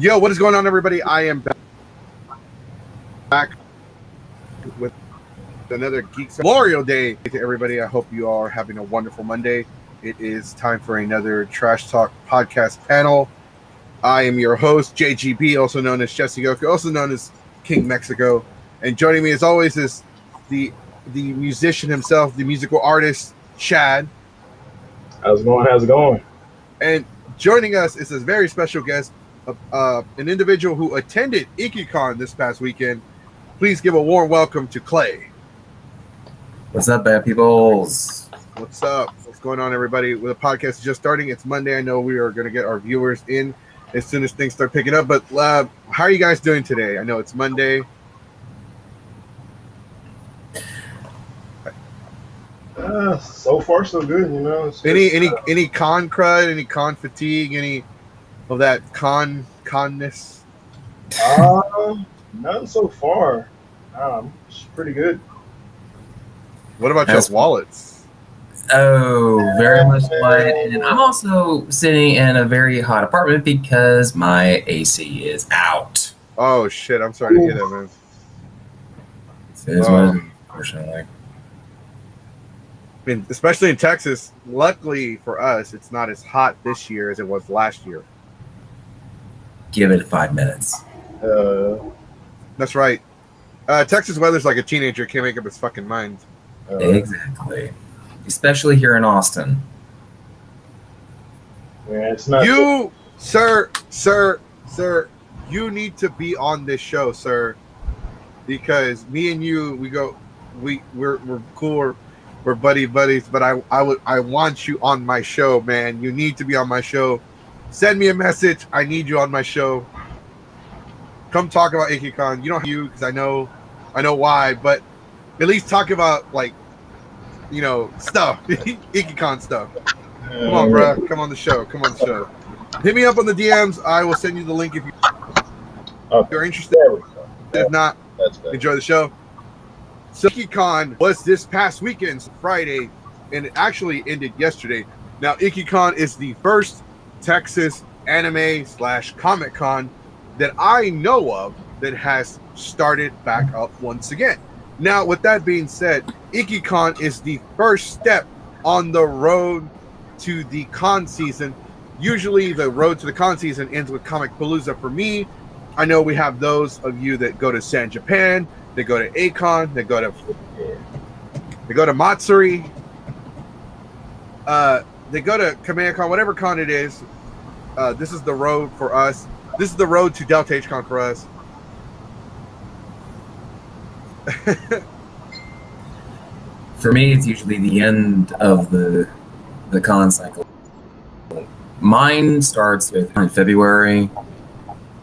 Yo, what is going on, everybody? I am back with another Geeks Memorial Day to everybody. I hope you all are having a wonderful Monday. It is time for another Trash Talk podcast panel. I am your host, JGB, also known as Jesse Goku, also known as King Mexico. And joining me, as always, is the musician himself, the musical artist, Chad. How's it going? And joining us is a very special guest, an individual who attended Ikkicon this past weekend. Please give a warm welcome to Clay. What's up, bad peoples? What's up? What's going on, everybody? With the podcast is just starting. It's Monday. I know we are going to get our viewers in as soon as things start picking up. But how are you guys doing today? I know it's Monday. So far so good, you know. Any con crud, any con fatigue, any of that conness? None so far. It's pretty good. What about your wallets? Oh, very much light. And I'm also sitting in a very hot apartment because my AC is out. Oh shit! I'm sorry to hear that, man. It is what it is, unfortunately. Especially in Texas, luckily for us, it's not as hot this year as it was last year. Give it 5 minutes. That's right. Texas weather's like a teenager, can't make up his fucking mind. Exactly. Especially here in Austin. Yeah, it's not. You, sir, you need to be on this show, sir, because me and you, we're cool. We're buddies, but I want you on my show, man. You need to be on my show. Send me a message. I need you on my show. Come talk about Ikkicon. You don't have you because I know why, but at least talk about stuff, Ikkicon stuff. Come on, bro. Come on the show. Hit me up on the DMs. I will send you the link if you're interested. If not, enjoy the show. So Ikkicon was this past weekend, Friday, and it actually ended yesterday. Now, Ikkicon is the first Texas anime/comic con that I know of that has started back up once again. Now, with that being said, Ikkicon is the first step on the road to the con season. Usually, the road to the con season ends with Comic Palooza. For me, I know we have those of you that go to San Japan. They go to Aikon. They go to Matsuri. They go to Kamehacon, whatever con it is. This is the road for us. This is the road to Delta H-Con for us. For me, it's usually the end of the con cycle. Mine starts in February.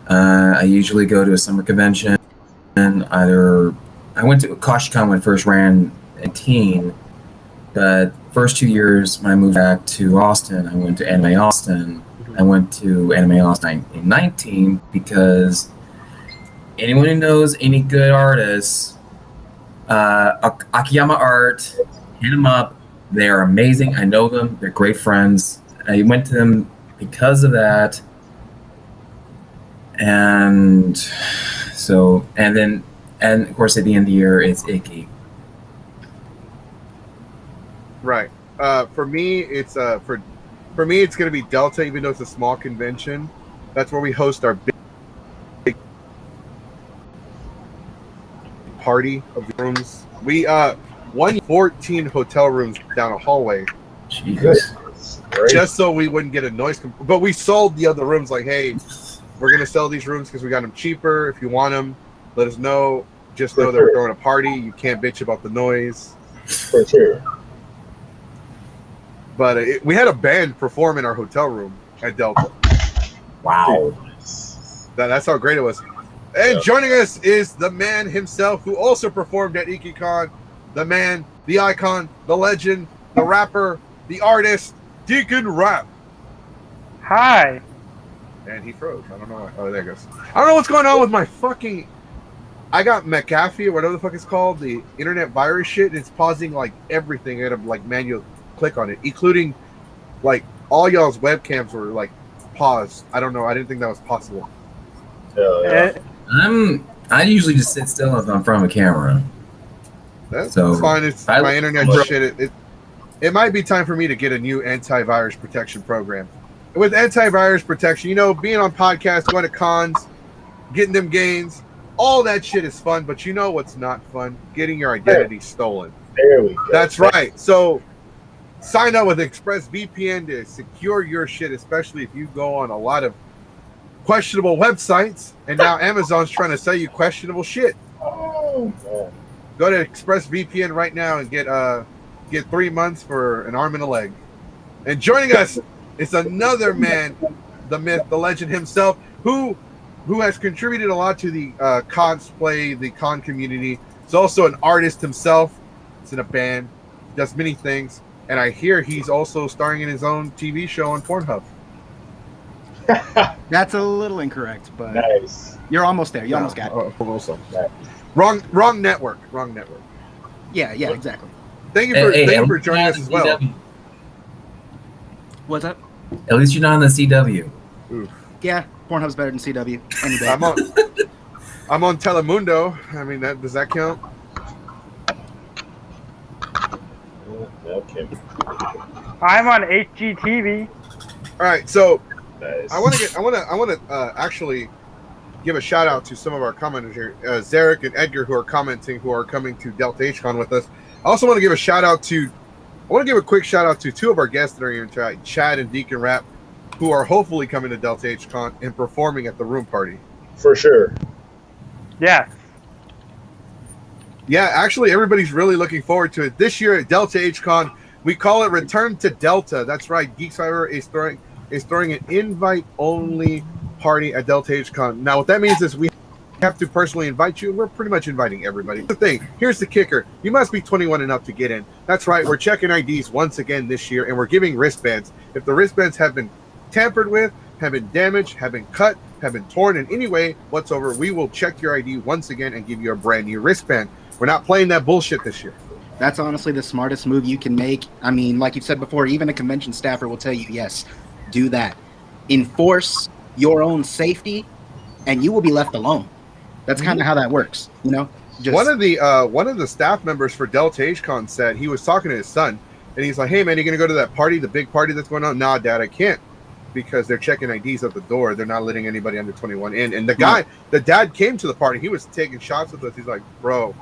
I usually go to a summer convention. I went to Ikkicon when I first ran in teen, but first 2 years when I moved back to Austin, I went to Anime Austin. I went to Anime Austin in 19 because anyone who knows any good artists, Akiyama Art, hit them up. They are amazing. I know them. They're great friends. I went to them because of that. And of course, at the end of the year, it's Ikki. Right. For me, it's going to be Delta, even though it's a small convention. That's where we host our big party of the rooms. We 114 hotel rooms down a hallway. Jesus. Just so we wouldn't get a noise. But we sold the other rooms like, hey, we're going to sell these rooms because we got them cheaper. If you want them, let us know. Just know that we're throwing a party. You can't bitch about the noise. For sure. But we had a band perform in our hotel room at Delta. Wow. That's how great it was. And joining us is the man himself who also performed at Ikkicon. The man, the icon, the legend, the rapper, the artist, Deacon Rap. Hi. And he froze. I don't know why. Oh, there it goes. I don't know what's going on with my fucking... I got McAfee or whatever the fuck it's called, the internet virus shit, and it's pausing like everything. I had to like manual click on it, including like all y'all's webcams were like paused. I don't know. I didn't think that was possible. Yeah. I usually just sit still if I'm in front of a camera. That's So, fine. It's I- my internet shit. It might be time for me to get a new antivirus protection program. With antivirus protection, being on podcasts, going to cons, getting them gains, all that shit is fun. But you know what's not fun? Getting your identity stolen. There we go. That's right. So sign up with ExpressVPN to secure your shit, especially if you go on a lot of questionable websites. And now Amazon's trying to sell you questionable shit. Oh, man. Go to ExpressVPN right now and get 3 months for an arm and a leg. And joining us is another man, the myth, the legend himself, who has contributed a lot to the cosplay, the con community. He's also an artist himself. He's in a band, does many things, and I hear he's also starring in his own TV show on Pornhub. That's a little incorrect, but Nice. you're almost there. You almost got it. Nice. Wrong network. Yeah, exactly. Thank you for joining us as well. What's up? At least you're not on the CW. Oof. Yeah, Pornhub's better than CW any day. I'm on Telemundo. I mean, does that count? Okay. I'm on HGTV. All right, so Nice. I want to actually give a shout out to some of our commenters here, Zarek and Edgar, who are coming to Delta HCon with us. I also want to give a quick shout out to two of our guests that are here tonight, Chad and Deacon Rap, who are hopefully coming to Delta HCon and performing at the room party. For sure. Yes. Yeah, actually, everybody's really looking forward to it. This year at Delta HCon, we call it Return to Delta. That's right. Geeks Fiber is throwing an invite-only party at Delta HCon. Now, what that means is we have to personally invite you. We're pretty much inviting everybody. The thing, here's the kicker. You must be 21 and up to get in. That's right. We're checking IDs once again this year, and we're giving wristbands. If the wristbands have been tampered with, have been damaged, have been cut, have been torn in any way whatsoever, we will check your ID once again and give you a brand new wristband. We're not playing that bullshit this year. That's honestly the smartest move you can make. I mean, like you said before, even a convention staffer will tell you, yes, do that. Enforce your own safety, and you will be left alone. That's kind of how that works, you know? One of the staff members for Delta HCon said he was talking to his son, and he's like, "Hey man, you gonna go to that party, the big party that's going on?" "Nah, Dad, I can't, because they're checking IDs at the door. They're not letting anybody under 21 in." And the dad came to the party. He was taking shots with us. He's like, bro,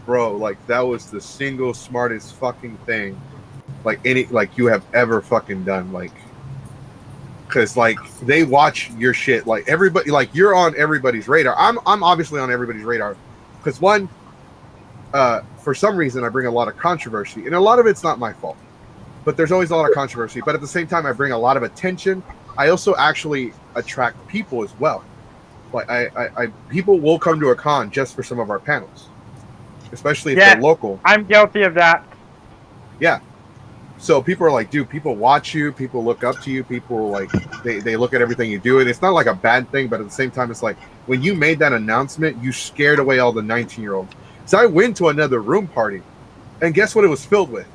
like that was the single smartest fucking thing, like you have ever fucking done, like. Because like they watch your shit, like everybody, like you're on everybody's radar. I'm obviously on everybody's radar, because one, for some reason I bring a lot of controversy, and a lot of it's not my fault, but there's always a lot of controversy. But at the same time, I bring a lot of attention. I also actually attract people as well. Like I people will come to a con just for some of our panels, especially if they're local. I'm guilty of that. Yeah. So people are like, dude, people watch you, people look up to you, people like they look at everything you do, and it's not like a bad thing, but at the same time, it's like when you made that announcement, you scared away all the 19-year-olds. So I went to another room party, and guess what it was filled with?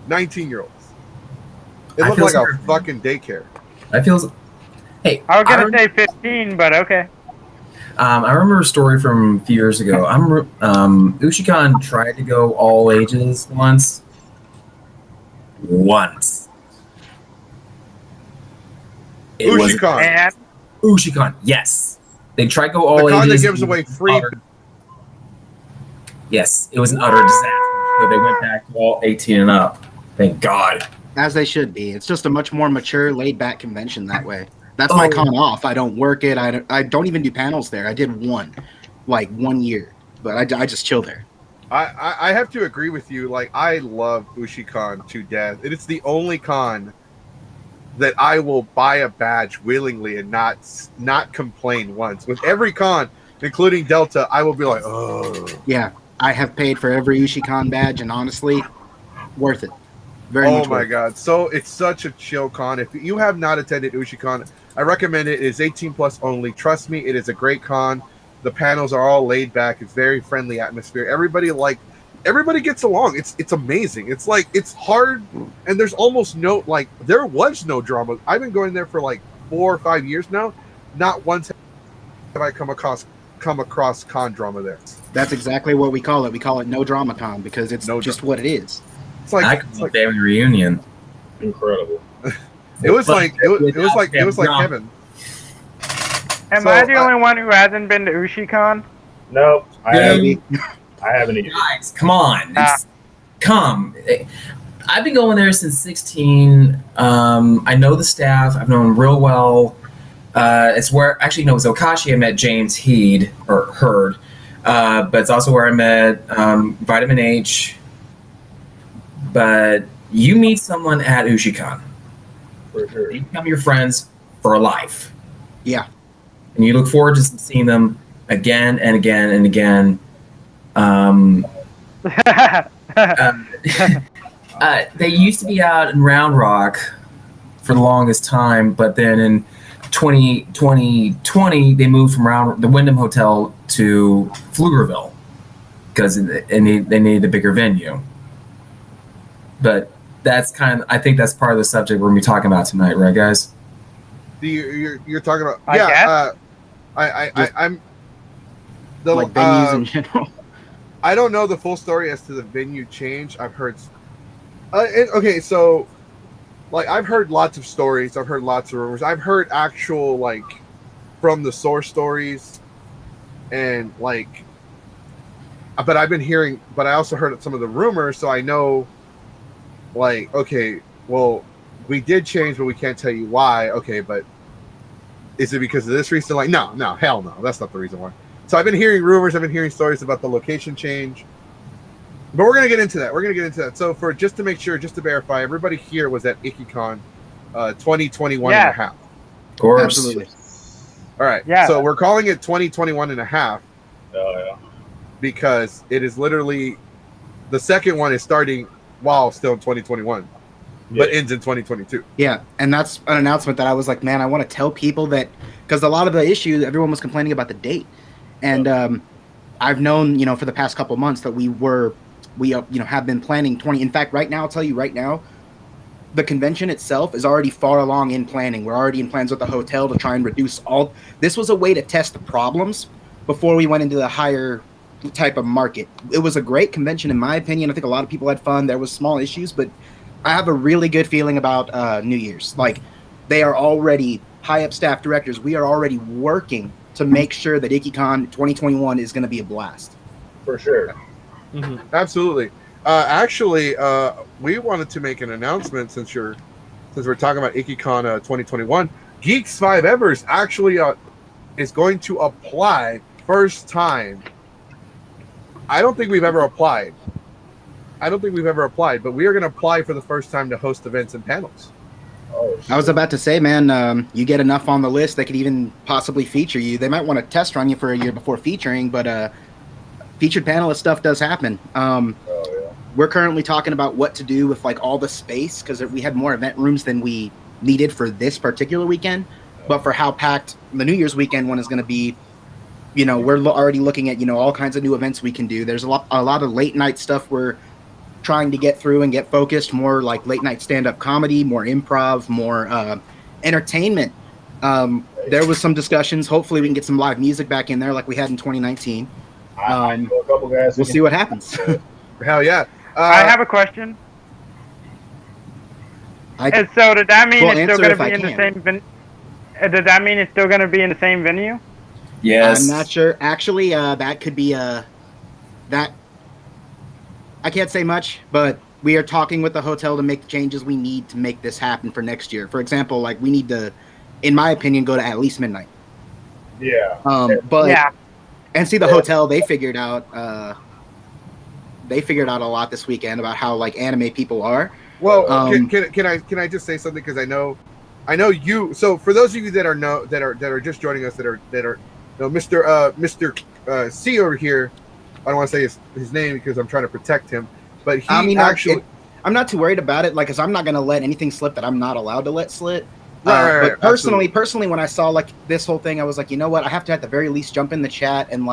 19-year-olds. It looked like a fucking daycare. Hey, I was gonna say 15, but okay. I remember a story from a few years ago. Ikkicon tried to go all ages once. Ikkicon, yes. They tried to go all ages. The con that gives away free. Yes, it was an utter disaster. So they went back to all 18 and up. Thank God. As they should be. It's just a much more mature, laid-back convention that way. That's my con off. I don't work it. I don't even do panels there. I did one 1 year, but I just chill there. I have to agree with you. Like, I love Ikkicon to death. It's the only con that I will buy a badge willingly and not complain once. With every con, including Delta, I will be like, oh. Yeah, I have paid for every Ikkicon badge, and honestly, worth it. Very much. Oh my God! So it's such a chill con. If you have not attended Ikkicon, I recommend it. It is 18 plus only. Trust me, it is a great con. The panels are all laid back. It's very friendly atmosphere. Everybody gets along. It's amazing. It's like, it's hard, and there's almost there was no drama. I've been going there for like 4 or 5 years now. Not once have I come across con drama there? That's exactly what we call it. We call it no drama con because it's just what it is. It's like family reunion. Incredible. It was like Kevin. Am I the only one who hasn't been to Ikkicon? No, I haven't either. Guys, come on. Come. I've been going there since 16. I know the staff. I've known them real well. It's where, actually, no, it was Okashi I met James Hurd. But it's also where I met Vitamin H. But you meet someone at Ikkicon. For sure. They become your friends for life. Yeah. And you look forward to seeing them again and again and again. They used to be out in Round Rock for the longest time, but then in 2020 they moved from the Wyndham Hotel to Pflugerville because they needed a bigger venue. But that's I think that's part of the subject we're going to be talking about tonight, right, guys? You're talking about I'm the like venues in general. I don't know the full story as to the venue change. I've heard. Okay, so like I've heard lots of stories. I've heard lots of rumors. I've heard actual from the source stories, and but I've been hearing. But I also heard some of the rumors, so I know. Okay, well, we did change, but we can't tell you why. Okay, but is it because of this reason? No, hell no. That's not the reason why. So I've been hearing rumors. I've been hearing stories about the location change. But we're going to get into that. So just to make sure, just to verify, everybody here was at Ikkicon 2021 and a half. Of course. Absolutely. All right. Yeah. So we're calling it 2021 and a half. Oh, yeah. Because it is literally, the second one is starting while still in 2021, but ends in 2022. Yeah, and that's an announcement that I was like, man, I want to tell people that, because a lot of the issue, everyone was complaining about the date. And I've known, for the past couple of months that we have been planning 20. In fact, right now, I'll tell you right now, the convention itself is already far along in planning. We're already in plans with the hotel to try and reduce all. This was a way to test the problems before we went into the higher type of market. It was a great convention, in my opinion. I think a lot of people had fun. There was small issues, but I have a really good feeling about New Year's. They are already high up staff directors. We are already working to make sure that Ikkicon 2021 is going to be a blast. For sure. Mm-hmm. Absolutely. Actually, we wanted to make an announcement since we're talking about Ikkicon 2021. Geeks 5 Evers actually is going to apply first time. I don't think we've ever applied, but we are going to apply for the first time to host events and panels. Oh, I was about to say, man, you get enough on the list, they could even possibly feature you. They might want to test run you for a year before featuring, but featured panelist stuff does happen. We're currently talking about what to do with all the space, because we had more event rooms than we needed for this particular weekend. But for how packed the New Year's weekend one is going to be, we're already looking at, all kinds of new events we can do. There's a lot of late night stuff we're trying to get through and get focused, more like late night stand-up comedy, more improv, more entertainment. There was some discussions. Hopefully we can get some live music back in there like we had in 2019. I know a couple guys. We'll see what happens. Hell yeah. I have a question. And so does that mean it's still going to be in the same venue? Does that mean it's still going to be in the same venue? Yes. I'm not sure. Actually, that could be that. I can't say much, but we are talking with the hotel to make the changes we need to make this happen for next year. For example, we need to, in my opinion, go to at least midnight. Yeah. And see the hotel. They figured out a lot this weekend about how anime people are. Well, can I just say something, because I know you. So for those of you that are just joining us, that are Mr. C over here, I don't want to say his name because I'm trying to protect him, but I'm not too worried about it, because I'm not going to let anything slip that I'm not allowed to let slip. Right, but personally, when I saw this whole thing, I was like, you know what? I have to at the very least jump in the chat and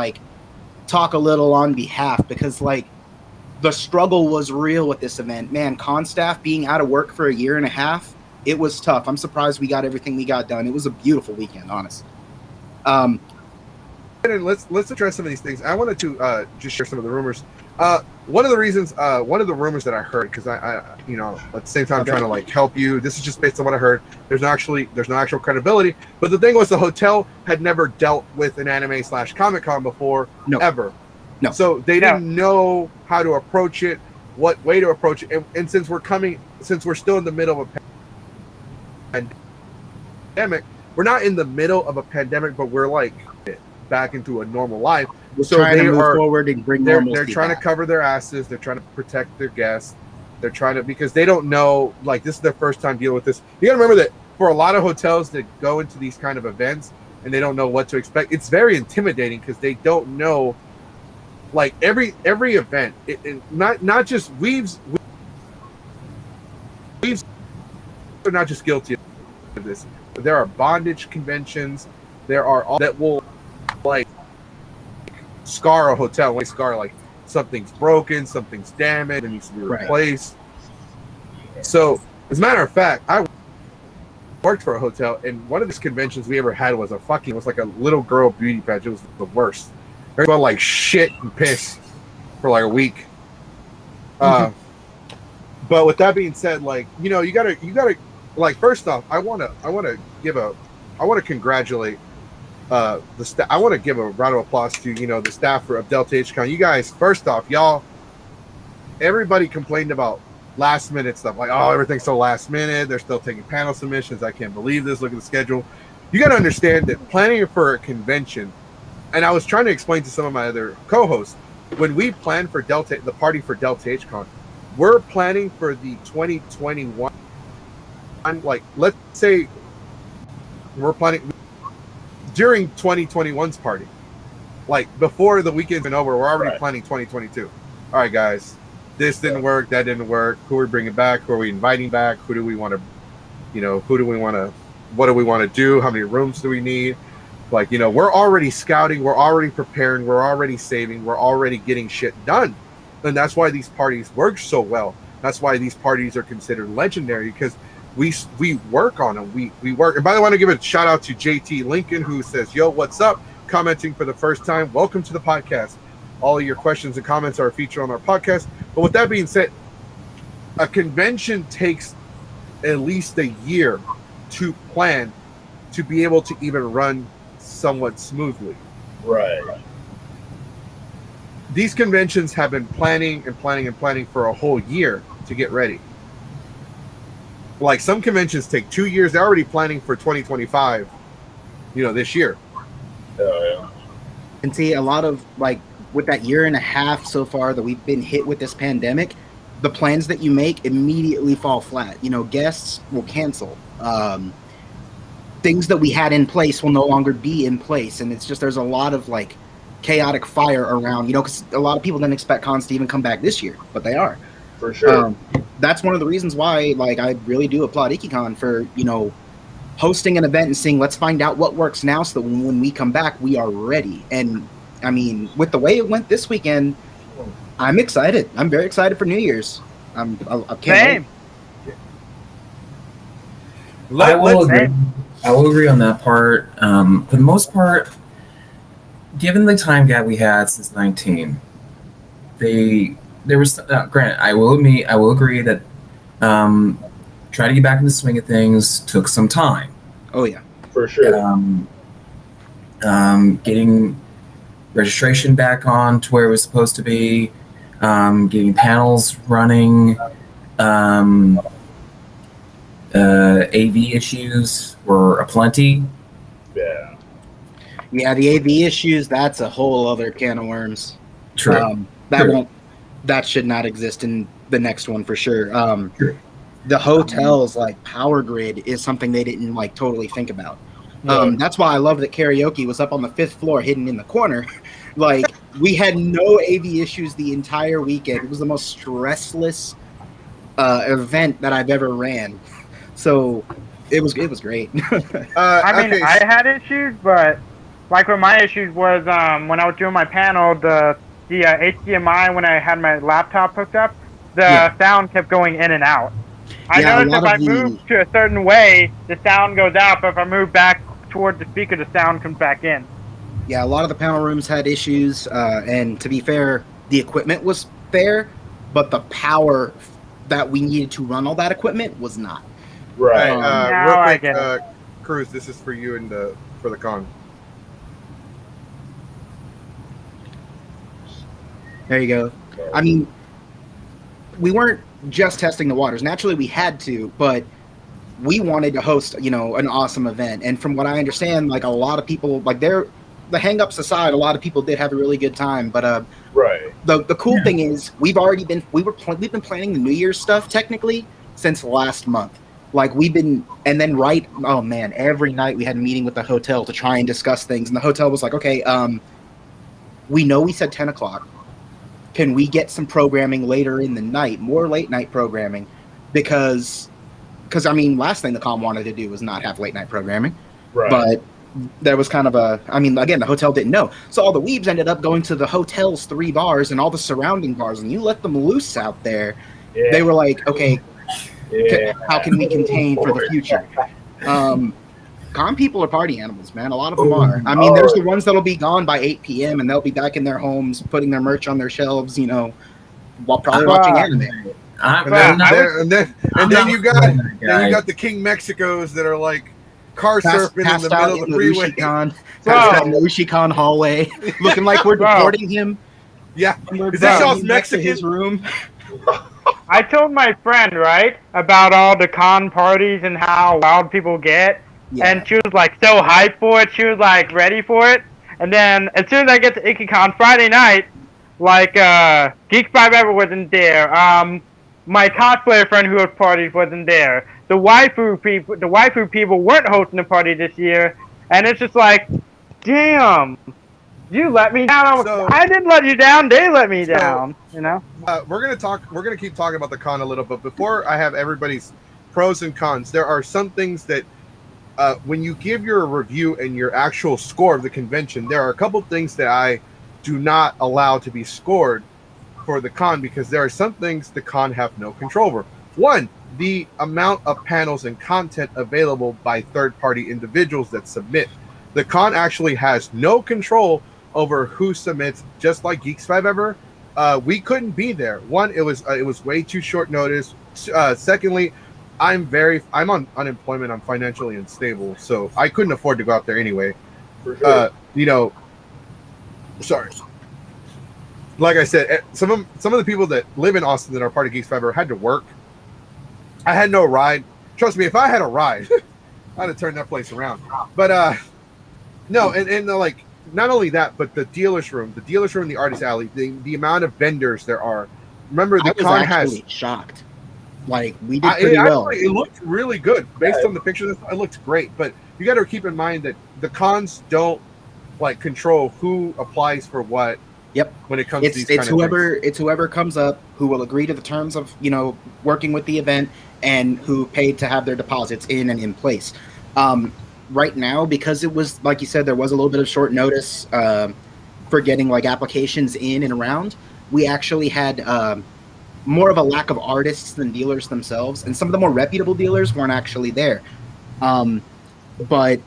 talk a little on behalf, because the struggle was real with this event. Man, con staff being out of work for a year and a half, it was tough. I'm surprised we got everything we got done. It was a beautiful weekend, honestly. and let's address some of these things. I wanted to just share some of the rumors. One of the rumors that I heard, because I you know, at the same time trying to like help you. This is just based on what I heard. There's no actual credibility. But the thing was, the hotel had never dealt with an anime / Comic-Con before, ever. No. So they didn't know how to approach it, what way to approach it, and since we're still in the middle of a pandemic, we're not in the middle of a pandemic, but we're like back into a normal life. So trying to move forward and bring normalcy. They're trying to cover their asses. They're trying to protect their guests. They're trying to, because they don't know, like, this is their first time dealing with this. You got to remember that for a lot of hotels that go into these kind of events and they don't know what to expect, it's very intimidating because they don't know, like, every event, not just Weaves are not just guilty of this. There are bondage conventions. There are all that will, like, scar a hotel. Like, scar, like, something's broken, something's damaged, it needs to be replaced. Right. So, as a matter of fact, I worked for a hotel, and one of these conventions we ever had was like a little girl beauty pageant. It was the worst. Everyone like shit and piss for like a week. But with that being said, like, you know, you gotta like, first off, I want to congratulate the staff. I want to give a round of applause to, you know, the staff of Delta Ikkicon. You guys, first off, y'all, everybody complained about last minute stuff, like, oh, everything's so last minute, they're still taking panel submissions, I can't believe this, look at the schedule. You got to understand that planning for a convention, and I was trying to explain to some of my other co-hosts, when we plan for the party for Delta Ikkicon, we're planning for the 2021, like, let's say we're planning during 2021's party, like, before the weekend's been over, we're already planning 2022. All right, guys, this didn't work, that didn't work, who are we bringing back, who are we inviting back, who do we want to, you know, what do we want to do, how many rooms do we need? Like, you know, we're already scouting, we're already preparing, we're already saving, we're already getting shit done. And that's why these parties work so well. That's why these parties are considered legendary, because we work on them. We work. And by the way, I want to give a shout out to JT Lincoln, who says, yo, what's up? Commenting for the first time. Welcome to the podcast. All of your questions and comments are featured on our podcast. But with that being said, a convention takes at least a year to plan to be able to even run somewhat smoothly. Right. These conventions have been planning for a whole year to get ready. Like, some conventions take 2 years. They're already planning for 2025, you know, this year. Yeah. And see, a lot of, like, with that year and a half so far that we've been hit with this pandemic, the plans that you make immediately fall flat. You know, guests will cancel. Things that we had in place will no longer be in place. And it's just, there's a lot of, like, chaotic fire around, you know, because a lot of people didn't expect cons to even come back this year, but they are. For sure. That's one of the reasons why, like, I really do applaud Ikkicon for, you know, hosting an event and saying, let's find out what works now so that when we come back, we are ready. And, I mean, with the way it went this weekend, I'm excited. I'm very excited for New Year's. I can't wait. I will agree on that part. For the most part, given the time gap we had since 19, there was granted, I will agree that trying to get back in the swing of things took some time. Oh yeah, for sure. Getting registration back on to where it was supposed to be, getting panels running, AV issues were aplenty. Yeah, the AV issues, that's a whole other can of worms. True. That should not exist in the next one for sure. The hotels, like, power grid is something they didn't, like, totally think about. That's why I love that karaoke was up on the 5th floor hidden in the corner. Like, we had no AV issues the entire weekend. It was the most stressless event that I've ever ran. So it was great. I mean, I had issues, but like, what my issues was when I was doing my panel, the HDMI, when I had my laptop hooked up, the sound kept going in and out. I noticed if I move to a certain way, the sound goes out, but if I move back towards the speaker, the sound comes back in. Yeah, a lot of the panel rooms had issues, and to be fair, the equipment was fair, but the power that we needed to run all that equipment was not. Right. Real quick, Cruz, this is for you and for the con. There you go. I mean, we weren't just testing the waters. Naturally, we had to, but we wanted to host, an awesome event. And from what I understand, like a lot of people, like the hang-ups aside, a lot of people did have a really good time. But right. The cool thing is we've been planning the New Year's stuff technically since last month. Like oh man, every night we had a meeting with the hotel to try and discuss things. And the hotel was like, okay, we know we said 10 o'clock. Can we get some programming later in the night, more late night programming? Because I mean, last thing the con wanted to do was not have late night programming. Right. But there was kind of again, the hotel didn't know. So all the weebs ended up going to the hotel's 3 bars and all the surrounding bars, and you let them loose out there. Yeah. They were like, okay, how can we contain for the future? Con people are party animals, man. A lot of them are. I mean, there's the ones that'll be gone by 8 p.m. and they'll be back in their homes putting their merch on their shelves, while probably watching anime. And then you got the King Mexicos that are like car surfing in the middle of the freeway. Passed in the Ikkicon hallway, looking like we're deporting him. Yeah, is that y'all's Mexican? His room. I told my friend, right, about all the con parties and how wild people get. Yeah. And she was like so hyped for it. She was like ready for it. And then as soon as I get to Ikkicon Friday night, like Geek 5 Ever wasn't there. My cosplayer friend who was parties wasn't there. The waifu people weren't hosting a party this year. And it's just like, damn, you let me down. I didn't let you down. They let me down. We're gonna keep talking about the con a little bit. Before I have everybody's pros and cons, there are some things that. When you give your review and your actual score of the convention, there are a couple things that I do not allow to be scored for the con because there are some things the con have no control over. One, the amount of panels and content available by third-party individuals that submit. The con actually has no control over who submits, just like Geeks 5 Ever. We couldn't be there. One, it was way too short notice. Secondly, I'm on unemployment. I'm financially unstable, so I couldn't afford to go out there anyway. For sure. Sorry. Like I said, some of the people that live in Austin that are part of Geeks 5 Ever had to work. I had no ride. Trust me, if I had a ride, I'd have turned that place around. But no, and like not only that, but the dealer's room, the artist alley, the amount of vendors there are. Remember, the con has shocked. Like we did pretty well. It looked really good based on the pictures. It looked great, but you got to keep in mind that the cons don't like control who applies for what. Yep. When it comes to these kind of things. It's whoever comes up who will agree to the terms of working with the event and who paid to have their deposits in and in place. Right now, because it was like you said, there was a little bit of short notice for getting like applications in and around. We actually had. More of a lack of artists than dealers themselves, and some of the more reputable dealers weren't actually there. But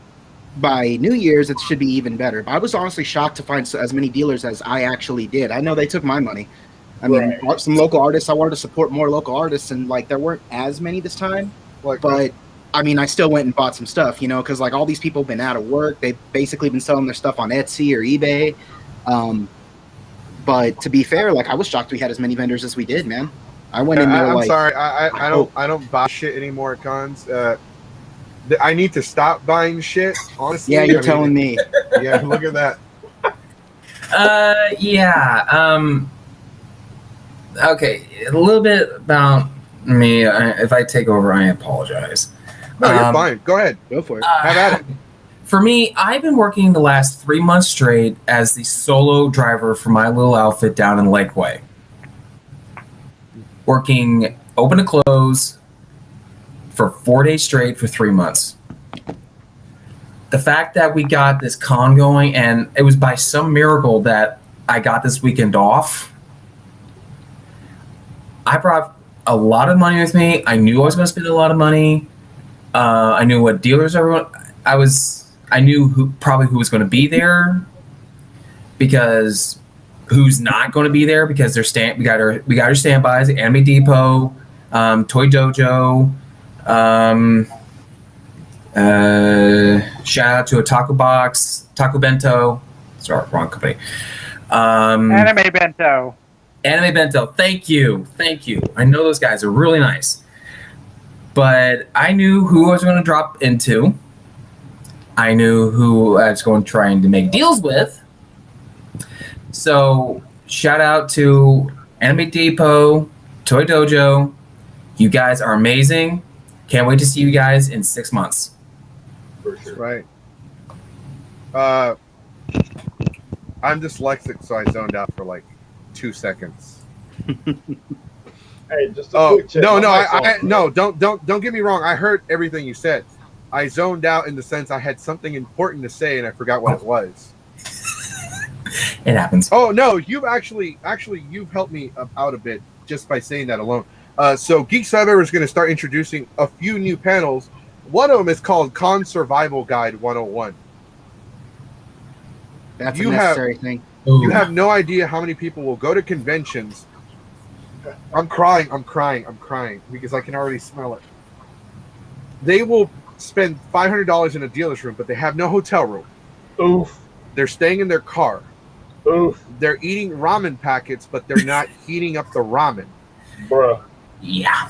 by New Year's, it should be even better. But I was honestly shocked to find as many dealers as I actually did. I know they took my money. I mean, some local artists, I wanted to support more local artists, and like there weren't as many this time. But I mean, I still went and bought some stuff, because like all these people have been out of work. They've basically been selling their stuff on Etsy or eBay. But to be fair, like I was shocked we had as many vendors as we did, man. I went in there. I'm sorry, I don't buy shit anymore at cons. I need to stop buying shit. Honestly, yeah, you're telling me. Yeah, look at that. Yeah. Okay, a little bit about me. If I take over, I apologize. No, you're fine. Go ahead. Go for it. Have at it. For me, I've been working the last 3 months straight as the solo driver for my little outfit down in Lakeway. Working open to close for 4 days straight for 3 months. The fact that we got this con going, and it was by some miracle that I got this weekend off. I brought a lot of money with me. I knew I was going to spend a lot of money. I knew what dealers everyone. I knew who was going to be there. because who's not going to be there because we got our standbys, Anime Depot, Toy Dojo, shout out to a Taco Box, Taco Bento. Sorry, wrong company. Anime Bento. Anime Bento. Thank you. I know those guys are really nice. But I knew who I was going to drop into. I knew who I was going to try to make deals with. So, shout out to Anime Depot, Toy Dojo. You guys are amazing. Can't wait to see you guys in 6 months. For sure. Right. I'm dyslexic, so I zoned out for like 2 seconds. Hey, just a quick check. No, don't get me wrong. I heard everything you said. I zoned out in the sense I had something important to say and I forgot what it was. It happens. Oh no, you've actually you've helped me out a bit just by saying that alone. So Geek Survivor is going to start introducing a few new panels. One of them is called Con Survival Guide 101. That's a necessary thing. You have no idea how many people will go to conventions. I'm crying because I can already smell it. They will spend $500 in a dealer's room, but they have no hotel room. Oof. They're staying in their car. Oof. They're eating ramen packets, but they're not heating up the ramen. Bruh. Yeah.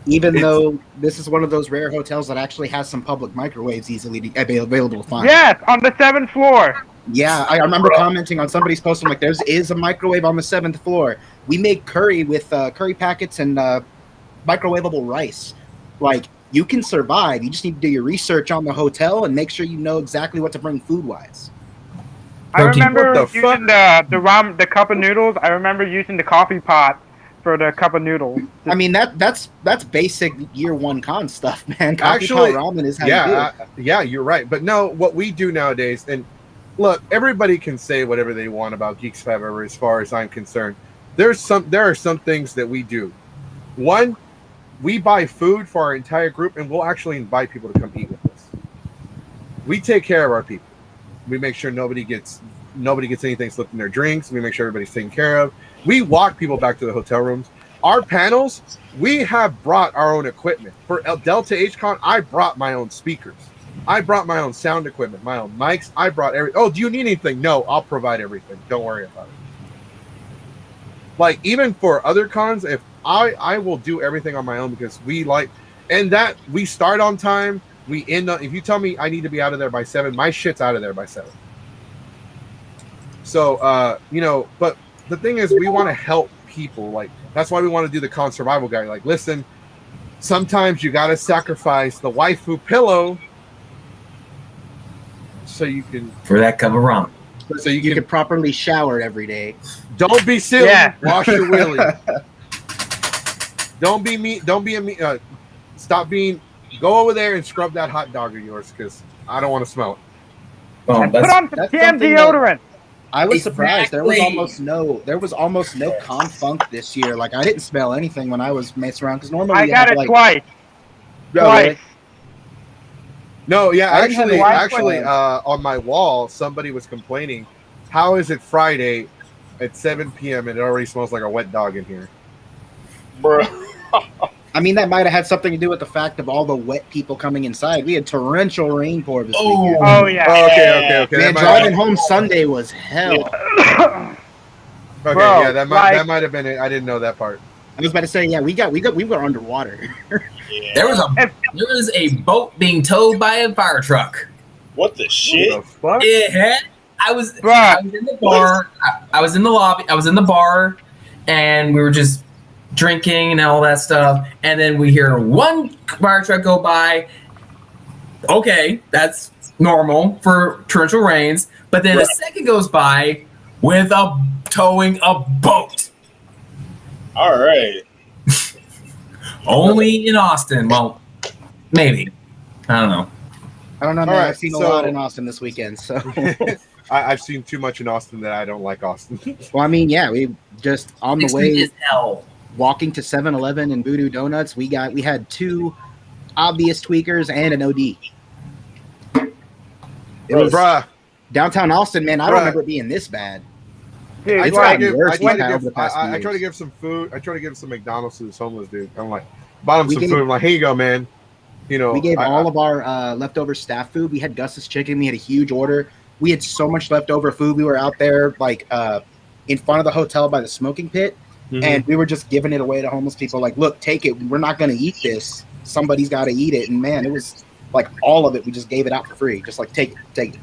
Even though this is one of those rare hotels that actually has some public microwaves easily available to find. Yes, on the 7th floor. Yeah, I remember commenting on somebody's post. I'm like, there is a microwave on the 7th floor. We make curry with curry packets and microwavable rice. Like, you can survive. You just need to do your research on the hotel and make sure you know exactly what to bring food-wise. I remember using the cup of noodles. I remember using the coffee pot for the cup of noodles. I mean, that's basic year one con stuff, man. Coffee pot ramen is how you do it. Yeah, you're right. But no, what we do nowadays, and look, everybody can say whatever they want about Geeks Survivor as far as I'm concerned. There are some things that we do. One, we buy food for our entire group, and we'll actually invite people to come eat with us. We take care of our people. We make sure nobody gets anything slipped in their drinks. We make sure everybody's taken care of. We walk people back to the hotel rooms. Our panels, we have brought our own equipment. For Delta HCon, I brought my own speakers. I brought my own sound equipment, my own mics. I brought Oh, do you need anything? No, I'll provide everything. Don't worry about it. Like, even for other cons, if I will do everything on my own because we like, and that we start on time. We end up, if you tell me I need to be out of there by 7, my shit's out of there by 7. So, but the thing is, we want to help people. Like, that's why we want to do the con survival guide. Like, listen, sometimes you got to sacrifice the waifu pillow so you can, for that cup of rum. So you can properly shower every day. Don't be silly. Yeah. Wash your willy. Don't be me. Don't be a stop being. Go over there and scrub that hot dog of yours because I don't want to smell it. And put on some damn deodorant. I was surprised. There was almost no con funk this year. Like, I didn't smell anything when I was messing around because normally I got it twice. Twice. No, yeah, actually, on my wall, somebody was complaining. How is it Friday at 7 p.m. and it already smells like a wet dog in here? Bruh. I mean, that might have had something to do with the fact of all the wet people coming inside. We had torrential rain pour this weekend. Oh, yeah. Oh, okay. Man, driving home Sunday was hell. Okay, bro, yeah, that might have been it. I didn't know that part. I was about to say, yeah, we were underwater. Yeah. There was a boat being towed by a fire truck. What the shit? What the fuck? Yeah, I was in the bar. I was in the lobby. I was in the bar, and we were just drinking and all that stuff. And then we hear one fire truck go by. Okay, that's normal for torrential rains. But then a second goes by with towing a boat. All right. Only in Austin. Well, maybe. I don't know. I don't know, man. I've seen a lot in Austin this weekend, so I've seen too much in Austin that I don't like Austin. Well, I mean, yeah, we just on the way hell. Walking to 7-Eleven and Voodoo Donuts, we had 2 obvious tweakers and an OD. Bruh, Downtown Austin, man, I don't remember it being this bad. Dude, I try to I give some food. I try to give some McDonald's to this homeless dude. I'm like, bought him some food. I'm like, here you go, man. You know, we gave all of our leftover staff food. We had Gus's chicken. We had a huge order. We had so much leftover food. We were out there like in front of the hotel by the smoking pit, and we were just giving it away to homeless people. Like, look, take it. We're not going to eat this. Somebody's got to eat it. And man, it was like all of it. We just gave it out for free. Just like take it.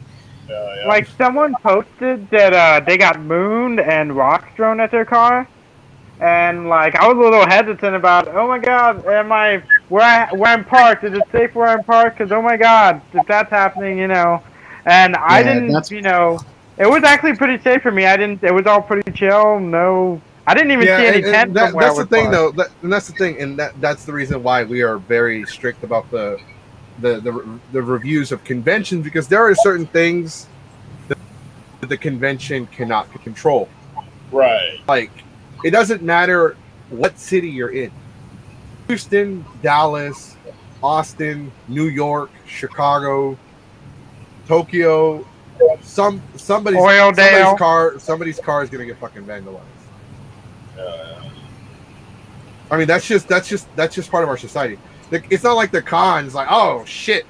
Yeah. Like someone posted that they got mooned and rocks thrown at their car, and like I was a little hesitant about, oh my god, where I'm parked? Is it safe where I'm parked? Because oh my god, if that's happening, you know, and I didn't, you know, it was actually pretty safe for me. It was all pretty chill. No, I didn't even see any tents. That's the thing, though. That's the thing, and that's the reason why we are very strict about the reviews of conventions, because there are certain things that the convention cannot control. Right. Like, it doesn't matter what city you're in. Houston, Dallas, Austin, New York, Chicago, Tokyo, somebody's car is gonna get fucking vandalized. I mean, that's just part of our society. It's not like the con's like, oh shit,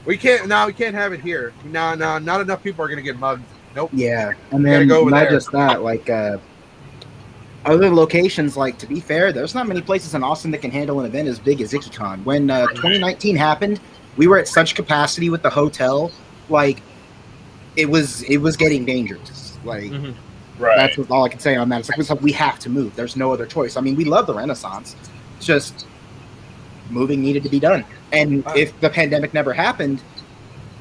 we can't have it here. No, not enough people are gonna get mugged. Nope. Yeah, and then not just that, like other locations. Like, to be fair, there's not many places in Austin that can handle an event as big as Ikkicon. When 2019 happened, we were at such capacity with the hotel, like it was getting dangerous. Like, right. That's all I can say on that. It's like we have to move. There's no other choice. I mean, we love the Renaissance. It's just moving needed to be done. And if the pandemic never happened,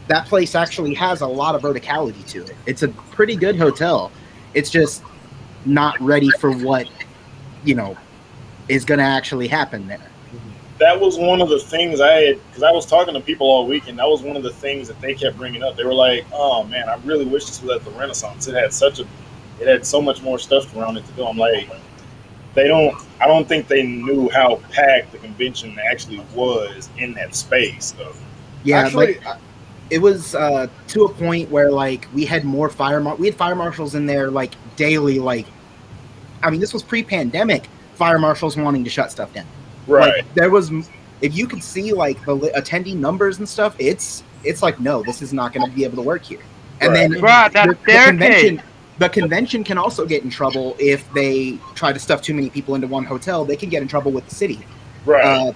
that place actually has a lot of verticality to it. It's a pretty good hotel. It's just not ready for what, you know, is going to actually happen there. That was one of the things because I was talking to people all week, and that was one of the things that they kept bringing up. They were like, oh man, I really wish this was at the Renaissance. It had so much more stuff around it to do. I'm like, I don't think they knew how packed the convention actually was in that space. So. Yeah, actually, it was to a point where like we had more fire marshals in there like daily. Like, I mean, this was pre-pandemic. Fire marshals wanting to shut stuff down. Right. Like, there was, if you could see like the attendee numbers and stuff, it's like, no, this is not going to be able to work here. And then the convention can also get in trouble if they try to stuff too many people into one hotel. They can get in trouble with the city. Right.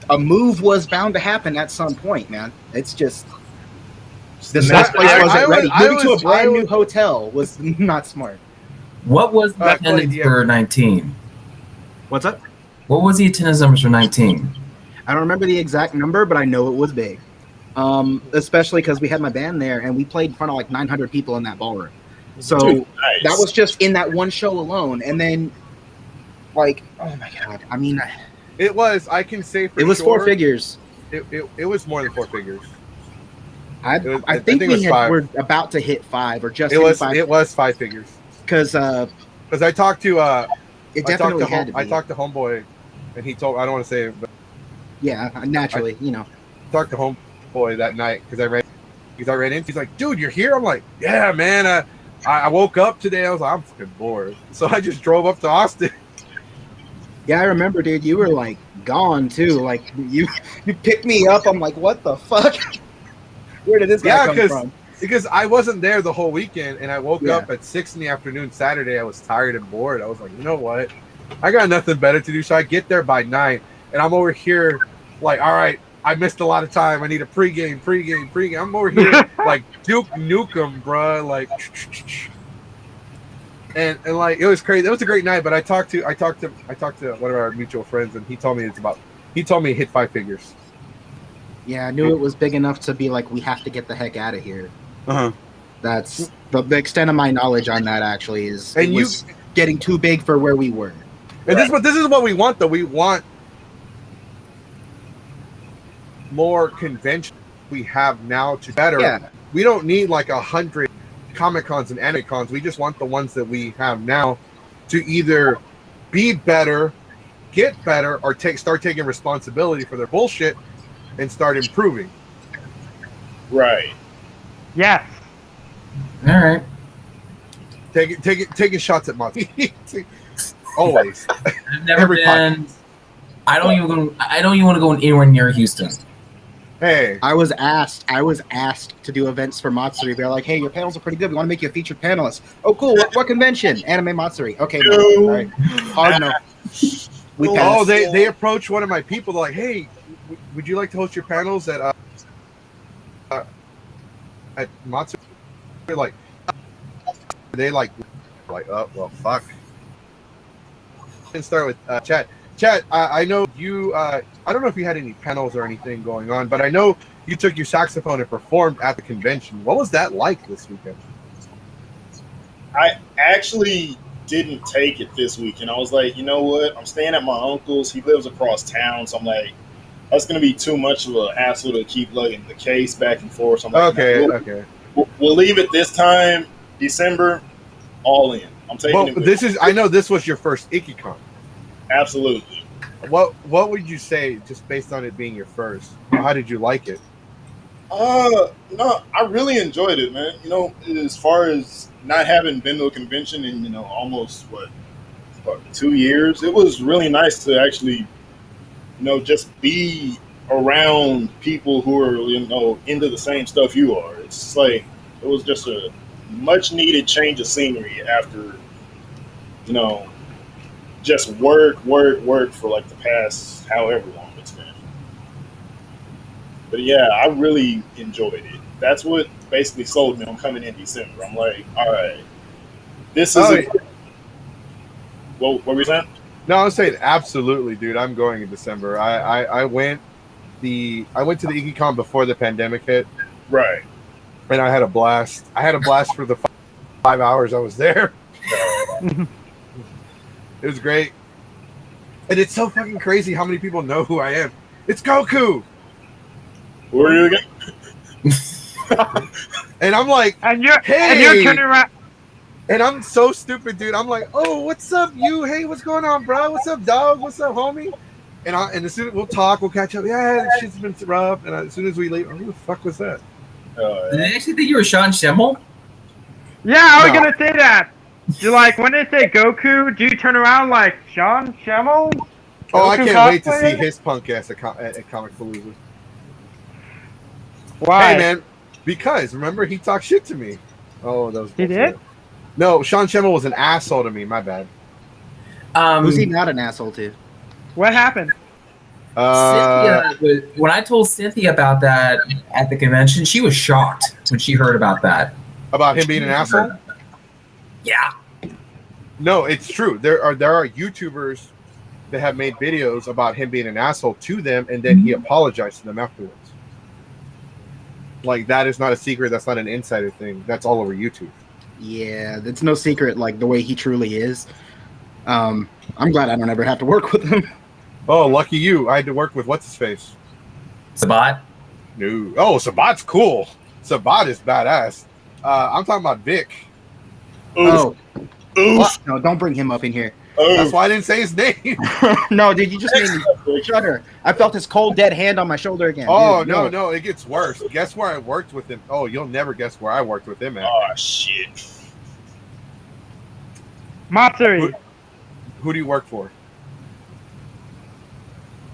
A move was bound to happen at some point, man. It's just this last place wasn't ready. Moving to a brand new hotel was not smart. What was the attendance for 19? What's up? What was the attendance numbers for 19? I don't remember the exact number, but I know it was big. Especially because we had my band there, and we played in front of like 900 people in that ballroom. So that was just in that one show alone. And then, like, oh my god! I mean, it was. I can say for it was sure, 4 figures. It was more than 4 figures. I think we're about to hit 5 or just. It was 5 figures. Because I talked to I talked to Homeboy, and he told, I don't want to say it, but yeah, naturally, you know. Talked to Homeboy that night because I ran in. He's like, dude, you're here? I'm like, yeah, man. I woke up today. I was like, I'm fucking bored. So I just drove up to Austin. Yeah, I remember, dude. You were like gone too. Like you picked me up. I'm like, what the fuck? Where did this guy come from? Because I wasn't there the whole weekend, and I woke up at 6 in the afternoon Saturday. I was tired and bored. I was like, you know what? I got nothing better to do. So I get there by 9, and I'm over here like, all right, I missed a lot of time. I need a pregame. I'm over here like Duke Nukem, bro. Like, and like it was crazy. It was a great night. But I talked to one of our mutual friends, and he told me it hit 5 figures. Yeah, I knew it was big enough to be like, we have to get the heck out of here. That's the extent of my knowledge on that. Actually, is it was getting too big for where we were. And this is what we want, though. We want more convention we have now to better. Yeah. We don't need like 100 Comic Cons and Anime Cons. We just want the ones that we have now to either be better, get better, or start taking responsibility for their bullshit and start improving. Right. Yes. All right. Taking shots at Monty. Always. I've never been. I don't even want to go anywhere near Houston. Hey, I was asked to do events for Matsuri. They're like, hey, your panels are pretty good. We want to make you a featured panelist. Oh, cool. What convention? Anime Matsuri. Okay, no. All right. Hard no. They approached one of my people. They're like, hey, would you like to host your panels at Matsuri? Like, oh well, fuck. Let's start with Chad. Chad, I know you. I don't know if you had any panels or anything going on, but I know you took your saxophone and performed at the convention. What was that like this weekend? I actually didn't take it this weekend. I was like, you know what? I'm staying at my uncle's. He lives across town, so I'm like, that's going to be too much of an hassle to keep lugging the case back and forth. So I'm like, okay. We'll leave it this time, December, all in. I'm taking it. I know this was your first Ikkicon. Absolutely. What would you say, just based on it being your first? How did you like it? No, I really enjoyed it, man. You know, as far as not having been to a convention in, almost 2 years, it was really nice to actually, just be around people who are, into the same stuff you are. It's like, it was just a much needed change of scenery after, just work for like the past however long it's been. But yeah, I really enjoyed it. That's what basically sold me on coming in December. I'm like, all right, this is what were you saying? No, I was saying absolutely, dude. I'm going in December. I went to the Ikkicon before the pandemic hit. Right. And I had a blast. For the 5 hours I was there. It was great. And it's so fucking crazy how many people know who I am. It's Goku! Who are you again? And I'm like, and you're turning around. And I'm so stupid, dude. I'm like, oh, what's up, you? Hey, what's going on, bro? What's up, dog? What's up, homie? And as soon as we'll talk, we'll catch up. Yeah, shit's been rough. And as soon as we leave, who the fuck was that? Did they actually think you were Sean Schemmel? Yeah, I was gonna say that. You're like, when they say Goku, do you turn around like Sean Schemmel? Oh, I can't wait to see his punk ass at Comic Palooza. Why? Hey, man, because remember he talked shit to me. Oh, that was he did? No, Sean Schemmel was an asshole to me. My bad. Who's he not an asshole to? What happened? Cynthia, when I told Cynthia about that at the convention, she was shocked when she heard about that. About him being an asshole? Yeah. No, it's true. There are YouTubers that have made videos about him being an asshole to them, and then he apologized to them afterwards. Like, that is not a secret. That's not an insider thing. That's all over YouTube. Yeah, it's no secret, like, the way he truly is. I'm glad I don't ever have to work with him. Oh, lucky you. I had to work with what's-his-face? Sabat? No. Oh, Sabat's cool. Sabat is badass. I'm talking about Vic. Oh. No, don't bring him up in here. That's why I didn't say his name. No, dude, you just made me shudder. I felt his cold, dead hand on my shoulder again. Oh, dude, no, it gets worse. Guess where I worked with him? Oh, you'll never guess where I worked with him at. Oh, shit. Matsuri. Who do you work for?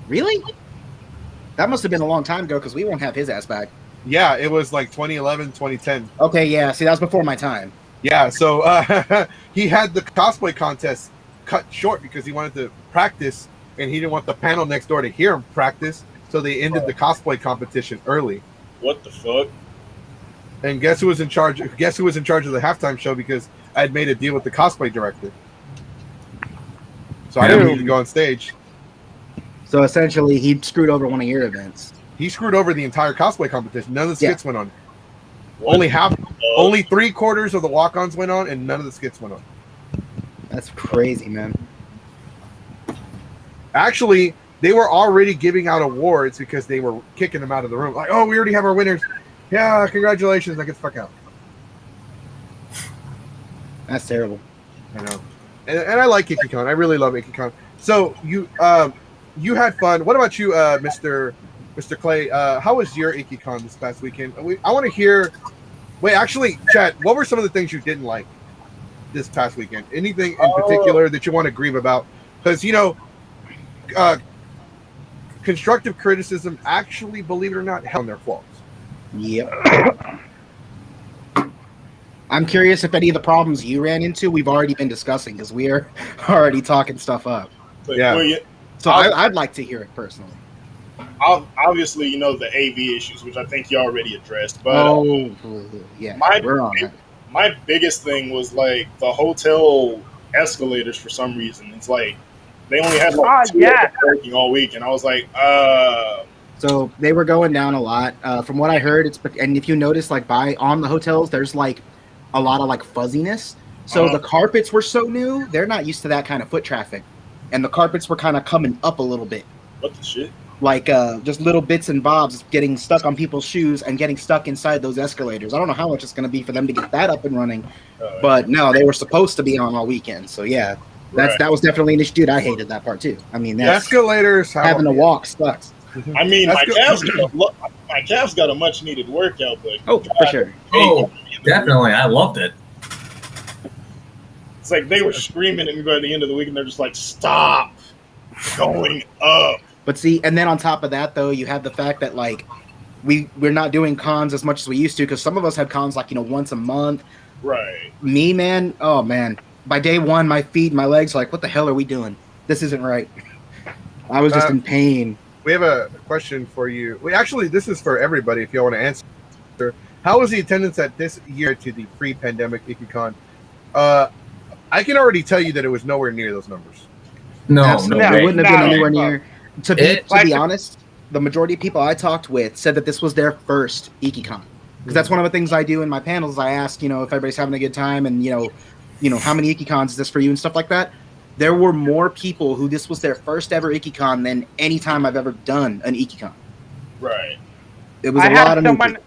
Really? That must have been a long time ago because we won't have his ass back. Yeah, it was like 2011, 2010. Okay, yeah. See, that was before my time. Yeah, so he had the cosplay contest cut short because he wanted to practice and he didn't want the panel next door to hear him practice, so they ended the cosplay competition early. What the fuck? And guess who was in charge? Guess who was in charge of the halftime show? Because I had made a deal with the cosplay director, so I didn't need to go on stage. So essentially, he screwed over one of your events. He screwed over the entire cosplay competition. None of the skits went on. Only 3/4 of the walk-ons went on, and none of the skits went on. That's crazy, man. Actually, they were already giving out awards because they were kicking them out of the room. Like, oh, we already have our winners. Yeah, congratulations. Like, get the fuck out. That's terrible. I know. And I like Ikkicon. I really love Ikkicon. So you had fun. What about you, Mr. Clay? How was your Ikkicon this past weekend? I want to hear Wait, actually, Chad, what were some of the things you didn't like this past weekend? Anything in particular that you want to grieve about? Because, constructive criticism actually, believe it or not, have their flaws. Yep. I'm curious if any of the problems you ran into we've already been discussing, because we are already talking stuff up. Yeah. So I'd like to hear it personally. Obviously, the AV issues, which I think you already addressed. But yeah, we're on that. My biggest thing was like the hotel escalators. For some reason, it's like they only had like two working all week, and I was like, So they were going down a lot. From what I heard, and if you notice, like on the hotels, there's like a lot of like fuzziness. So the carpets were so new, they're not used to that kind of foot traffic, and the carpets were kind of coming up a little bit. What the shit? Like just little bits and bobs getting stuck on people's shoes and getting stuck inside those escalators. I don't know how much it's going to be for them to get that up and running, but no, they were supposed to be on all weekend. So yeah, that was definitely an issue. Dude, I hated that part too. I mean, escalators having to walk sucks. I mean, my calves got a much needed workout, but for sure. Oh, definitely, I loved it. It's like they were screaming at me by the end of the week, and they're just like, "Stop going up." But see, and then on top of that, though, you have the fact that like we're not doing cons as much as we used to, because some of us had cons like once a month. Right. Me, man, oh man, by day one, my feet, my legs, like, what the hell are we doing? This isn't right. I was just in pain. We have a question for you. Actually, this is for everybody. If you want to answer, how was the attendance at this year to the pre-pandemic Ikkicon? I can already tell you that it was nowhere near those numbers. No, it wouldn't have been anywhere near. To be honest, the majority of people I talked with said that this was their first Ikkicon, because that's one of the things I do in my panels. I ask, if everybody's having a good time, and how many Ikkicons is this for you and stuff like that. There were more people who this was their first ever Ikkicon than any time I've ever done an Ikkicon. Right. It was a lot of new people.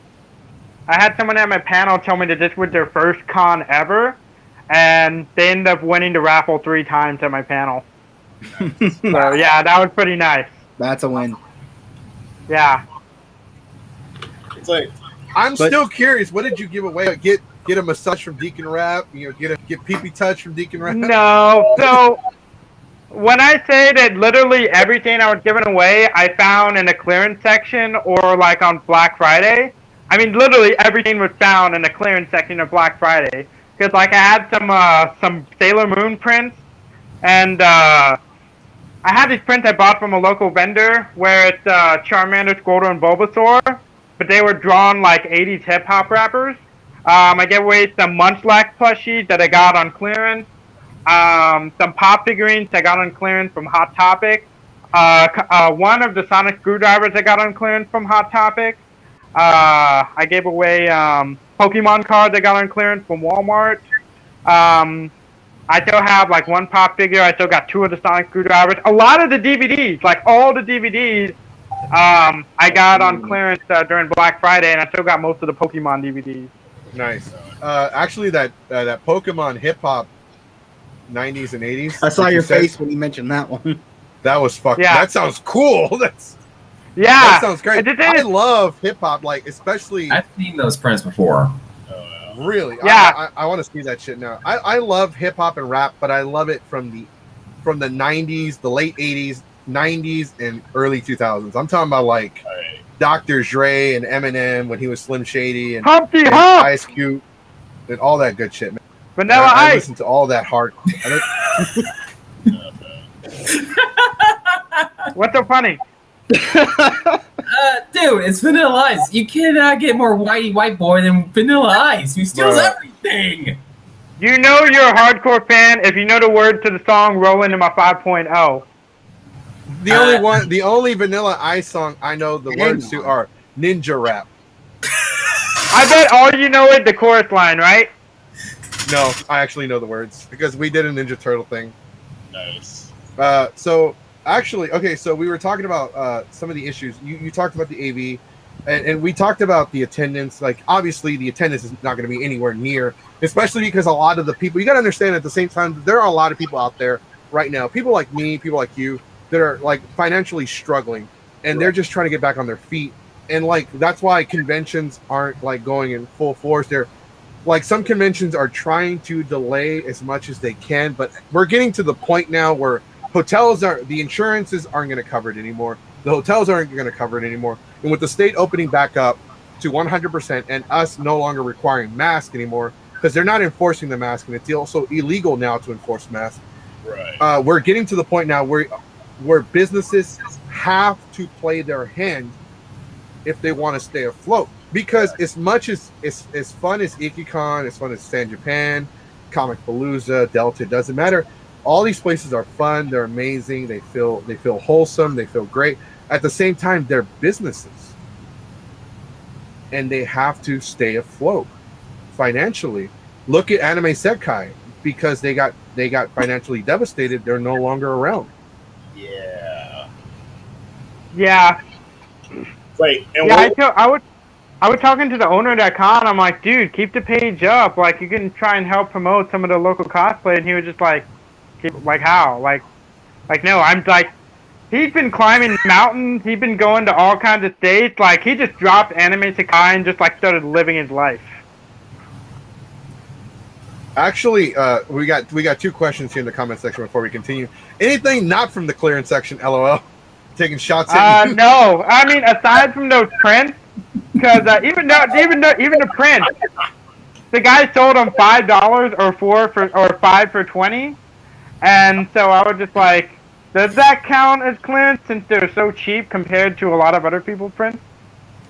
I had someone at my panel tell me that this was their first con ever, and they ended up winning the raffle 3 times at my panel. So yeah, that was pretty nice. That's a win. Yeah. It's like I'm still curious. What did you give away? Get a massage from Deacon Rap? Get pee-pee touch from Deacon Rap? No. So when I say that literally everything I was giving away, I found in the clearance section or like on Black Friday. I mean, literally everything was found in the clearance section of Black Friday. Because like I had some Sailor Moon prints, and I had these prints I bought from a local vendor where it's Charmander, Squirtle, and Bulbasaur, but they were drawn like 80s hip hop rappers. I gave away some Munchlax plushies that I got on clearance. Some pop figurines I got on clearance from Hot Topic. One of the Sonic screwdrivers I got on clearance from Hot Topic. I gave away Pokemon cards I got on clearance from Walmart. I still have like 1 pop figure. I still got 2 of the Sonic screwdrivers. A lot of the DVDs, like all the DVDs, I got on clearance during Black Friday, and I still got most of the Pokemon DVDs. Nice. Actually, that Pokemon hip hop 90s and 80s. I saw your face when you mentioned that one. That was fucking. Yeah. That sounds cool. That sounds great. I love hip hop, like especially. I've seen those prints before. Really? Yeah. I want to see that shit now. I love hip hop and rap, but I love it from the 90s, the late 80s, 90s, and early 2000s. I'm talking about like Dr. Dre and Eminem when he was Slim Shady and Ice Cube and all that good shit, man. Vanilla Ice. I listen to all that hard. What's so funny? Dude, it's Vanilla Ice. You cannot get more white boy than Vanilla Ice, who steals everything. You know you're a hardcore fan if you know the words to the song "Rolling in My 5.0." The only Vanilla Ice song I know the words to are Ninja Rap. I bet all you know is the chorus line, right? No, I actually know the words because we did a Ninja Turtle thing. Nice. So actually, okay, so we were talking about some of the issues. You talked about the AV, and we talked about the attendance. Like, obviously, the attendance is not going to be anywhere near, especially because a lot of the people, you got to understand at the same time, there are a lot of people out there right now, people like me, people like you, that are like financially struggling, and they're just trying to get back on their feet. and like that's why conventions aren't like going in full force. They're like some conventions are trying to delay as much as they can, but we're getting to the point now where the insurances aren't going to cover it anymore. The hotels aren't going to cover it anymore. And with the state opening back up to 100% and us no longer requiring masks anymore, because they're not enforcing the mask, and it's also illegal now to enforce masks. Right. We're getting to the point now where businesses have to play their hand if they want to stay afloat. Because as much as fun as Ikkicon, as fun as San Japan, Comic Palooza, Delta, it doesn't matter. All these places are fun. They're amazing. They feel wholesome. They feel great. At the same time, they're businesses, and they have to stay afloat financially. Look at Anime Sekai, because they got financially devastated. They're no longer around. Yeah. Yeah. Wait. And yeah, I was talking to the owner of that con. I'm like, dude, keep the page up. Like, you can try and help promote some of the local cosplay. And he was just like how? Like no. I'm like, he's been climbing mountains. He's been going to all kinds of states. Like, he just dropped Anime Sekai and just like started living his life. Actually, we got 2 questions here in the comment section before we continue. Anything not from the clearance section? LOL. Taking shots at you. No. I mean, aside from those prints, because even the prints, the guy sold them $5 or 5 for 20, and so I was just like, does that count as clearance since they're so cheap compared to a lot of other people's prints?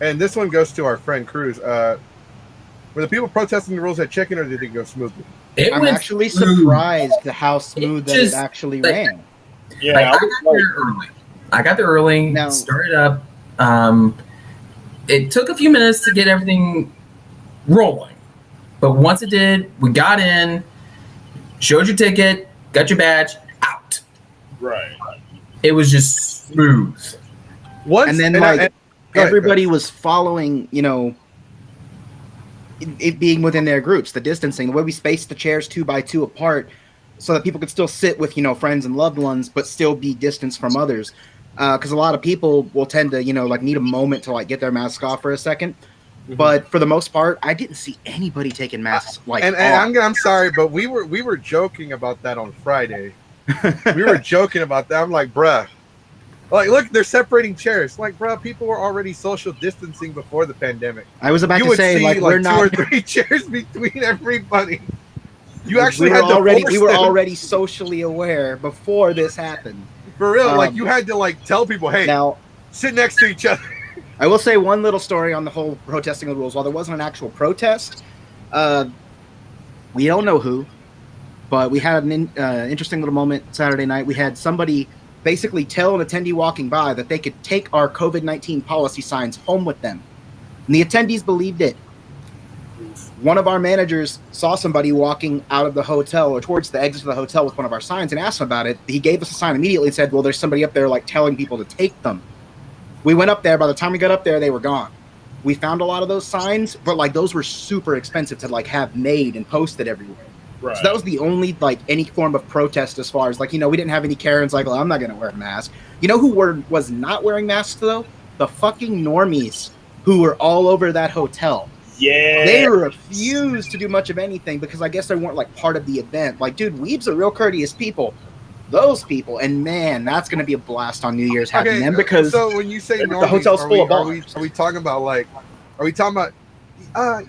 And this one goes to our friend Cruz. Were the people protesting the rules at check-in, or did it go smoothly? I'm actually surprised how smooth it actually ran. Yeah, I got there early. Now, started up. It took a few minutes to get everything rolling, but once it did, we got in, showed your ticket, got your badge, out. Right. It was just smooth. Everybody was following, it being within their groups, the distancing, the way we spaced the chairs 2 by 2 apart, so that people could still sit with, friends and loved ones, but still be distanced from others. Because a lot of people will tend to, need a moment to get their mask off for a second. Mm-hmm. But for the most part, I didn't see anybody taking masks And I'm sorry, but we were joking about that on Friday. We were joking about that. I'm like, bruh, look, they're separating chairs. Like, bruh, people were already social distancing before the pandemic. I was about to say, we're not 2 or 3 chairs between everybody. We were already socially aware before this happened. For real, you had to tell people, hey, now sit next to each other. I will say one little story on the whole protesting the rules. While there wasn't an actual protest, we don't know who, but we had an interesting little moment Saturday night. We had somebody basically tell an attendee walking by that they could take our COVID-19 policy signs home with them, and the attendees believed it. One of our managers saw somebody walking out of the hotel or towards the exit of the hotel with one of our signs and asked him about it. He gave us a sign immediately and said, well, there's somebody up there telling people to take them. We went up there. By the time we got up there, they were gone. We found a lot of those signs, but those were super expensive to have made and posted everywhere. Right. So that was the only any form of protest as far as we didn't have any Karens well, I'm not going to wear a mask. You know who was not wearing masks though? The fucking normies who were all over that hotel. Yeah, they refused to do much of anything because I guess they weren't like part of the event. Like, dude, weebs are real courteous people. Those people, and man, that's going to be a blast on New Year's having them because so when you say normies, the hotel's full of bars. Are we talking about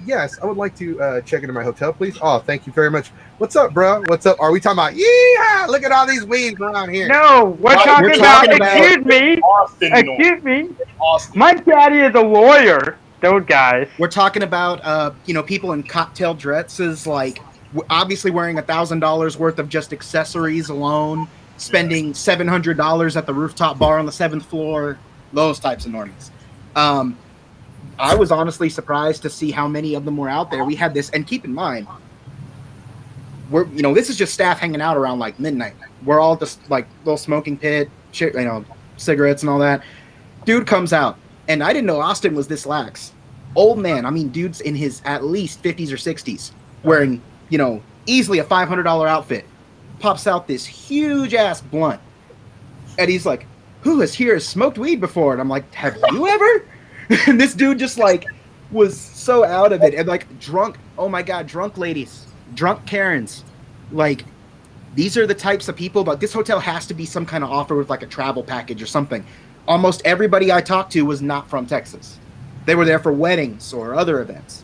yes, I would like to check into my hotel, please. Oh, thank you very much. What's up, bro? What's up? Are we talking about, yeah, look at all these weeds around here? No, we're talking about excuse me. Austin. My daddy is a lawyer. Those guys. We're talking about, people in cocktail dresses, obviously wearing $1,000 worth of just accessories alone, spending $700 at the rooftop bar on the 7th floor, those types of normies. I was honestly surprised to see how many of them were out there. We had this, and keep in mind, this is just staff hanging out around midnight. We're all just little smoking pit, cigarettes and all that. Dude comes out, and I didn't know Austin was this lax. Old man, dude's in his at least 50s or 60s, wearing, easily a $500 outfit, pops out this huge ass blunt, and he's like, "Who has smoked weed before?" And I'm like, "Have you ever?" And this dude just like was so out of it and like drunk. Oh my god, drunk ladies, drunk Karens, like. These are the types of people, but this hotel has to be some kind of offer with like a travel package or something. Almost everybody I talked to was not from Texas. They were there for weddings or other events.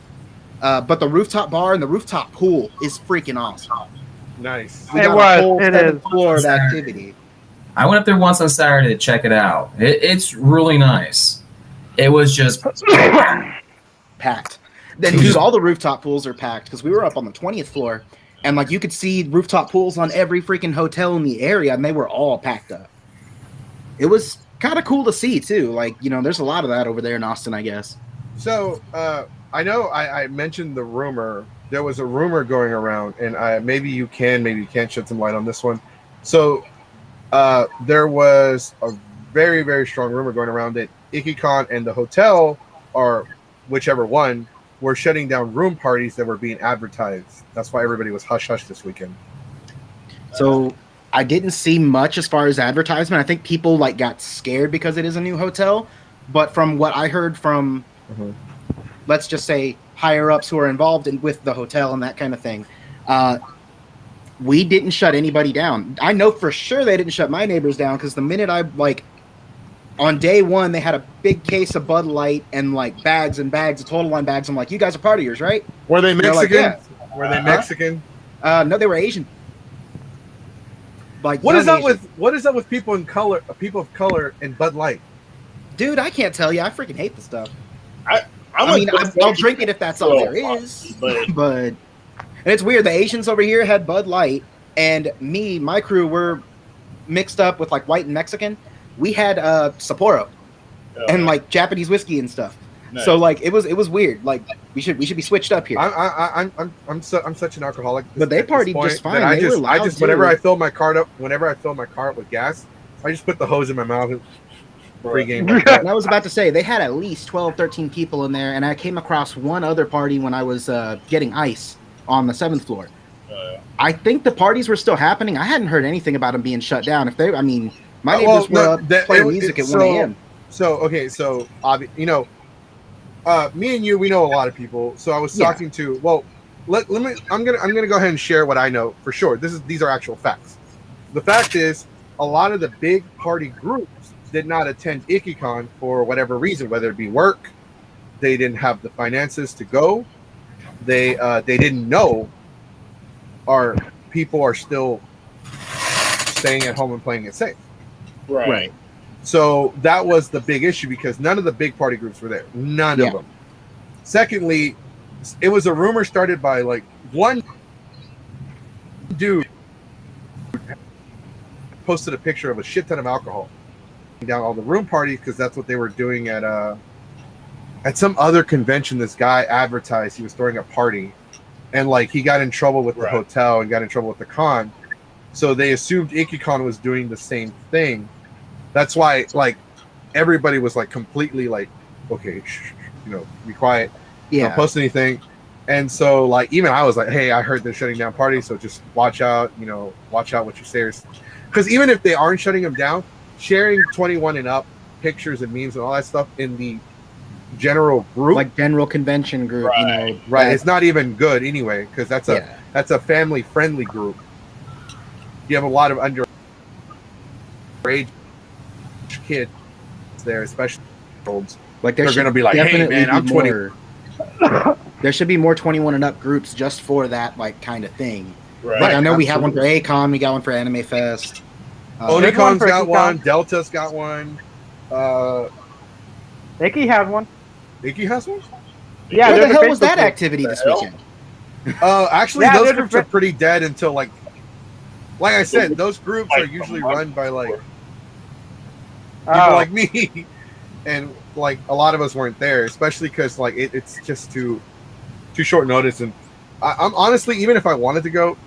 But the rooftop bar and the rooftop pool is freaking awesome. Nice. We got a whole 7th floor of activity. I went up there once on Saturday to check it out. It's really nice. It was just packed. Then, dude, all the rooftop pools are packed because we were up on the 20th floor. And, like, you could see rooftop pools on every freaking hotel in the area, and they were all packed up. It was kind of cool to see, too. Like, you know, there's a lot of that over there in Austin, I guess. So, I know I mentioned the rumor. There was a rumor going around, and maybe you can't shed some light on this one. So, there was a very, very strong rumor going around that Ikkicon and the hotel, or whichever one, were shutting down room parties that were being advertised. That's why everybody was hush-hush this weekend. So I didn't see much as far as advertisement. I think people like got scared because it is a new hotel. But from what I heard from, let's just say, higher-ups who are involved with the hotel and that kind of thing, we didn't shut anybody down. I know for sure they didn't shut my neighbors down because the minute on day one, they had a big case of Bud Light and like bags and bags of Total Wine bags. I'm like, you guys are partiers, right? Were they Mexican? Like, yeah. Were they Mexican? No, they were Asian. Like, what is up with people of color and Bud Light? Dude, I can't tell you. I freaking hate the stuff. I'll drink it if that's all there is. But and it's weird. The Asians over here had Bud Light, and my crew were mixed up with like white and Mexican. We had Sapporo and like Japanese whiskey and stuff. Nice. So like it was weird. Like we should be switched up here. I'm such an alcoholic. But they partied just fine. I just whenever I fill my car up with gas, I just put the hose in my mouth and pre-game. And I was about to say they had at least 12, 13 people in there, and I came across one other party when I was getting ice on the 7th floor. I think the parties were still happening. I hadn't heard anything about them being shut down. My neighbors were up playing music at 1 a.m. So you know, me and you, we know a lot of people. So I was talking to. Well, let me. I'm gonna go ahead and share what I know for sure. These are actual facts. The fact is, a lot of the big party groups did not attend Ikkicon for whatever reason, whether it be work, they didn't have the finances to go, they didn't know, or people are still staying at home and playing it safe. Right. So that was the big issue because none of the big party groups were there. None of them. Secondly, it was a rumor started by like one dude posted a picture of a shit ton of alcohol down all the room parties because that's what they were doing at some other convention. This guy advertised he was throwing a party, and like he got in trouble with the hotel and got in trouble with the con. So they assumed Ikkicon was doing the same thing. That's why, like, everybody was like completely like, okay, be quiet, don't post anything. And so, like, even I was like, hey, I heard they're shutting down parties, so just watch out, watch out what you say. Because even if they aren't shutting them down, sharing 21 and up pictures and memes and all that stuff in the general group, like general convention group, it's not even good anyway because that's a family friendly group. You have a lot of underage kids there, especially olds. Like they're going to be like, hey man, I'm 20. There should be more 21 and up groups just for that like kind of thing. Right. Like I know we have one for Akon, we got one for Anime Fest. Onicon's got one. Delta's got one. Icky has one. Icky has one? Yeah. Where the hell was that activity this weekend? Actually, those groups are pretty dead until like I said, those groups are usually run by like people like me, and like a lot of us weren't there, especially because like it's just too short notice. And I'm honestly, even if I wanted to go,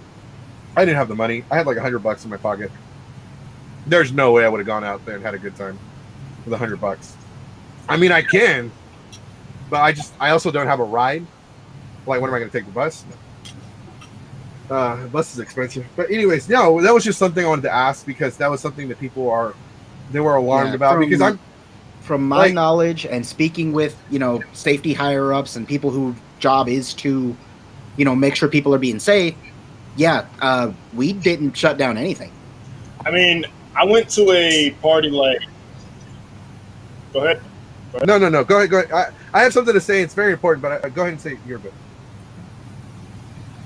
I didn't have the money. I had like $100 in my pocket. There's no way I would have gone out there and had a good time with $100. I mean, I can, but I also don't have a ride. Like, when am I going to take the bus? The bus is expensive. But anyways, no, that was just something I wanted to ask because that was something that people were alarmed about. Because my knowledge and speaking with, safety higher ups and people whose job is to, make sure people are being safe. Yeah, we didn't shut down anything. I mean, I went to a party like. Go ahead. No. Go ahead. I have something to say. It's very important, but go ahead and say your bit.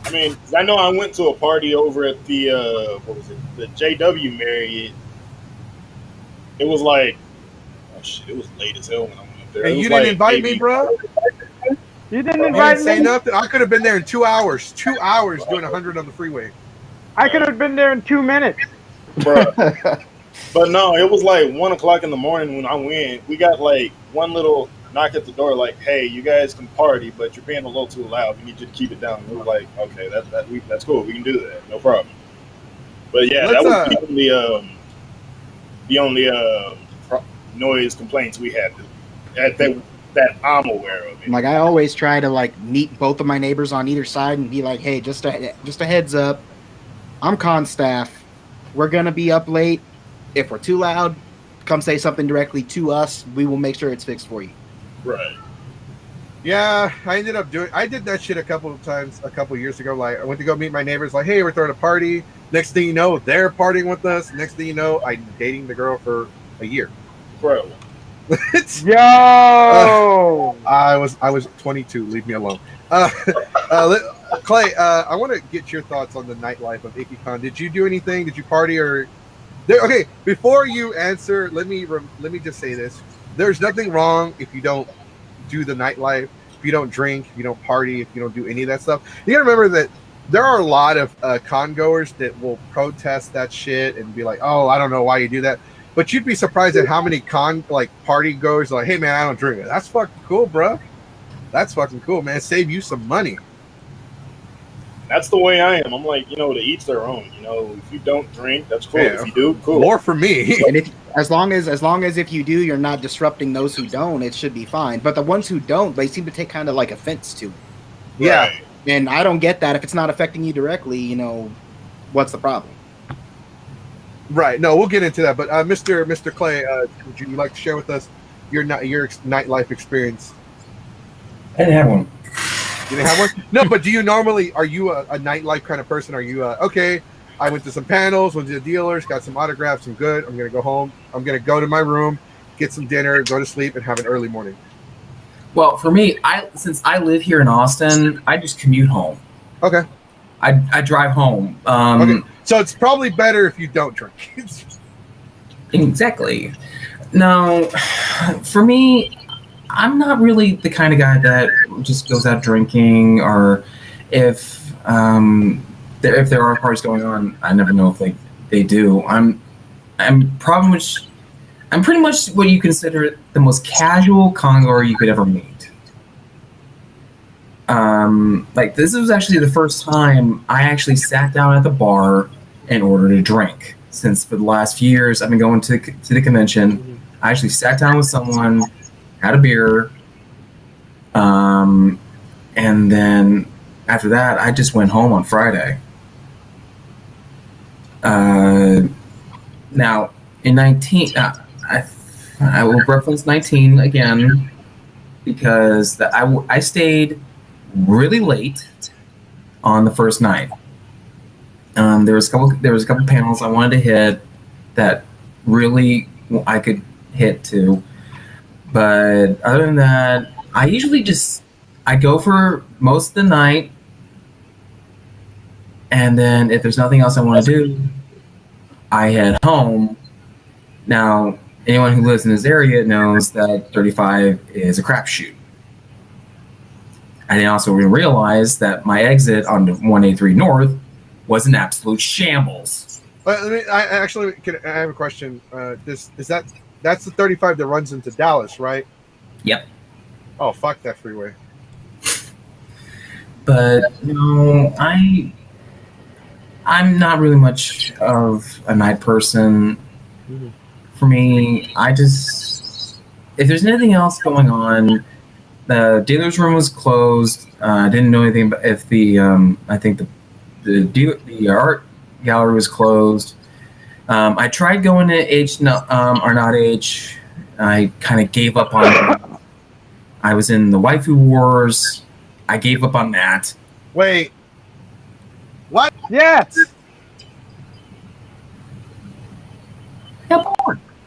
I mean, I know I went to a party over at the the JW Marriott. It was like, oh shit, it was late as hell when I went up there. And you didn't invite me, bro. You didn't invite me. Say nothing. I could have been there in 2 hours. 2 hours doing 100 on the freeway. I could have been there in 2 minutes, bro. But no, it was like 1 o'clock in the morning when I went. We got like one little knock at the door, like, "Hey, you guys can party, but you're being a little too loud. We need you to keep it down." We were like, "Okay, that's cool. We can do that. No problem." But yeah, that was the only noise complaints we had that I'm aware of. Like, I always try to like meet both of my neighbors on either side and be like, "Hey, just a heads up. I'm con staff. We're gonna be up late. If we're too loud, come say something directly to us. We will make sure it's fixed for you." Right. Yeah, I did that shit a couple of times a couple of years ago. Like, I went to go meet my neighbors, like, "Hey, we're throwing a party." Next thing you know, they're partying with us. Next thing you know, I'm dating the girl for a year. Bro. Yo! I was 22. Leave me alone. Clay, I want to get your thoughts on the nightlife of Ikkicon. Did you do anything? Did you party or? Okay, before you answer, let me just say this: there's nothing wrong if you don't do the nightlife, if you don't drink, if you don't party, if you don't do any of that stuff. You gotta remember that there are a lot of con goers that will protest that shit and be like, "Oh, I don't know why you do that." But you'd be surprised at how many party goers are like, "Hey man, I don't drink it." That's fucking cool, bro. That's fucking cool, man. Save you some money. That's the way I am. I'm like, to each their own. If you don't drink, that's cool. Yeah. If you do, cool. More for me. And as long as if you do, you're not disrupting those who don't, it should be fine. But the ones who don't, they seem to take kind of like offense to it. Yeah. Right. And I don't get that. If it's not affecting you directly, what's the problem? Right. No, we'll get into that. But Mr. Clay, would you like to share with us your nightlife experience? I didn't have one. You didn't have one? No, but do you normally, are you a nightlife kind of person? Are you, okay, I went to some panels, went to the dealers, got some autographs, I'm good. I'm going to go home. I'm going to go to my room, get some dinner, go to sleep, and have an early morning. Well, for me, since I live here in Austin, I just commute home. Okay. I drive home. Okay. So it's probably better if you don't drink. Exactly. Now, for me, I'm not really the kind of guy that just goes out drinking, or if there are parties going on, I never know if they do. I'm pretty much what you consider the most casual congoer you could ever meet. This was actually the first time I actually sat down at the bar and ordered a drink. Since for the last few years I've been going to the convention, I actually sat down with someone, had a beer, and then after that, I just went home on Friday. Now, in 19, I will reference 19 again because I stayed really late on the first night. There was a couple panels I wanted to hit that really I could hit to. But other than that, I usually I go for most of the night, and then if there's nothing else I want to do, I head home. Now, anyone who lives in this area knows that 35 is a crapshoot. I didn't also realize that my exit on 183 North was an absolute shambles. I have a question. That's the 35 that runs into Dallas, right? Yep. Oh, fuck that freeway. But no, I'm not really much of a night person. Mm-hmm. For me, if there's anything else going on, the dealer's room was closed. I didn't know anything about if I think the art gallery was closed. I tried going to H or not H. I kind of gave up on. I was in the Waifu Wars. I gave up on that. Wait. What? Yes.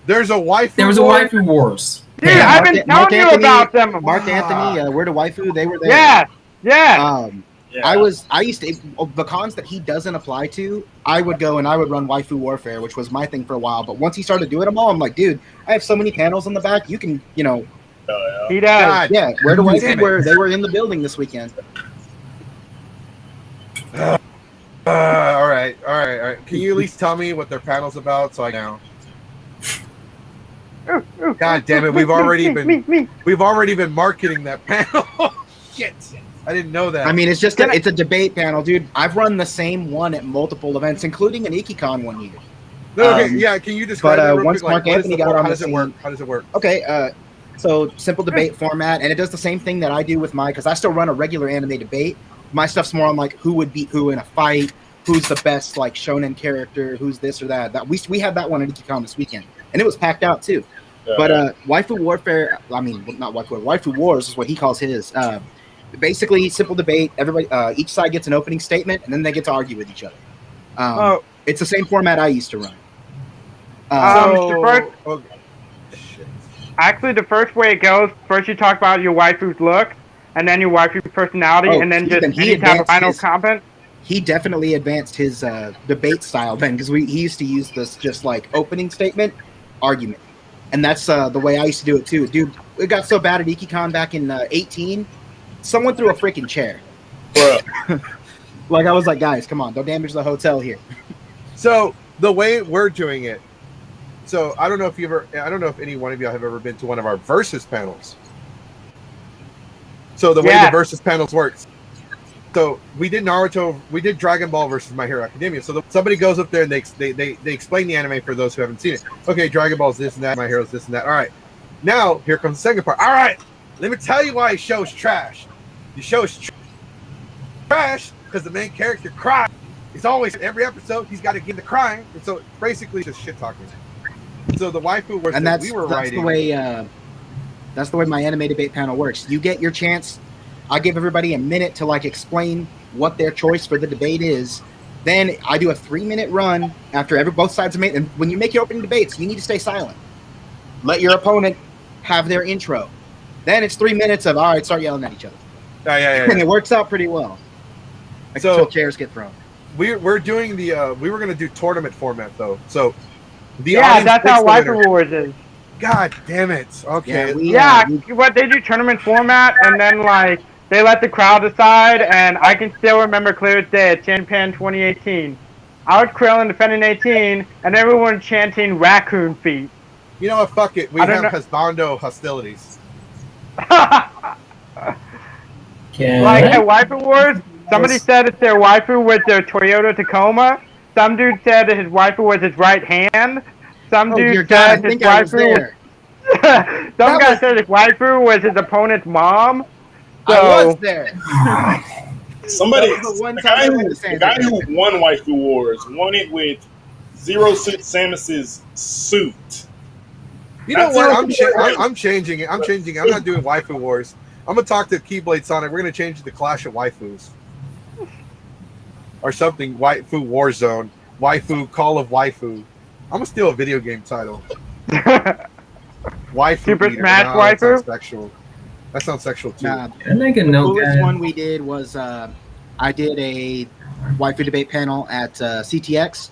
There's a waifu. There was a Waifu Wars. Dude, I've been telling you about them. Mark Anthony, Where to Waifu, they were there. Yeah. Yeah. I used to, the cons that he doesn't apply to, I would go and I would run Waifu Warfare, which was my thing for a while. But once he started doing them all, I'm like, dude, I have so many panels in the back. You can, He does. Yeah, Where to Waifu, where they were in the building this weekend. All right. Can you at least tell me what their panel's about so I know? God damn it! We've already been marketing that panel. Shit, I didn't know that. I mean, it's just it's a debate panel, dude. I've run the same one at multiple events, including an Ikkicon one year. No, okay, yeah. Can you describe that real once quick? Mark Anthony got on, how does it work? How does it work? Okay, so simple debate format, and it does the same thing that I do with because I still run a regular anime debate. My stuff's more on like who would beat who in a fight, who's the best like shonen character, who's this or that. That we had that one at Ikkicon this weekend, and it was packed out too. But Waifu Warfare, I mean, not Waifu Wars is what he calls his. Basically, simple debate. Everybody, each side gets an opening statement, and then they get to argue with each other. It's the same format I used to run. Actually, the first way it goes, first you talk about your waifu's look, and then your waifu personality, and then just any type of final comment. He definitely advanced his debate style then, because he used to use this just like opening statement, argument. And that's the way I used to do it too. Dude, it got so bad at Ikkicon back in 18, someone threw a freaking chair. Like, I was like, guys, come on, don't damage the hotel here. So, the way we're doing it, so I don't know if any one of you have ever been to one of our Versus panels. So, the way the Versus panels works. So, we did Naruto, we did Dragon Ball versus My Hero Academia. So, somebody goes up there and they explain the anime for those who haven't seen it. Okay, Dragon Ball's this and that, My Hero's this and that. All right. Now, here comes the second part. All right, let me tell you why the show's trash. The show's trash because the main character cries. It's always, every episode, he's got to get the crying. And so, basically, just shit talking. So, the waifu was and that we were writing. That's the way my anime debate panel works. You get your chance. I give everybody a minute to like explain what their choice for the debate is. Then I do a 3-minute run after both sides have made. And when you make your opening debates, you need to stay silent. Let your opponent have their intro. Then it's 3 minutes of all right, start yelling at each other. Yeah. And it works out pretty well. Until chairs get thrown. We're doing the we were gonna do tournament format though. So that's how Waifu Wars is. God damn it. Okay. But they do tournament format and then like they let the crowd decide, and I can still remember clear as day at Japan 2018. I was Krillin defending 18, and everyone chanting raccoon feet. You know what? Fuck it. We have husbando hostilities. Like at Waifu Wars, somebody said it's their waifu with their Toyota Tacoma. Some dude said that his waifu was his right hand. Some dude said his waifu some guy said his waifu was his opponent's mom. So, I was there. The guy who won Waifu Wars won it with Zero Suit Samus's suit. You know what? I'm changing it. I'm not doing Waifu Wars. I'm gonna talk to Keyblade Sonic. We're gonna change it to Clash of Waifus or something. Waifu Warzone. Waifu Call of Waifu. I'm gonna steal a video game title. Waifu Super Beater. Smash Waifu. That sounds sexual too. The coolest one we did was I did a waifu debate panel at CTX,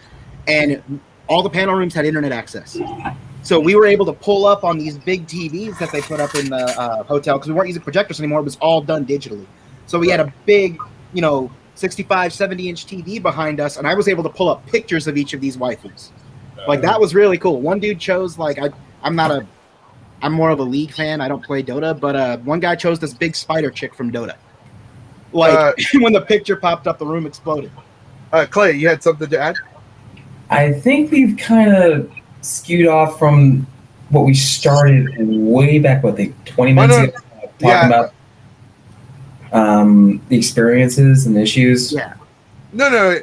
and all the panel rooms had internet access. So we were able to pull up on these big TVs that they put up in the hotel because we weren't using projectors anymore. It was all done digitally. So we had a big, 65, 70-inch TV behind us, and I was able to pull up pictures of each of these waifus. Like, that was really cool. One dude chose, I'm more of a League fan. I don't play Dota, but one guy chose this big spider chick from Dota. When the picture popped up, the room exploded. Clay, you had something to add? I think we've kind of skewed off from what we started way back, 20 minutes ago, talking about the experiences and issues. Yeah. No.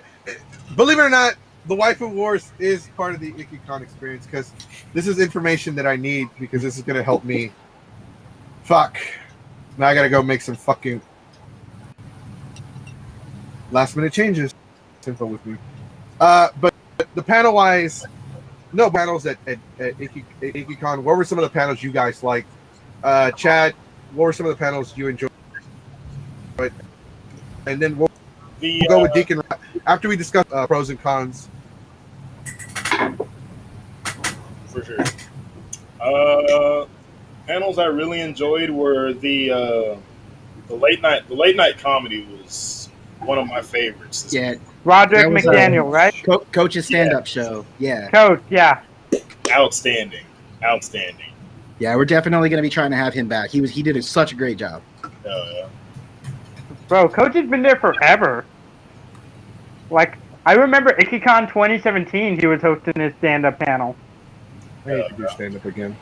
Believe it or not, the Waifu Wars is part of the Ikkicon experience because this is information that I need because this is going to help me. Fuck. Now I got to go make some fucking last minute changes. Info with me. But the panel wise, no panels at Ikkicon. What were some of the panels you guys liked? Chad, what were some of the panels you enjoyed? And then we'll go with Deacon after we discuss pros and cons. For sure. Panels I really enjoyed were the late night comedy was one of my favorites. Yeah, Roderick McDaniel, right? Coach's stand-up show. Yeah, Coach. Yeah, outstanding. Yeah, we're definitely going to be trying to have him back. He did such a great job. Yeah. Bro, Coach has been there forever. Like, I remember Ikkicon 2017, he was hosting his stand-up panel. I need to do stand-up again.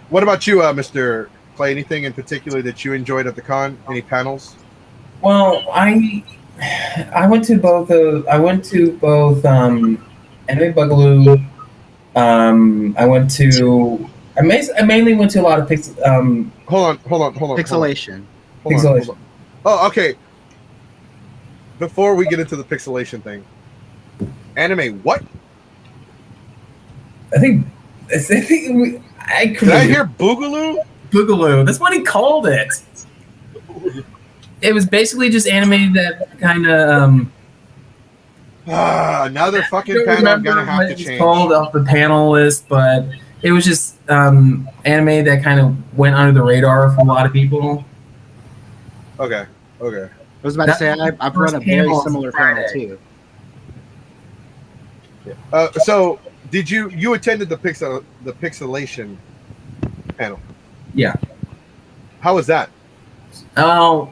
What about you, Mr. Clay? Anything in particular that you enjoyed at the con? Any panels? Well, I went to both. Anime Bugaloo. I mainly went to a lot of Hold on. Pixelation. Hold on. Oh, okay. Before we get into the pixelation thing, anime what? Did I hear Boogaloo? Boogaloo. That's what he called it. It was basically just anime that kind of. Another fucking panel I'm gonna have to change. Called off the panel list, but it was just anime that kind of went under the radar for a lot of people. Okay. I was about to say I've run a very similar panel too. So did you attended the pixelation panel? Yeah. How was that? Oh,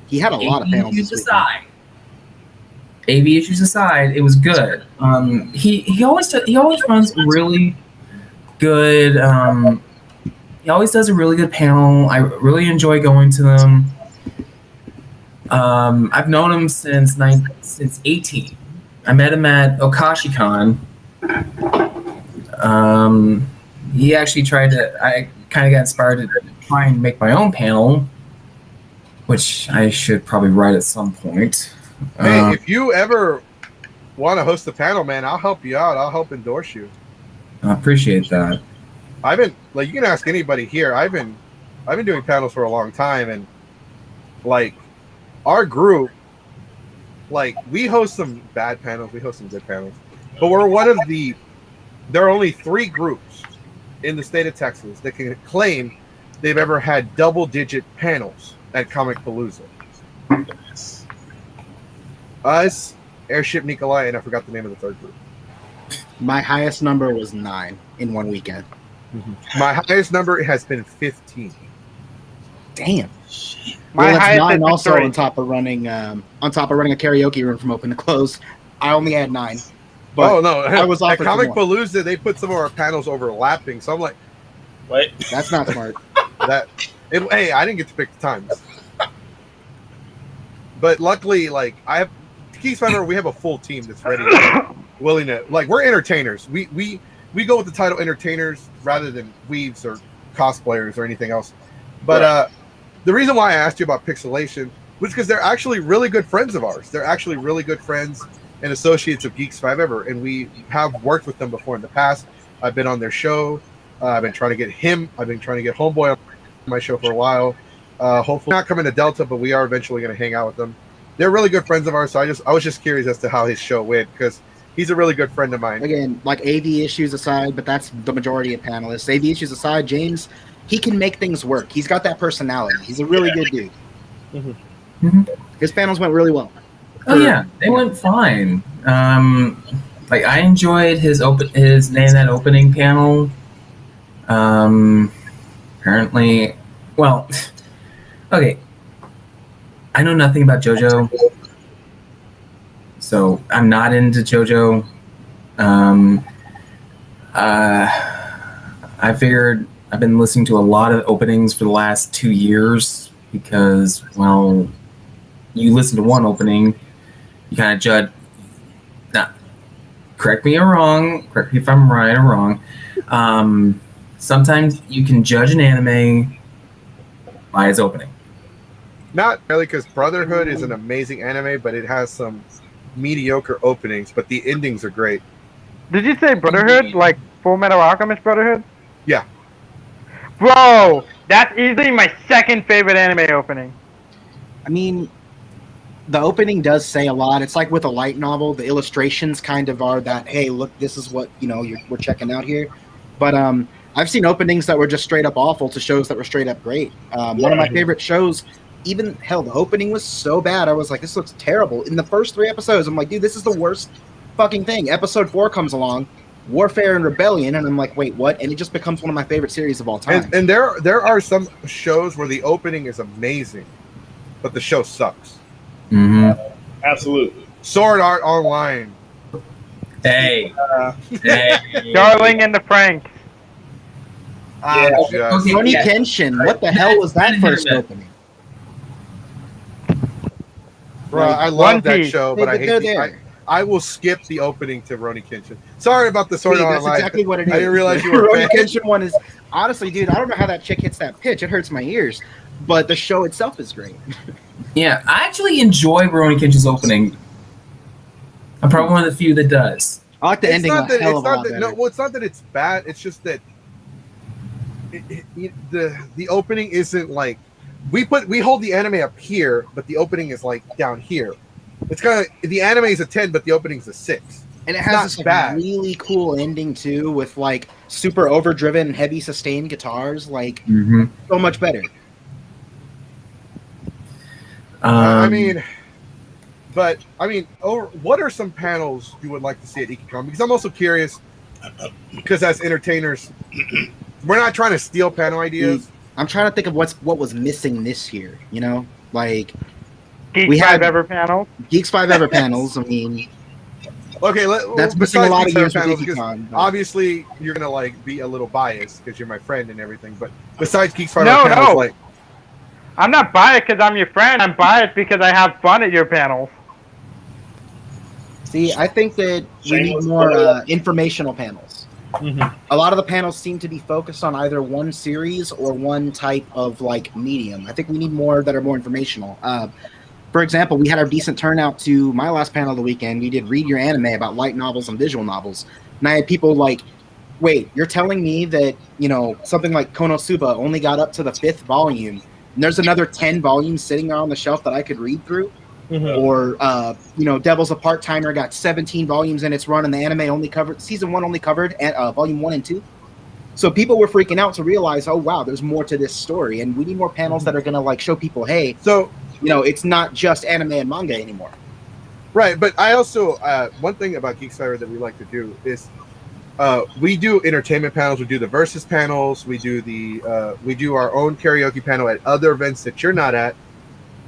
he had a lot of panels. AV issues aside, it was good. He always runs really good. He always does a really good panel. I really enjoy going to them. I've known him since 18. I met him at Ikkicon. He actually I kind of got inspired to try and make my own panel, which I should probably write at some point. Hey, if you ever want to host a panel, man, I'll help you out. I'll help endorse you. I appreciate that. I've been you can ask anybody here. I've been doing panels for a long time, and our group, we host some bad panels, we host some good panels, but we're one of there are only 3 groups in the state of Texas that can claim they've ever had double-digit panels at Comic Palooza. Us, Airship Nikolai, and I forgot the name of the third group. My highest number was 9 in one weekend. Mm-hmm. My highest number has been 15. Damn. My highest 9 also 3. on top of running a karaoke room from open to close. I only had 9. But no! I was at Comic Palooza. They put some of our panels overlapping, so I'm like, "What? That's not smart." Hey, I didn't get to pick the times, but luckily, I have Geeks Fiber. We have a full team that's ready, willing to we're entertainers. We go with the title entertainers rather than weaves or cosplayers or anything else. But the reason why I asked you about pixelation was because they're actually really good friends of ours. They're actually really good friends and associates of Geeks 5 Ever, and we have worked with them before in the past. I've been on their show. I've been trying to get Homeboy on my show for a while. Hopefully not coming to Delta, but we are eventually going to hang out with them. They're really good friends of ours, so I was just curious as to how his show went, because he's a really good friend of mine. Again, AV issues aside, but that's the majority of panelists. AV issues aside, James, he can make things work. He's got that personality. He's a really good dude. Mm-hmm. Mm-hmm. His panels went really well. Oh yeah, they went fine. I enjoyed his Nanette opening panel. Apparently, well, okay. I know nothing about JoJo, so I'm not into JoJo. I figured I've been listening to a lot of openings for the last 2 years because, well, you listen to one opening, you kind of judge. Now, correct me if I'm right or wrong. Sometimes you can judge an anime by its opening. Not really, because Brotherhood is an amazing anime, but it has some mediocre openings, but the endings are great. Did you say Brotherhood? Like Full Metal Alchemist Brotherhood? Yeah. Bro, that's easily my second favorite anime opening. I mean, the opening does say a lot. It's like with a light novel, the illustrations kind of are that, hey, look, this is what, we're checking out here. But I've seen openings that were just straight up awful to shows that were straight up great. One of my favorite shows, even, hell, the opening was so bad. I was like, this looks terrible. In the first 3 episodes, I'm like, dude, this is the worst fucking thing. Episode 4 comes along, Warfare and Rebellion, and I'm like, wait, what? And it just becomes one of my favorite series of all time. And there are some shows where the opening is amazing, but the show sucks. Mm-hmm. Absolutely. Sword Art Online. Hey. Darling and the Franks. Rurouni Kenshin. What the hell was that first opening? Bro, I love that show, but I will skip the opening to Rurouni Kenshin. Sorry about the Sword Art Online. That's exactly what it is. I didn't realize you were Rurouni Kenshin one is, honestly, dude, I don't know how that chick hits that pitch. It hurts my ears. But the show itself is great. Yeah, I actually enjoy Rurouni Kenshin's opening. I'm probably one of the few that does. I like the ending. It's not that it's bad. It's just that the opening isn't like we hold the anime up here, but the opening is like down here. It's kind of the anime is a 10, but the opening's a 6. And it has this really cool ending too, with like super overdriven, heavy sustained guitars. Like so much better. What are some panels you would like to see at Ikkicon? Because I'm also curious, because as entertainers, we're not trying to steal panel ideas. I'm trying to think of what was missing this year. Like Geeks 5 Ever panels. Geeks 5 Ever panels. I mean, okay, that's missing a lot of years panels because obviously you're gonna like be a little biased because you're my friend and everything. But besides Geeks 5 Ever panels, like. I'm not biased because I'm your friend. I'm biased because I have fun at your panels. See, I think that we need more informational panels. Mm-hmm. A lot of the panels seem to be focused on either one series or one type of like medium. I think we need more that are more informational. For example, we had our decent turnout to my last panel of the weekend. We did Read Your Anime about light novels and visual novels. And I had people like, wait, you're telling me that, something like Konosuba only got up to the 5th volume, and there's another 10 volumes sitting there on the shelf that I could read through? Mm-hmm. Or, Devil's a Part-Timer got 17 volumes in its run, and the anime only covered, season 1 only covered volume 1 and 2. So people were freaking out to realize, oh, wow, there's more to this story. And we need more panels that are going to, like, show people, hey, it's not just anime and manga anymore. Right, but I also, one thing about Geeks Fire that we like to do is we do entertainment panels. We do the versus panels. We do our own karaoke panel at other events that you're not at.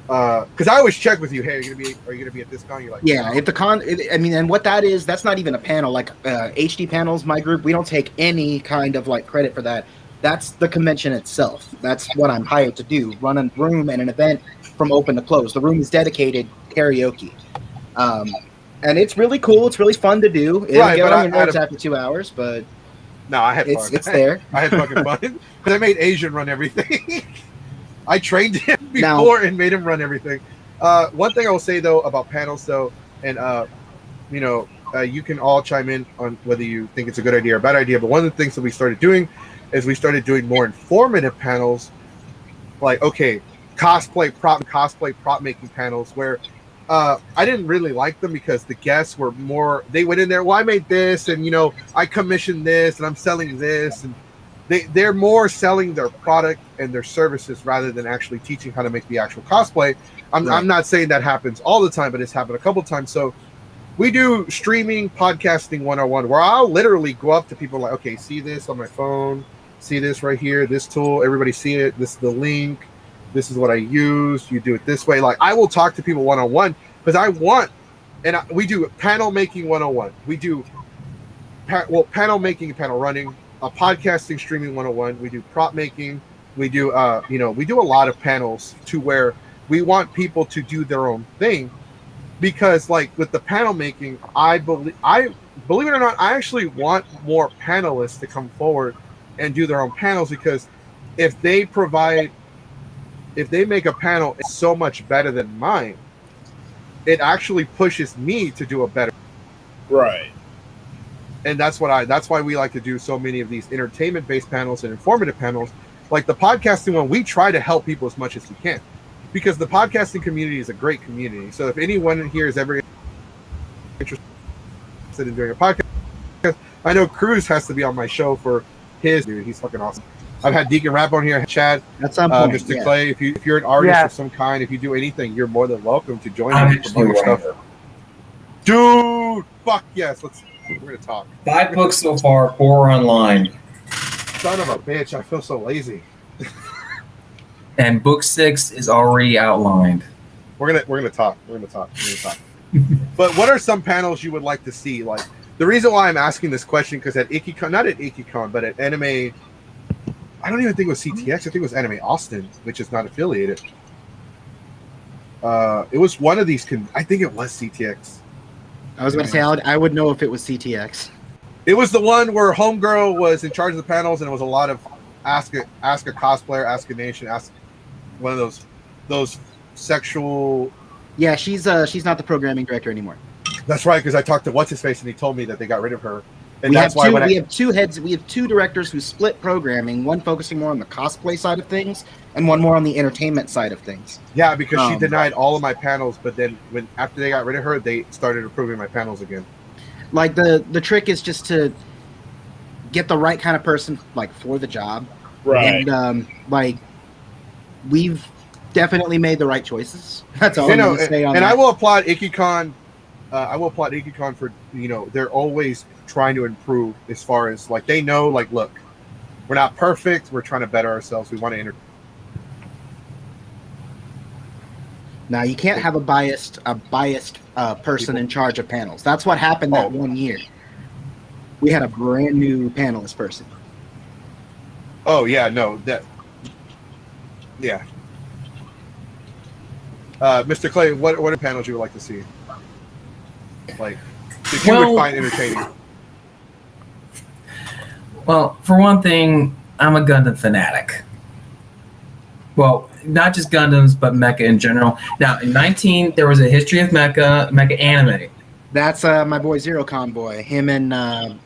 Because I always check with you. Hey, are you gonna be at this con? You're like, yeah. If the con, and what that is, that's not even a panel. Like HD panels, my group, we don't take any kind of like credit for that. That's the convention itself. That's what I'm hired to do: run a room and an event from open to close. The room is dedicated karaoke. And it's really cool. It's really fun to do. It'll get on your nerves after 2 hours, but no, I had fun. It's there. I had fucking fun because I made Asian run everything. I trained him before and made him run everything. One thing I will say though about panels though, and you can all chime in on whether you think it's a good idea or a bad idea. But one of the things that we started doing is we started doing more informative panels, like cosplay prop making panels where. I didn't really like them because the guests were more. They went in there. Well, I made this, and I commissioned this, and I'm selling this, and they're more selling their product and their services rather than actually teaching how to make the actual cosplay. I'm not saying that happens all the time, but it's happened a couple of times. So we do streaming podcasting 101, where I'll literally go up to people like, okay, see this on my phone, see this right here, this tool, everybody see it. This is the link. This is what I use. You do it this way. Like I will talk to people one-on-one because I want, and we do panel making 101. We do panel making and panel running, podcasting, streaming 101. We do prop making. We do, we do a lot of panels to where we want people to do their own thing, because like with the panel making, I believe it or not, I actually want more panelists to come forward and do their own panels, because if they make a panel it's so much better than mine, it actually pushes me to do a better. Right. And that's why we like to do so many of these entertainment-based panels and informative panels. Like the podcasting one, we try to help people as much as we can, because the podcasting community is a great community. So if anyone in here is ever interested in doing a podcast, I know Cruz has to be on my show for his dude. He's fucking awesome. I've had Deacon Rap on here, Chad, at some point, Mr. Clay. If you're an artist of some kind, if you do anything, you're more than welcome to join us. Dude, fuck yes. We're gonna talk. 5 books so far, 4 online. Son of a bitch, I feel so lazy. And book 6 is already outlined. We're gonna talk. But what are some panels you would like to see? Like, the reason why I'm asking this question, because at Ikkicon, not at Ikkicon, but at Anime, I don't even think it was CTX. I think it was Anime Austin, which is not affiliated. It was one of these. I think it was CTX. I was going to say, I would know if it was CTX. It was the one where Homegirl was in charge of the panels, and it was a lot of ask a cosplayer, ask a nation, ask one of those sexual. Yeah, she's not the programming director anymore. That's right, because I talked to what's his face, and he told me that they got rid of her. And we that's have why we have two heads. We have 2 directors who split programming. One focusing more on the cosplay side of things, and one more on the entertainment side of things. Yeah, because she denied all of my panels, but then after they got rid of her, they started approving my panels again. Like the trick is just to get the right kind of person, like, for the job. Right. And like, we've definitely made the right choices. That's all I'm going to say on that. And I will applaud Ikkicon. For, they're always trying to improve, as far as, like, they know, like, look, we're not perfect. We're trying to better ourselves. We want to Now, you can't have a biased person in charge of panels. That's what happened that one year. We had a brand new panelist person. Oh yeah, no, yeah. Mr. Clay, what are panels you would like to see? Like, that you would find entertaining? Well, for one thing, I'm a Gundam fanatic. Well, not just Gundams, but mecha in general. Now, in 19, there was a history of mecha anime. That's my boy Zero Convoy. Him and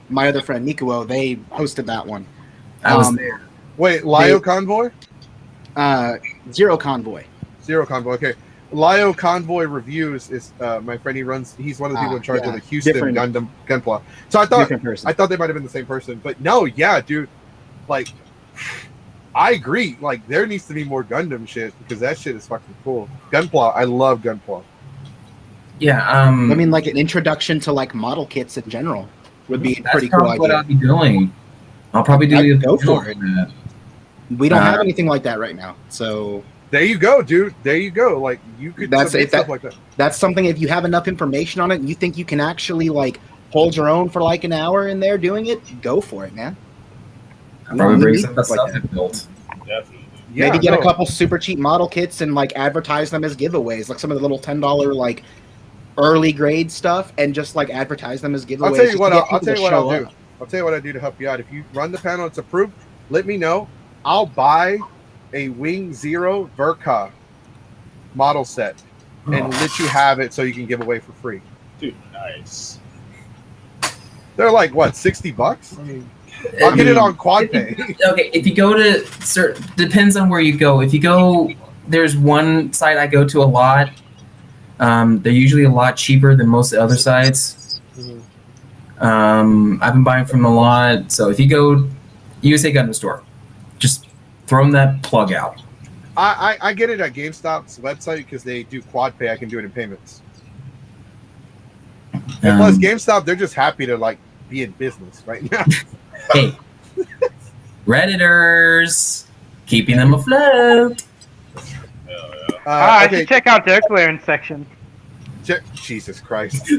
my other friend Nikuo, they hosted that one. I was there. Wait, Lio Convoy? Zero Convoy. Zero Convoy, okay. Lio Convoy Reviews is my friend. He's one of the people in charge of the Houston Gundam Gunpla. So I thought they might have been the same person, but no, yeah, dude. Like, I agree. Like, there needs to be more Gundam shit, because that shit is fucking cool. Gunpla, I love Gunpla. Yeah, I mean, like, an introduction to, like, model kits in general would be pretty cool. That's what I'll be doing. I'll probably go for it. We don't have anything like that right now, so there you go, dude. There you go. Like, you could stuff like that. That's something. If you have enough information on it, and you think you can actually, like, hold your own for like an hour in there doing it, go for it, man. Probably bring some stuff like built. Definitely. Yeah, maybe get a couple super cheap model kits and, like, advertise them as giveaways, like some of the little $10 like early grade stuff, and just, like, advertise them as giveaways. I'll tell you what I'll do. I'll tell you what I do to help you out. If you run the panel, it's approved, let me know. I'll buy a Wing Zero Verka model set and let you have it so you can give away for free. Dude, nice. They're like, what, $60? I mean, I'll get it on quad pay. Okay, if you go to depends on where you go. If you go, there's one site I go to a lot. They're usually a lot cheaper than most of the other sites. I've been buying from a lot. So if you go USA Gundam Store, just throw them that plug out. I get it at GameStop's website because they do quad pay. I can do it in payments. And plus, GameStop, they're just happy to, like, be in business right now. Hey, Redditors, keeping them afloat. I should check out their clearance section. Jesus Christ.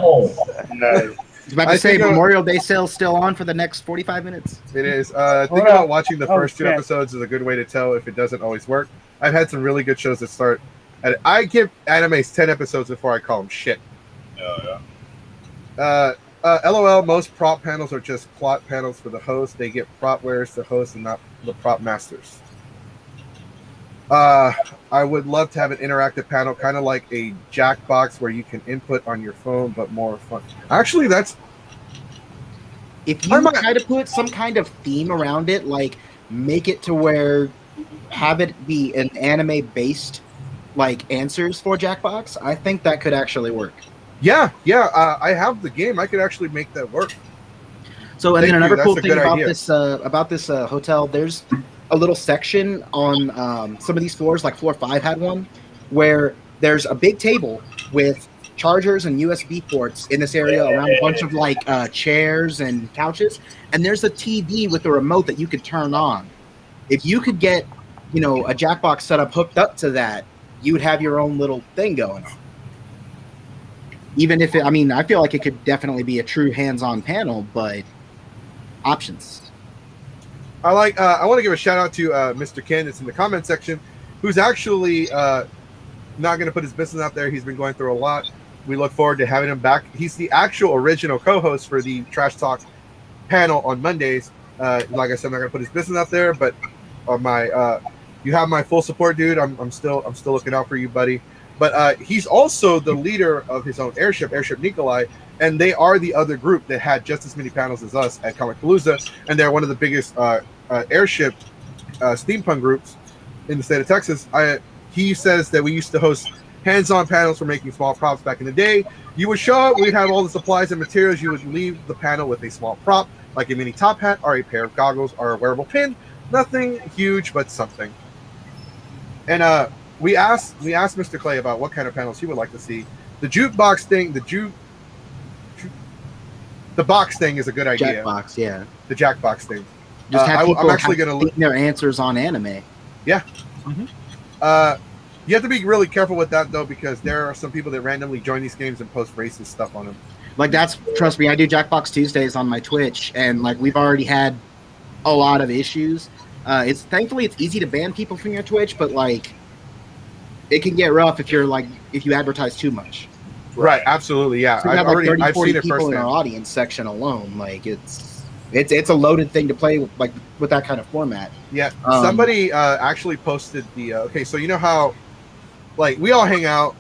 Oh, nice. was about to say Memorial Day sale's still on for the next 45 minutes. It is. Think about watching the first 2 episodes is a good way to tell if it doesn't always work. I've had some really good shows that start. I give animes 10 episodes before I call them shit. LOL, most prop panels are just plot panels for the host. They get prop wearers to host and not the prop masters. I would love to have an interactive panel, kind of like a Jackbox where you can input on your phone, but more fun. Actually, that's... If you try to put some kind of theme around it, like make it to where have it be an anime-based like answers for Jackbox, I think that could actually work. Yeah. I have the game. I could actually make that work. So, and then another cool thing about this hotel, there's a little section on some of these floors, like floor 5 had one, where there's a big table with chargers and USB ports in this area around a bunch of like chairs and couches, and there's a TV with a remote that you could turn on. If you could get, a Jackbox setup hooked up to that, you would have your own little thing going on. Even if I feel like it could definitely be a true hands-on panel, but options. I want to give a shout out to Mr. Ken that's in the comment section, who's actually not going to put his business out there. He's been going through a lot. We look forward to having him back. He's the actual original co-host for the Trash Talk panel on Mondays. Like I said, I'm not going to put his business out there, but on my you have my full support, dude. I'm still looking out for you, buddy. But he's also the leader of his own airship Nikolai, and they are the other group that had just as many panels as us at Comicpalooza, and they're one of the biggest airship steampunk groups in the state of Texas. He says that we used to host hands-on panels for making small props back in the day. You would show up, we'd have all the supplies and materials. You would leave the panel with a small prop, like a mini top hat or a pair of goggles or a wearable pin. Nothing huge, but something. And we asked Mr. Clay about what kind of panels he would like to see. The jukebox thing, the box thing is a good idea. Jackbox, yeah. The Jackbox thing. Just have people I'm actually going to their answers on anime. Yeah. Mm-hmm. You have to be really careful with that, though, because there are some people that randomly join these games and post racist stuff on them. Like, trust me, I do Jackbox Tuesdays on my Twitch, and, like, we've already had a lot of issues. Thankfully, it's easy to ban people from your Twitch, but, like, it can get rough if you advertise too much. Right, absolutely, yeah. So I've seen it people in our audience section alone. Like, it's a loaded thing to play with that kind of format. Yeah, somebody actually posted the okay. So you know how, like, we all hang out.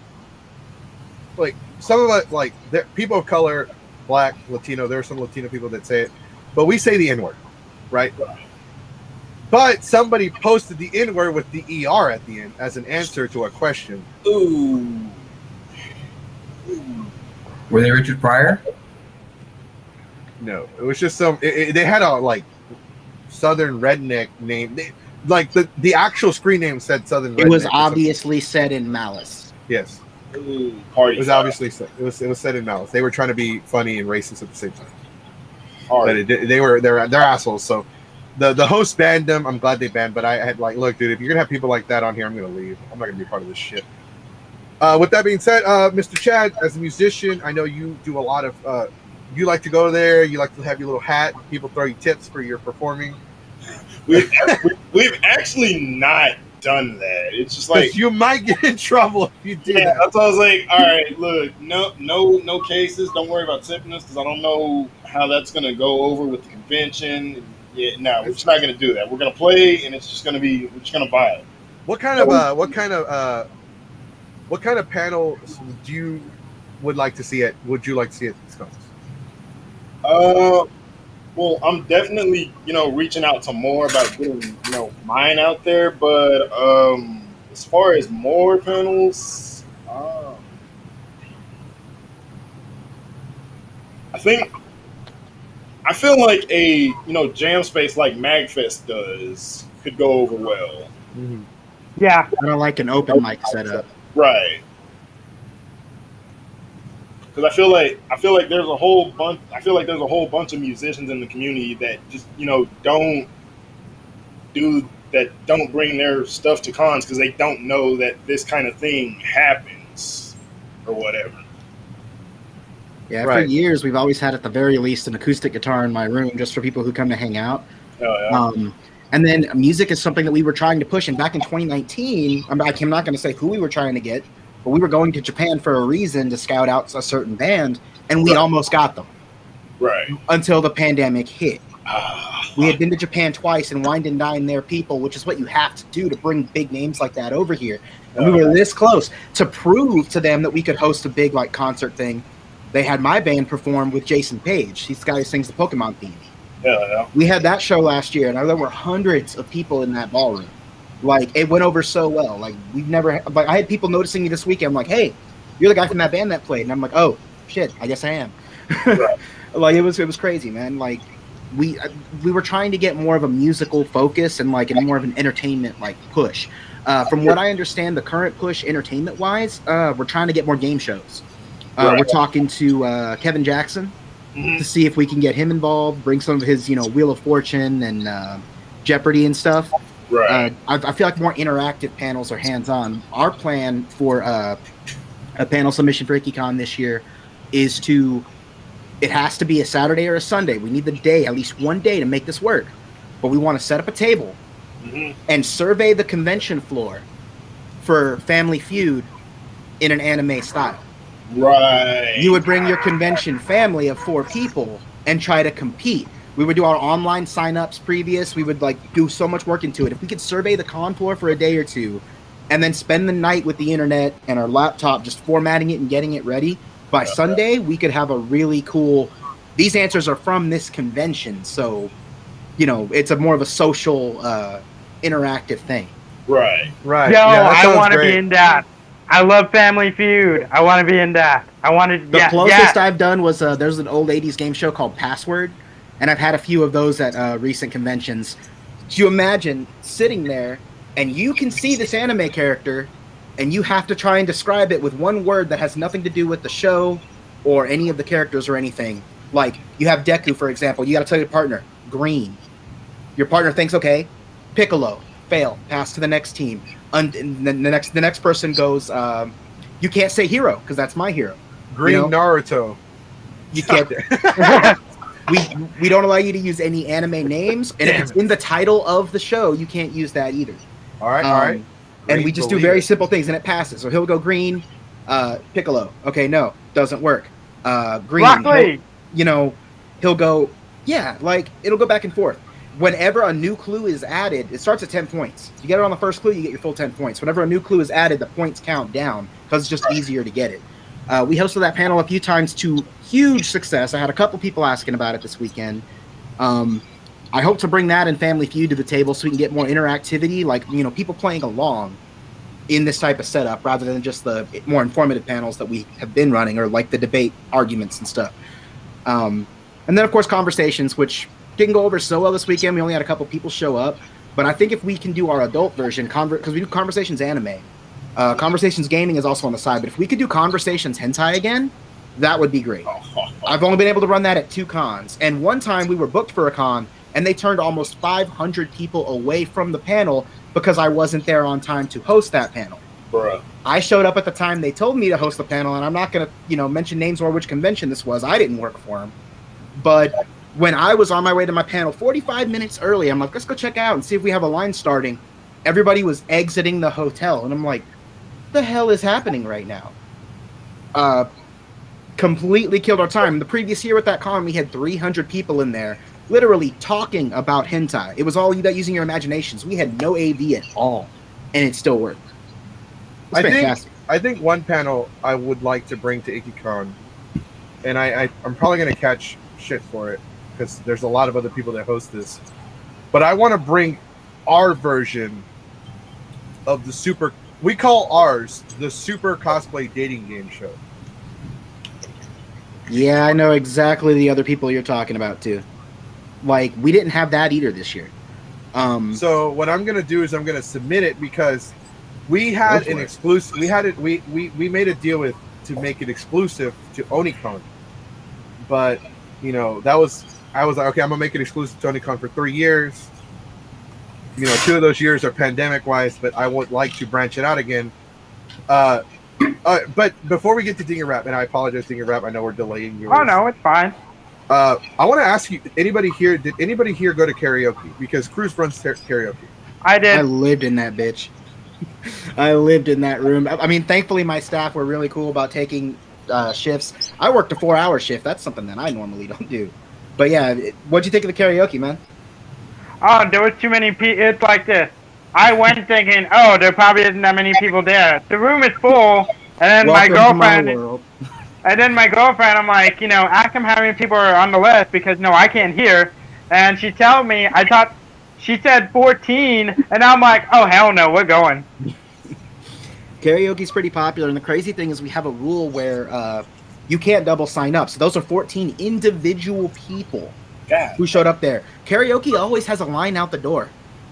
Like, some of us, like, people of color, Black, Latino. There are some Latino people that say it, but we say the N-word, right? But somebody posted the N-word with the ER at the end as an answer to a question. Ooh. Were they Richard Pryor? No, it was just some. They had a like Southern redneck name. The actual screen name said Southern. It was obviously said in malice. Yes. Ooh, it was obviously said. It was said in malice. They were trying to be funny and racist at the same time. But they're assholes. So the host banned them. I'm glad they banned. But I had look, dude, if you're gonna have people like that on here, I'm gonna leave. I'm not gonna be part of this shit. With that being said, Mr. Chad, as a musician, I know you do a lot of. You like to go there. You like to have your little hat. People throw you tips for your performing. We've actually not done that. It's just like you might get in trouble if you do. Yeah, that's why I was like, all right, look, no cases. Don't worry about tipping us because I don't know how that's gonna go over with the convention. Yeah, no, we're just not gonna do that. We're gonna play, and it's just gonna be we're just gonna buy it. What kind of panels would you like to see at this conference? Well, I'm definitely, reaching out to more about getting, mine out there. But as far as more panels, I feel like a, jam space like MagFest does could go over well. Mm-hmm. Yeah. I don't like an open mic setup. Right. Because I feel like there's a whole bunch of musicians in the community that just don't bring their stuff to cons because they don't know that this kind of thing happens or whatever. Yeah, for years we've always had at the very least an acoustic guitar in my room just for people who come to hang out. Oh, yeah. And then music is something that we were trying to push. And back in 2019, I'm not going to say who we were trying to get, but we were going to Japan for a reason to scout out a certain band, and we almost got them. Right. Until the pandemic hit. We had been to Japan twice and wined and dined their people, which is what you have to do to bring big names like that over here. And we were this close to prove to them that we could host a big like concert thing. They had my band perform with Jason Page. He's the guy who sings the Pokemon theme. Yeah. We had that show last year, and there were hundreds of people in that ballroom. Like, it went over so well. Like, I had people noticing me this weekend. I'm like, hey, you're the guy from that band that played. And I'm like, oh, shit, I guess I am. Right. Like, it was crazy, man. Like, we were trying to get more of a musical focus and, like, more of an entertainment, like, push. From what I understand, the current push, entertainment-wise, we're trying to get more game shows. We're talking to Kevin Jackson to see if we can get him involved, bring some of his, Wheel of Fortune and Jeopardy and stuff. Right. I feel like more interactive panels are hands-on. Our plan for a panel submission for Ikkicon this year is it has to be a Saturday or a Sunday. We need the day, at least one day, to make this work. But we want to set up a table and survey the convention floor for Family Feud in an anime style. Right. You would bring your convention family of 4 people and try to compete. We would do our online sign-ups previous. We would do so much work into it. If we could survey the con floor for a day or two and then spend the night with the internet and our laptop just formatting it and getting it ready, by Sunday we could have a really cool, these answers are from this convention, so it's a more of a social interactive thing. Right. Yo, I want to be in that. I love Family Feud. I want to be in that. The closest I've done was there's an old 80s game show called Password, and I've had a few of those at recent conventions. Do you imagine sitting there and you can see this anime character and you have to try and describe it with one word that has nothing to do with the show or any of the characters or anything. Like, you have Deku, for example. You got to tell your partner, green. Your partner thinks, okay, Piccolo, fail, pass to the next team. And the next person goes, you can't say hero because that's my hero. Green Naruto. You can't. we don't allow you to use any anime names, and if it's in the title of the show, you can't use that either. All right. And we just do very simple things, and it passes. So he'll go green, Piccolo. Okay, no, doesn't work. Green. He'll go. Yeah, it'll go back and forth. Whenever a new clue is added, it starts at 10 points. You get it on the first clue, you get your full 10 points. Whenever a new clue is added, the points count down because it's just easier to get it. We hosted that panel a few times to huge success. I had a couple people asking about it this weekend. I hope to bring that and Family Feud to the table so we can get more interactivity, people playing along in this type of setup rather than just the more informative panels that we have been running or like the debate arguments and stuff. And then, of course, conversations, which didn't go over so well this weekend. We only had a couple people show up. But I think if we can do our adult version, because we do Conversations anime, Conversations gaming is also on the side. But if we could do Conversations hentai again, that would be great. I've only been able to run that at 2 cons. And one time we were booked for a con, and they turned almost 500 people away from the panel because I wasn't there on time to host that panel. Bruh. I showed up at the time they told me to host the panel, and I'm not going to, mention names or which convention this was. I didn't work for them. But when I was on my way to my panel 45 minutes early, I'm like, let's go check out and see if we have a line starting. Everybody was exiting the hotel, and I'm like, what the hell is happening right now? Completely killed our time. The previous year at that con, we had 300 people in there literally talking about hentai. It was all you got using your imaginations. We had no AV at all, and it still worked. It's fantastic. I think one panel I would like to bring to Ikkicon, and I'm probably going to catch shit for it because there's a lot of other people that host this, but I want to bring our version of the super, we call ours the Super Cosplay Dating Game Show. Yeah, I know exactly the other people you're talking about too. We didn't have that either this year. So what I'm gonna do is I'm gonna submit it because we had an exclusive. We had it. We made a deal to make it exclusive to Untitled, but I was like, okay, I'm gonna make it exclusive to Untitled for 3 years. 2 of those years are pandemic wise, but I would like to branch it out again. But before we get to Dinger Rap, and I apologize, Dinger Rap, I know we're delaying yours. Oh no, it's fine. I want to ask you, did anybody here go to karaoke? Because Cruz runs karaoke. I did. I lived in that bitch. I lived in that room. I mean, thankfully, my staff were really cool about taking shifts. I worked a 4-hour shift. That's something that I normally don't do. But yeah, what'd you think of the karaoke, man? Oh, there was too many people. It's like this. I went thinking, oh, there probably isn't that many people there. The room is full, and then my girlfriend, I'm like, ask them how many people are on the list because no, I can't hear. And she told me, I thought she said 14, and I'm like, oh hell no, we're going. Karaoke's pretty popular, and the crazy thing is we have a rule where you can't double sign up. So those are 14 individual people who showed up there. Karaoke always has a line out the door.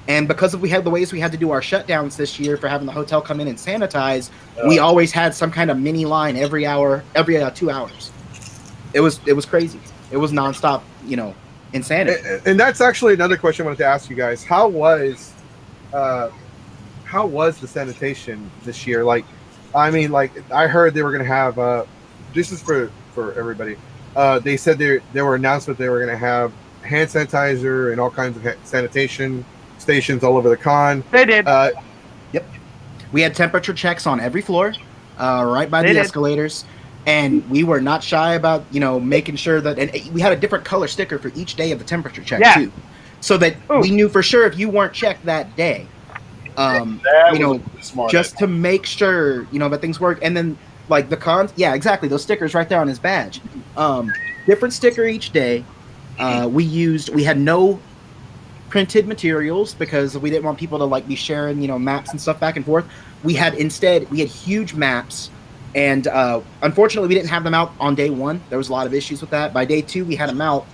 And because we had the ways we had to do our shutdowns this year for having the hotel come in and sanitize, we always had some kind of mini line every hour, every 2 hours. It was crazy. It was nonstop, insanity. And that's actually another question I wanted to ask you guys. How was the sanitation this year? I heard they were going to have. This is for everybody. They said there were announcements they were going to have hand sanitizer and all kinds of sanitation stations all over the con. They did. Yep. We had temperature checks on every floor, right by the escalators, and we were not shy about making sure that. And we had a different color sticker for each day of the temperature check too, so that we knew for sure if you weren't checked that day, just to make sure that things work. And then the cons, exactly, those stickers right there on his badge, different sticker each day. We had no printed materials because we didn't want people to be sharing maps and stuff back and forth. We had huge maps, and unfortunately we didn't have them out on day one. There was a lot of issues with that. By day 2 we had them out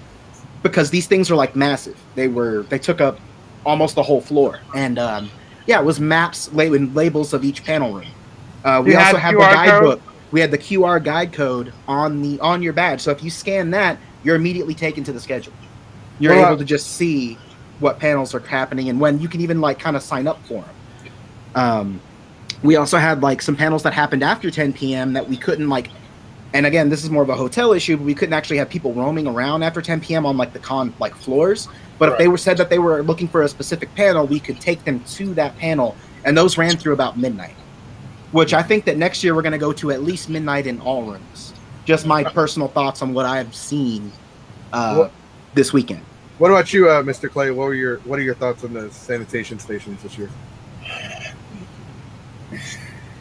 because these things are massive. They took up almost the whole floor, and it was maps and labels of each panel room. We also had the guidebook. We had the QR guide code on your badge, so if you scan that, you're immediately taken to the schedule. You're able to just see what panels are happening and when. You can even kind of sign up for them. We also had some panels that happened after 10 p.m. that we couldn't and again, this is more of a hotel issue, but we couldn't actually have people roaming around after 10 p.m. on the con floors. But if they said that they were looking for a specific panel, we could take them to that panel, and those ran through about midnight. Which I think that next year we're going to go to at least midnight in all rooms. Just my personal thoughts on what I've seen this weekend. What about you, Mr. Clay? What are your thoughts on the sanitation stations this year?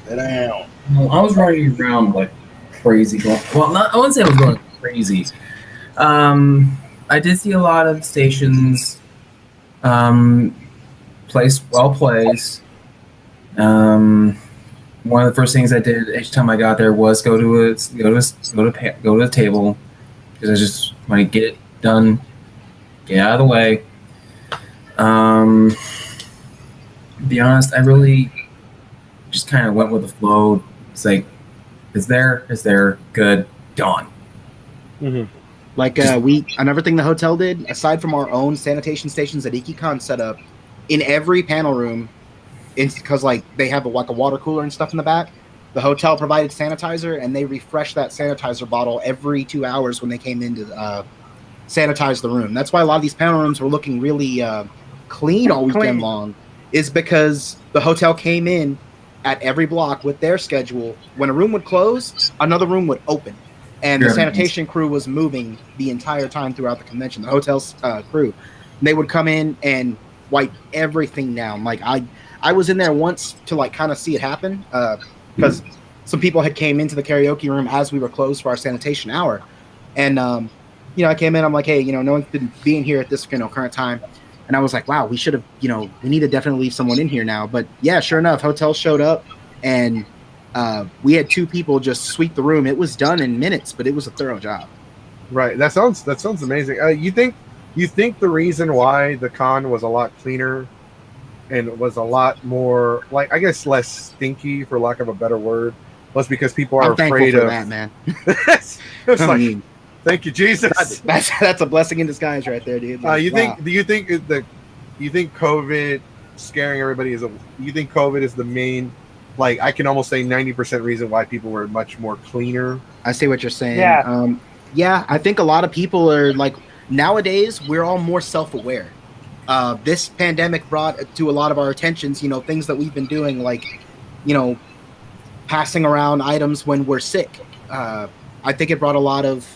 I was running around crazy. I wouldn't say I was going crazy. I did see a lot of stations placed. One of the first things I did each time I got there was go to the table because I just want to get it done, get out of the way. To be honest, I really just kind of went with the flow. It's is there, good, gone. Mm-hmm. Another thing the hotel did, aside from our own sanitation stations that Ikkicon set up, in every panel room, because they have a water cooler and stuff in the back, the hotel provided sanitizer, and they refreshed that sanitizer bottle every 2 hours when they came in to sanitize the room. That's why a lot of these panel rooms were looking really clean all weekend long, is because the hotel came in at every block with their schedule. When a room would close, another room would open, and the sanitation crew was moving the entire time throughout the convention. The hotel's crew, and they would come in and wipe everything down. I was in there once to kind of see it happen because some people had came into the karaoke room as we were closed for our sanitation hour, and I came in. I'm like, hey, no one's been being here at this current time, and I was like, wow, we should have, we need to definitely leave someone in here now. But yeah, sure enough, hotel showed up, and we had 2 people just sweep the room. It was done in minutes, but it was a thorough job. Right. That sounds amazing. You think the reason why the con was a lot cleaner and was a lot more I guess less stinky, for lack of a better word, was because people are afraid of that, man. It's thank you, Jesus. That's a blessing in disguise right there, dude. Do you think COVID scaring everybody you think COVID is the main like I can almost say 90% reason why people were much more cleaner. I see what you're saying. Yeah. Yeah, I think a lot of people are like, nowadays we're all more self-aware. This pandemic brought to a lot of our attentions, things that we've been doing, like, passing around items when we're sick. I think it brought a lot of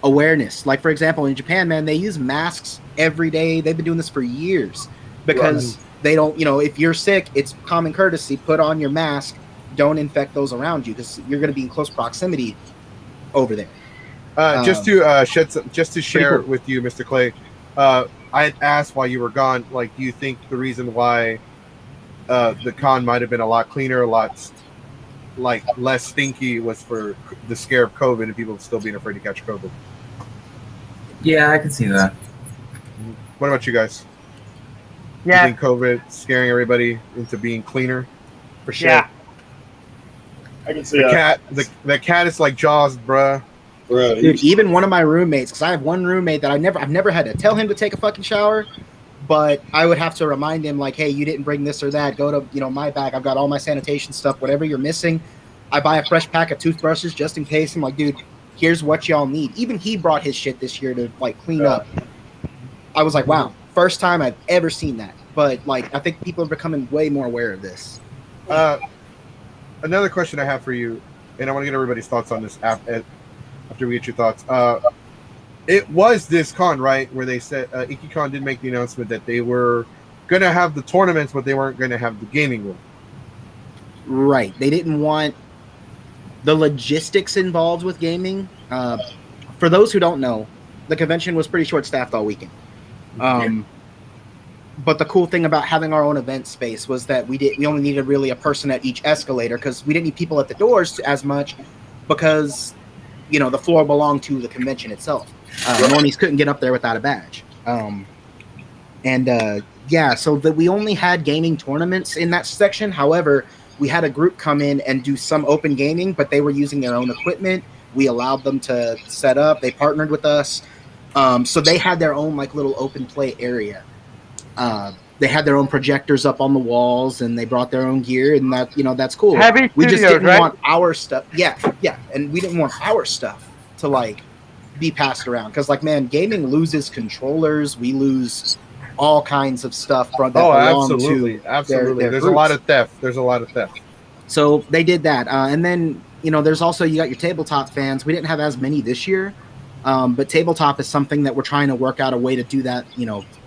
awareness. Like, for example, in Japan, man, they use masks every day. They've been doing this for years because they don't, if you're sick, it's common courtesy, put on your mask, don't infect those around you because you're going to be in close proximity over there. Just to share cool. with you, Mr. Clay, I had asked while you were gone, like, do you think the reason why the con might have been a lot cleaner, a lot like less stinky, was for the scare of COVID and people still being afraid to catch COVID? Yeah, I can see that. What about you guys? Yeah. You think COVID scaring everybody into being cleaner? For sure. Yeah. I can see the cat is like Jaws, bruh. Dude, even one of my roommates, because I have one roommate that I've never had to tell him to take a fucking shower, but I would have to remind him, like, hey, you didn't bring this or that. Go to, my bag. I've got all my sanitation stuff. Whatever you're missing, I buy a fresh pack of toothbrushes just in case. I'm like, dude, here's what y'all need. Even he brought his shit this year to, like, clean up. I was like, wow, first time I've ever seen that. But, like, I think people are becoming way more aware of this. Another question I have for you, and I want to get everybody's thoughts on this after we get your thoughts. It was this con, right, where they said Ikkicon did make the announcement that they were going to have the tournaments, but they weren't going to have the gaming room. Right. They didn't want the logistics involved with gaming. For those who don't know, the convention was pretty short-staffed all weekend. But the cool thing about having our own event space was that we only needed really a person at each escalator because we didn't need people at the doors as much because the floor belonged to the convention itself. Normies couldn't get up there without a badge. So that we only had gaming tournaments in that section. However, we had a group come in and do some open gaming, but they were using their own equipment. We allowed them to set up. They partnered with us. So they had their own like little open play area. They had their own projectors up on the walls, and they brought their own gear, and that's cool. Heavy we just studios, didn't want our stuff. Yeah, and we didn't want our stuff to like be passed around because, like, man, gaming loses controllers. We lose all kinds of stuff from that belong absolutely. Their There's groups. a lot of theft. So they did that, and then there's also you got your tabletop fans. We didn't have as many this year, but tabletop is something that we're trying to work out a way to do that,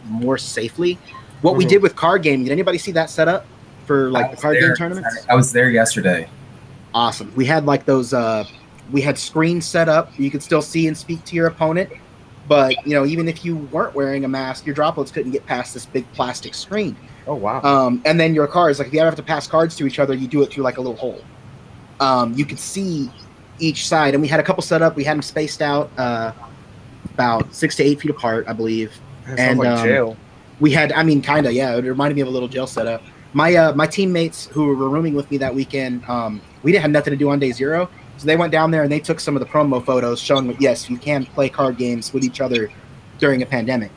more safely. What we did with card gaming, did anybody see that setup for like the card game tournaments? I was there yesterday. Awesome. We had like those, we had screens set up. You could still see and speak to your opponent. But, even if you weren't wearing a mask, your droplets couldn't get past this big plastic screen. Oh, wow. And then your cards, like if you ever have to pass cards to each other, you do it through like a little hole. You could see each side. And we had a couple set up. We had them spaced out about 6 to 8 feet apart, I believe. That sounds like jail. We had, kind of, yeah. It reminded me of a little jail setup. My teammates who were rooming with me that weekend, we didn't have nothing to do on day 0, so they went down there and they took some of the promo photos showing that yes, you can play card games with each other during a pandemic.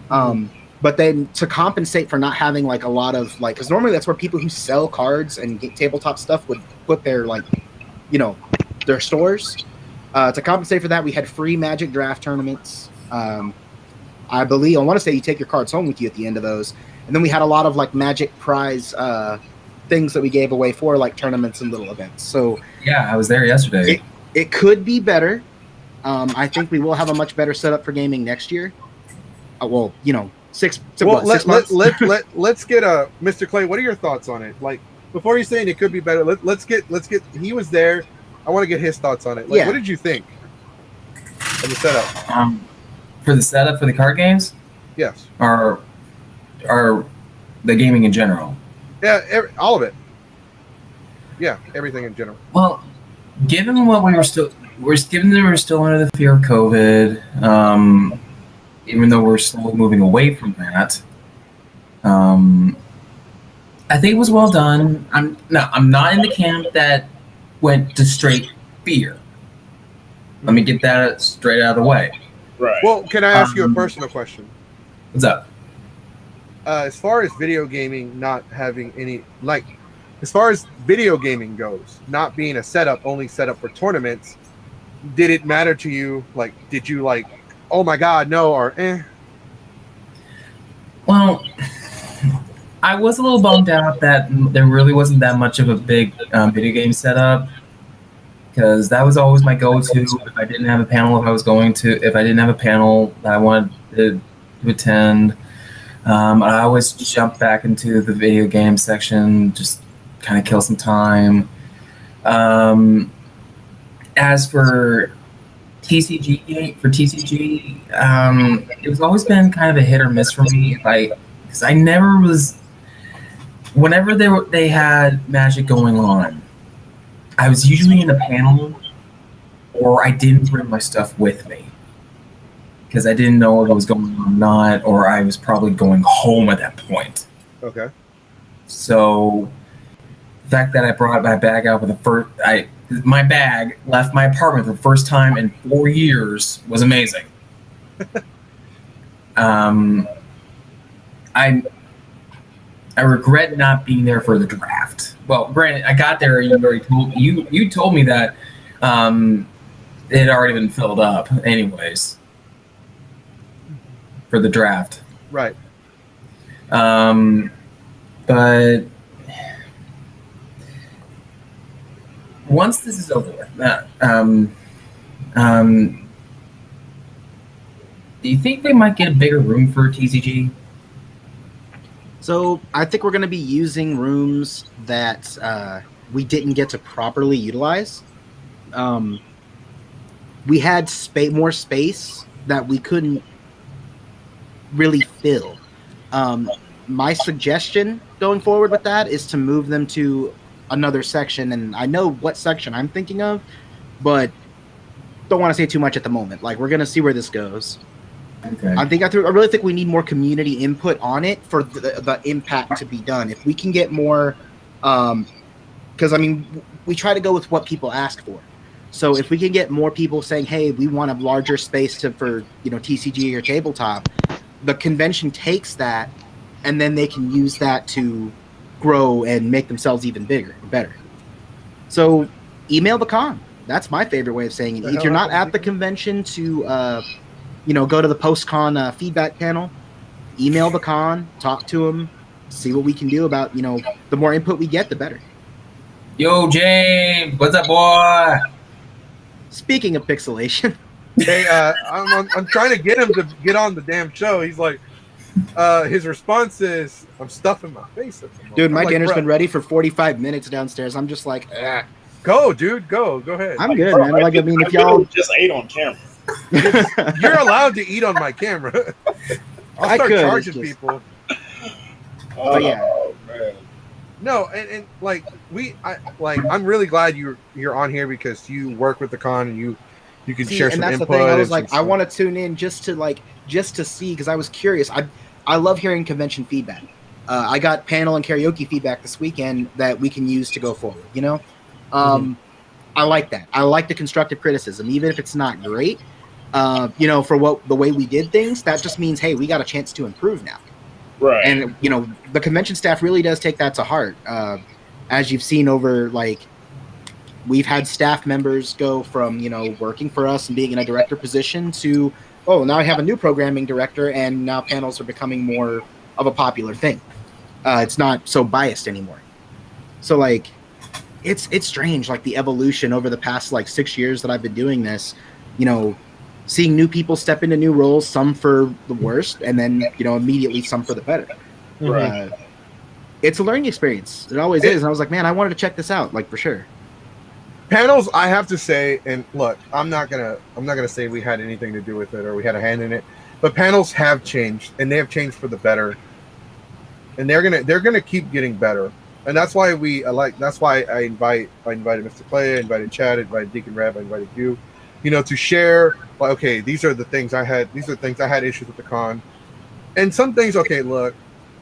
But then to compensate for not having like a lot of like, because normally that's where people who sell cards and tabletop stuff would put their like, their stores. To compensate for that, we had free Magic draft tournaments. I want to say you take your cards home with you at the end of those. And then we had a lot of like Magic prize things that we gave away for like tournaments and little events. So yeah, I was there yesterday. It could be better. I think we will have a much better setup for gaming next year. 6 months. Let's get Mr. Clay. What are your thoughts on it? Like before you're saying it could be better, let's get. He was there. I want to get his thoughts on it. Like, what did you think of the setup? For the setup for the card games? Yes. Or the gaming in general? Yeah, all of it. Yeah, everything in general. Well, given what we were still under the fear of COVID, even though we're slowly moving away from that, I think it was well done. I'm not in the camp that went to straight fear. Let me get that straight out of the way. Right. Well, can I ask you a personal question? What's up? As far as video gaming not having any, like, as far as video gaming goes, not being a setup, only set up for tournaments, did it matter to you? Like, did you like, oh my God, no, or eh? Well, I was a little bummed out that there really wasn't that much of a big video game setup, because that was always my go-to if I didn't have a panel. If I didn't have a panel that I wanted to attend, I always jump back into the video game section, just kind of kill some time. As for TCG, it was always been kind of a hit or miss for me. Because I never was. Whenever they had Magic going on, I was usually in a panel, or I didn't bring my stuff with me because I didn't know if it was going on or not, or I was probably going home at that point. Okay. So the fact that I brought my bag out for my bag left my apartment for the first time in 4 years was amazing. I regret not being there for the draft. Well, granted, I got there. You told me that it had already been filled up, anyways, for the draft. Right. But once this is over with, do you think they might get a bigger room for TCG? So I think we're going to be using rooms that we didn't get to properly utilize. We had more space that we couldn't really fill. My suggestion going forward with that is to move them to another section, and I know what section I'm thinking of, but don't want to say too much at the moment. Like, we're going to see where this goes. Okay. I really think we need more community input on it for the impact to be done. If we can get more, because I mean, we try to go with what people ask for. So if we can get more people saying, "Hey, we want a larger space for TCG or tabletop," the convention takes that, and then they can use that to grow and make themselves even bigger and better. So email the con. That's my favorite way of saying it. If you're not at the convention to go to the post-con feedback panel, email the con, talk to them, see what we can do about, the more input we get, the better. Yo, James, what's up, boy? Speaking of pixelation. Hey, I'm trying to get him to get on the damn show. He's like, his response is, I'm stuffing my face at the moment. Dude, my dinner's been ready for 45 minutes downstairs. I'm just like, ah. Go, dude, go ahead. I'm good, man. If y'all just ate on camera. You're allowed to eat on my camera. I'll start charging people. Oh yeah. Man. No, and I'm really glad you're on here because you work with the con and you can share some and that's input. The thing. I was like, I want to tune in just to see, because I was curious. I love hearing convention feedback. I got panel and karaoke feedback this weekend that we can use to go forward. I like that. I like the constructive criticism, even if it's not great. For the way we did things, that just means, hey, we got a chance to improve now. Right. And the convention staff really does take that to heart. As you've seen over, we've had staff members go from working for us and being in a director position to, oh, now I have a new programming director, and now panels are becoming more of a popular thing. It's not so biased anymore. So it's strange, the evolution over the past 6 years that I've been doing this, seeing new people step into new roles, some for the worst, and then, immediately some for the better. Right. It's a learning experience. It always is. And I was like, man, I wanted to check this out, for sure. Panels, I have to say, and look, I'm not gonna say we had anything to do with it or we had a hand in it, but panels have changed, and they have changed for the better. And they're gonna keep getting better. And that's why that's why I invited Mr. Clay, I invited Chad, I invited Deacon Rab, I invited you, to share, okay, these are the things I had issues with the con. And some things, okay, look,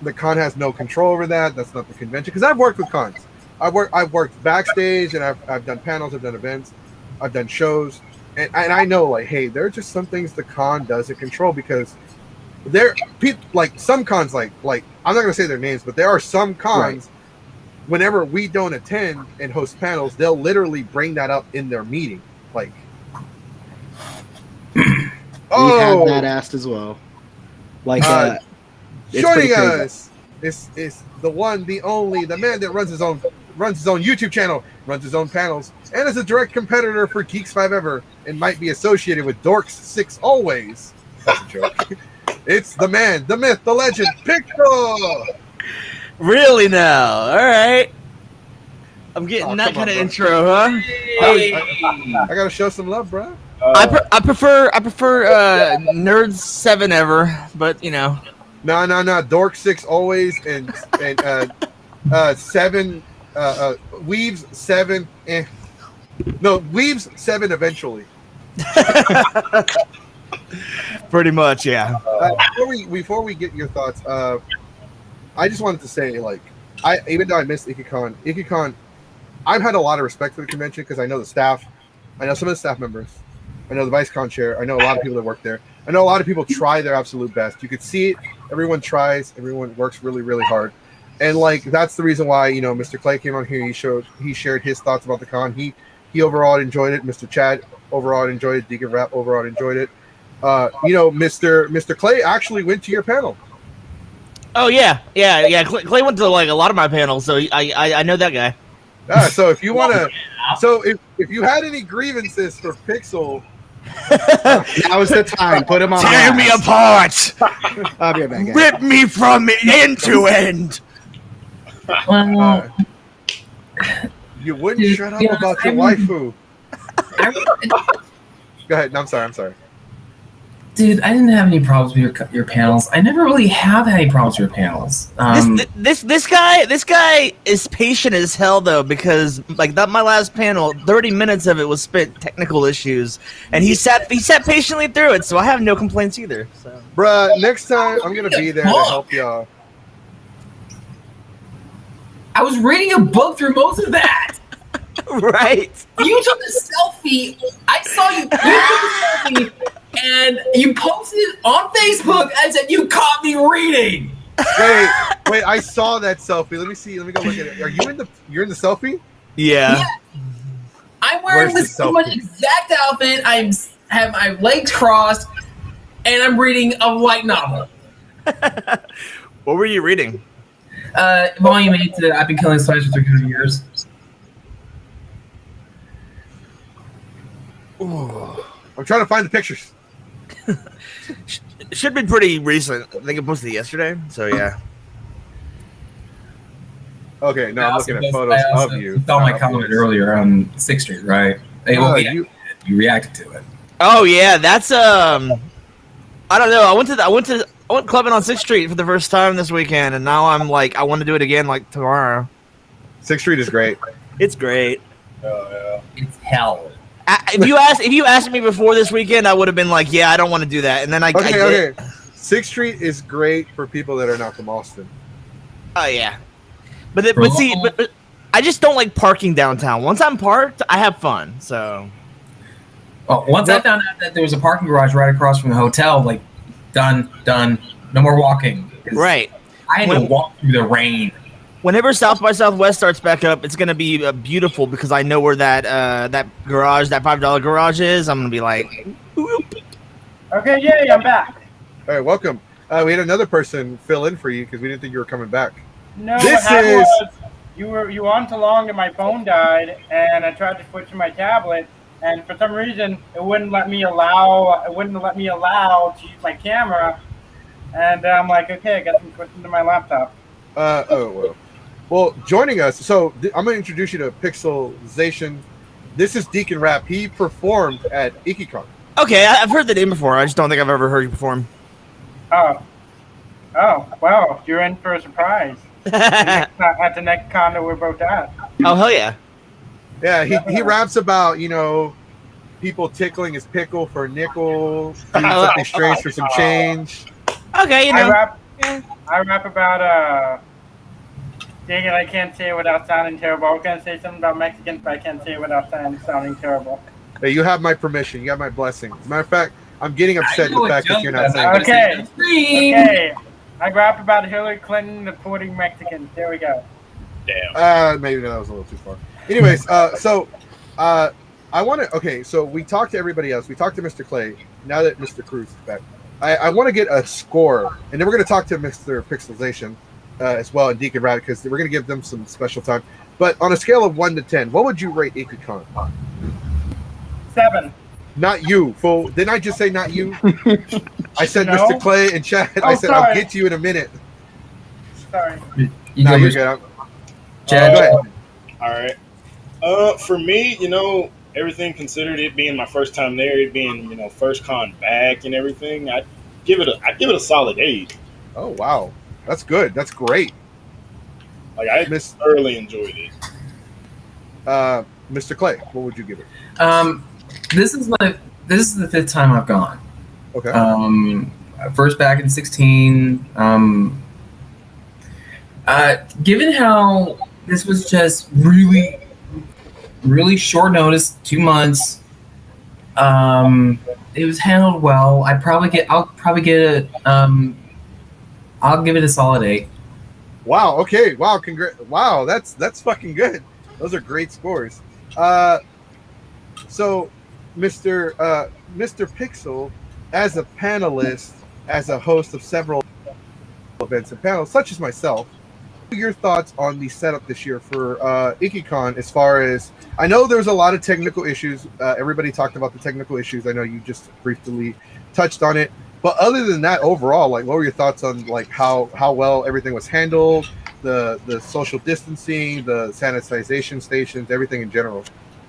the con has no control over that. That's not the convention. Because I've worked with cons. I've worked backstage, and I've done panels, I've done events, I've done shows. And I know, hey, there are just some things the con doesn't control, because there people some cons, I'm not gonna say their names, but there are some cons whenever we don't attend and host panels, they'll literally bring that up in their meeting. Like, We've had that asked as well. Like, joining us is the one, the only, the man that runs his own YouTube channel, runs his own panels, and is a direct competitor for Geeks 5 Ever, and might be associated with Dorks 6 Always. That's a joke. It's the man, the myth, the legend, Pixel. Really now? All right. I'm getting that kind of intro, huh? Hey. I gotta show some love, bro. I prefer Nerds 7 Ever, but you know. No. Dork 6 Always and 7 Weaves 7. No, Weaves 7 eventually. Pretty much, yeah. Before we get your thoughts, I just wanted to say, like, even though I missed Ikkicon, I've had a lot of respect for the convention because I know the staff, I know some of the staff members, I know the vice con chair, I know a lot of people that work there, I know a lot of people try their absolute best. You could see it. Everyone tries. Everyone works really, really hard, and like that's the reason why Mr. Clay came on here. He shared his thoughts about the con. He overall enjoyed it. Mr. Chad overall enjoyed it. Deacon Rap overall enjoyed it. Mr. Clay actually went to your panel. Oh yeah. Clay went to like a lot of my panels, so I know that guy. So if you want to, if you had any grievances for Pixel, now is the time. Put him on. Tear me apart. I'll be right back. Rip me from end to end. You wouldn't shut up about your waifu. Go ahead. No, I'm sorry. Dude, I didn't have any problems with your panels. I never really have had any problems with your panels. This guy is patient as hell though, because like my last panel, 30 minutes of it was spent technical issues, and he sat patiently through it, so I have no complaints either. So. Bruh, next time I'm gonna be there to help y'all. I was reading a book through most of that. Right. You took a selfie. I saw you. You took a selfie. And you posted it on Facebook and said you caught me reading. Wait! I saw that selfie. Let me see. Let me go look at it. You're in the selfie? Yeah. I'm wearing this pretty much exact outfit. I have my legs crossed, and I'm reading a light novel. What were you reading? Volume 8 to I've Been Killing Spiders for 300 Years. Ooh. I'm trying to find the pictures. Should be pretty recent. I think it posted yesterday. So yeah. Okay, no, I'm looking at photos of you. You saw my comment earlier on 6th Street, right? You reacted to it. Oh yeah, that's I don't know. I went clubbing on 6th Street for the first time this weekend, and now I'm like, I want to do it again like tomorrow. 6th Street is great. It's great. Oh yeah. It's hell. If you asked me before this weekend, I would have been like, yeah, I don't want to do that. And then I did. 6th Street is great for people that are not from Austin. Oh yeah, but I just don't like parking downtown. Once I'm parked, I have fun. So, well, once I found out that there was a parking garage right across from the hotel, like done, no more walking. Right. I had to walk through the rain. Whenever South by Southwest starts back up, it's gonna be beautiful because I know where that garage, that $5 garage is. I'm gonna be like, whoop. Okay, yay, I'm back. All right, welcome. We had another person fill in for you because we didn't think you were coming back. No, you on too long and my phone died, and I tried to switch to my tablet, and for some reason it wouldn't let me allow to use my camera, and I'm like, okay, I guess I'm switching to my laptop. Well, joining us, so I'm going to introduce you to Pixelization. This is Deacon Rap. He performed at Ikkicon. Okay, I've heard the name before. I just don't think I've ever heard you perform. Oh, well, you're in for a surprise. At the next con that we're both at. Oh, hell yeah. Yeah, he raps about, people tickling his pickle for a nickel, doing something strange for some change. Okay, I rap about, dang it, I can't say it without sounding terrible. I was going to say something about Mexicans, but I can't say it without sounding terrible. Hey, you have my permission. You have my blessing. As a matter of fact, I'm getting upset at the fact that you're not saying Okay. I rap about Hillary Clinton deporting Mexicans. There we go. Damn. Maybe that was a little too far. Anyways, I want to. Okay, so we talked to everybody else. We talked to Mr. Clay. Now that Mr. Cruz is back, I want to get a score, and then we're going to talk to Mr. Pixelization as well and Deacon Rat because we're going to give them some special time. But on a scale of 1 to 10, what would you rate Ikkicon? 7. Not you, fool. Didn't I just say not you? I said No. Mr. Clay and Chad. I said sorry. I'll get to you in a minute. Sorry. No, you're good. Chad, go ahead. All right. For me, everything considered, it being my first time there, it being first con back and everything, I'd give it a solid 8. Oh wow, that's good. That's great. Like I thoroughly enjoyed it. Mr. Clay, what would you give it? this is the 5th time I've gone. Okay. First back in 16. Given how this was just really, really short notice, 2 months. It was handled well. I'll give it a solid 8. Wow. Okay. Wow. Wow. That's fucking good. Those are great scores. So, Mr. Pixel, as a panelist, as a host of several events and panels, such as myself, what are your thoughts on the setup this year for Ikkicon? As far as I know, there's a lot of technical issues. Everybody talked about the technical issues. I know you just briefly touched on it. But other than that, overall, like, what were your thoughts on like how well everything was handled, the social distancing, the sanitization stations, everything in general?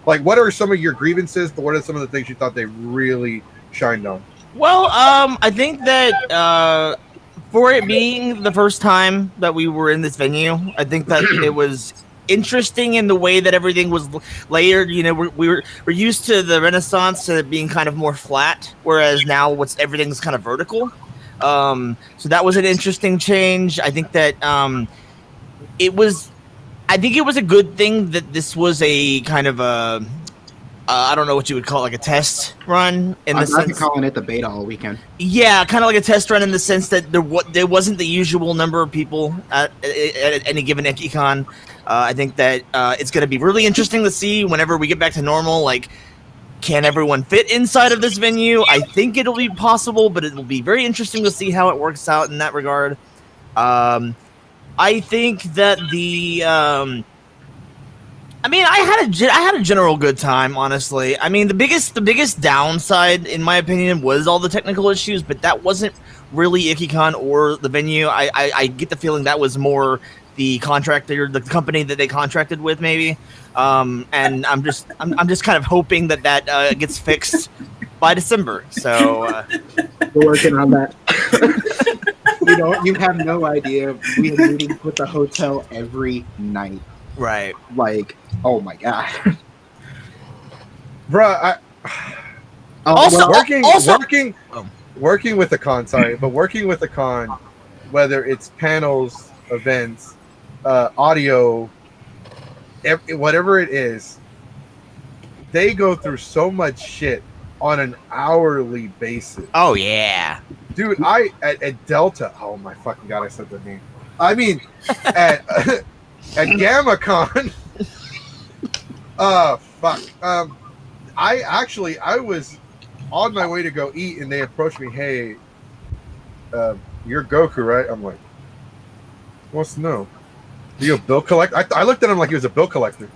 Like, what are some of your grievances, but what are some of the things you thought they really shined on? Well, I think that for it being the first time that we were in this venue, I think that it was interesting in the way that everything was layered. We're used to the Renaissance being kind of more flat, whereas now everything's kind of vertical. So that was an interesting change. I think that it was a good thing that this was a kind of a I don't know what you would call it, like a test run in the sense. I've been calling it the beta all weekend. Yeah, kind of like a test run in the sense that there wasn't the usual number of people at any given Ikkicon. I think that it's going to be really interesting to see whenever we get back to normal. Like, can everyone fit inside of this venue? I think it'll be possible, but it will be very interesting to see how it works out in that regard. I think that I had a general good time, honestly. I mean, the biggest downside, in my opinion, was all the technical issues, but that wasn't really Ikkicon or the venue. I get the feeling that was more the contractor, the company that they contracted with, maybe. And I'm just kind of hoping that gets fixed by December. So we're working on that. You have no idea. We have meetings with the hotel every night. Right. Like, oh my god. Bruh, working with the con, working with the con, whether it's panels, events, audio, whatever it is, they go through so much shit on an hourly basis. Oh yeah. Dude, at Delta, oh my fucking god, I said the name. I mean, at GammaCon, fuck. I was on my way to go eat, and they approached me. Hey, you're Goku, right? I'm like, wants to know. Are you a bill collector? I looked at him like he was a bill collector.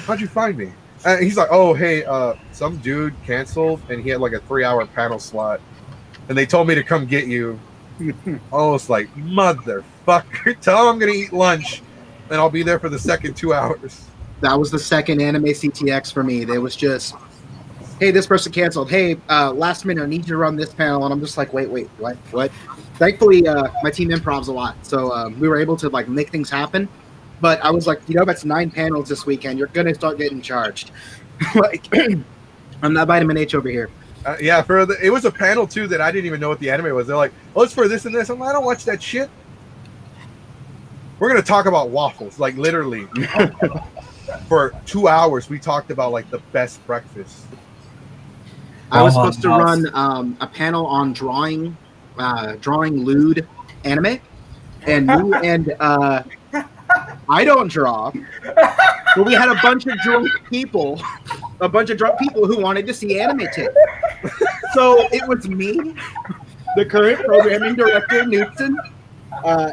How'd you find me? And he's like, oh, hey, some dude canceled, and he had like a 3-hour panel slot, and they told me to come get you. I was like, motherfucker, tell him I'm gonna eat lunch, and I'll be there for the second 2 hours. That was the second anime CTX for me. There was just, hey, this person canceled. Hey, last minute, I need you to run this panel, and I'm just like, wait, what? Thankfully, my team improvs a lot, so we were able to like make things happen. But I was like, that's 9 panels this weekend. You're gonna start getting charged. Like, I'm not Vitamin H over here. Yeah, it was a panel too that I didn't even know what the anime was. They're like, oh, it's for this and this. I'm like, I don't watch that shit. We're gonna talk about waffles, like literally. For 2 hours, we talked about like the best breakfast. I was supposed to run a panel on drawing lewd anime, and I don't draw. But we had a bunch of drunk people who wanted to see anime tits. So it was me, the current programming director, Newton.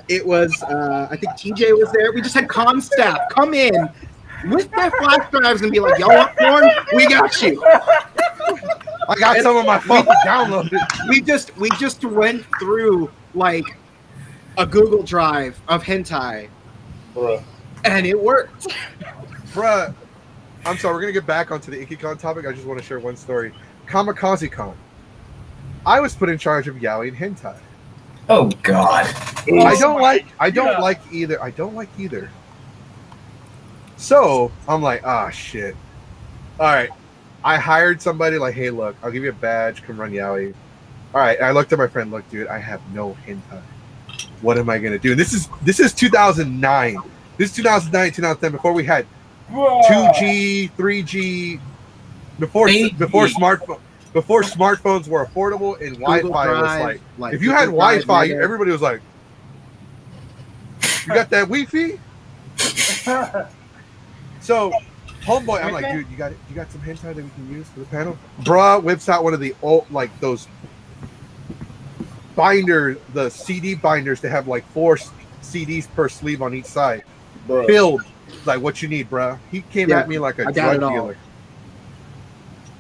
It was, I think TJ was there. We just had con staff come in with their flash drives and be like, y'all want porn? We got you. I got some of my phone downloaded. We just went through like a Google Drive of hentai. Bruh. And it worked. Bruh. I'm sorry, we're going to get back onto the Ikkicon topic. I just want to share one story. Kamikaze-Con. I was put in charge of yaoi and hentai. Oh God. I don't like either. So I'm like, shit. All right. I hired somebody like, hey, look, I'll give you a badge, come run yaoi. All right. I looked at my friend, look, dude, I have no hentai. What am I gonna do? And this is 2009. This is 2009, 2010, before we had 2G, 3G, before smartphones were affordable and Wi-Fi was like if you had Wi-Fi, everybody was like, you got that Wi-Fi? So, homeboy, I'm like, dude, you got some hentai that we can use for the panel? Bruh whips out one of the old, like those binder, the CD binders that have like 4 CDs per sleeve on each side. Bruh. Filled. Like, what you need, bruh? He came at me like a drug dealer.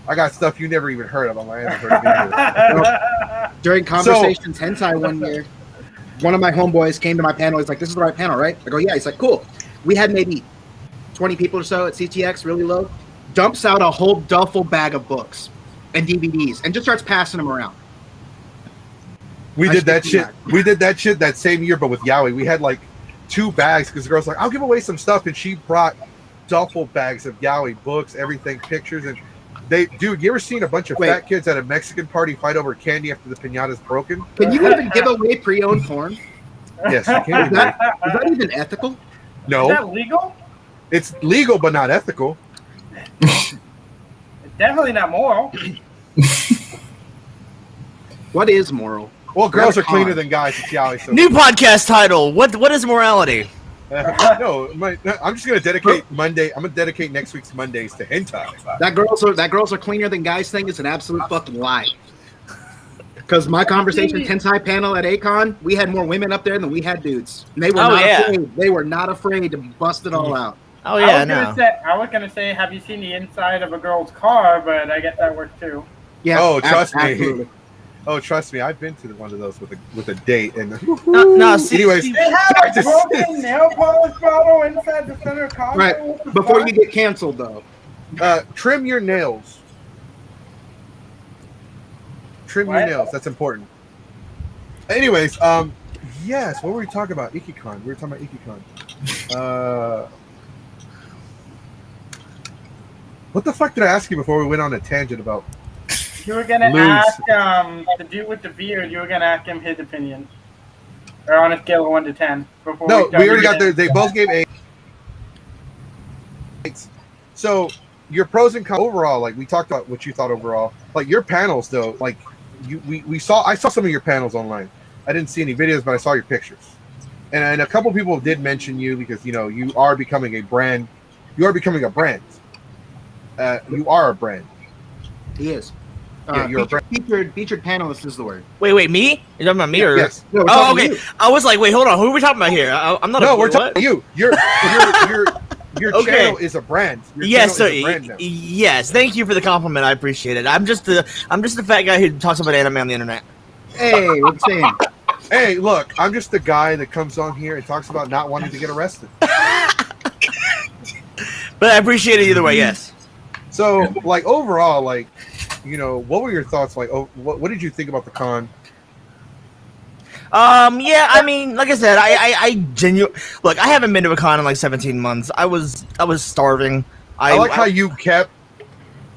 I got stuff you never even heard of. I haven't heard of either. During Conversations Hentai one year, one of my homeboys came to my panel. He's like, this is the right panel, right? I go, yeah. He's like, cool. We had maybe 20 people or so at CTX, really low. Dumps out a whole duffel bag of books and DVDs and just starts passing them around. We did that shit that same year, but with yaoi. We had like 2 bags because the girl's like, I'll give away some stuff. And she brought duffel bags of yaoi books, everything, pictures. And dude, you ever seen a bunch of fat kids at a Mexican party fight over candy after the piñata's broken? Can you even give away pre-owned porn? Yes, you can. Is that even ethical? No. Is that legal? It's legal, but not ethical. It's definitely not moral. What is moral? Well, girls are cleaner than guys. It's yaoi. So New podcast title. What is morality? No, I'm just gonna dedicate Monday. I'm gonna dedicate next week's Mondays to hentai. That girls are cleaner than guys thing is an absolute fucking lie. Because my conversation hentai panel at Aikon, we had more women up there than we had dudes. And they were afraid. They were not afraid to bust it all out. Oh yeah, I was gonna say, have you seen the inside of a girl's car? But I guess that works too. Yeah. Oh, trust me. Absolutely. Oh, trust me. I've been to one of those with a date. And anyways, they have a broken nail polish bottle inside the center console. Right. Before you get canceled, though, trim your nails. Trim your nails. That's important. Anyways, yes. What were we talking about? Ikkicon. We were talking about Ikkicon. What the fuck did I ask you before we went on a tangent about? You were gonna ask the dude with the beard. You were gonna ask him his opinion, or on a scale of 1 to 10. Before no, we already got there. They both gave 8. So your pros and cons overall, like we talked about what you thought overall. Like your panels, though, like I saw some of your panels online. I didn't see any videos, but I saw your pictures, and a couple people did mention you because you are becoming a brand. You are becoming a brand. You are a brand. He is. Yeah, you're featured panelist is the word. Wait, me? You're talking about me or? Yes. No, oh, okay. I was like, wait, hold on. Who are we talking about here? I'm not. No, we're talking about you. Your channel is a brand. Yes, sir. Yes, thank you for the compliment. I appreciate it. I'm just the fat guy who talks about anime on the internet. Hey, what's saying? Hey, look, I'm just the guy that comes on here and talks about not wanting to get arrested. But I appreciate it either way. Yes. So, like overall, like. What were your thoughts? Like, what did you think about the con? Yeah, I mean, like I said, I genuinely look. I haven't been to a con in like 17 months. I was starving. I like how you kept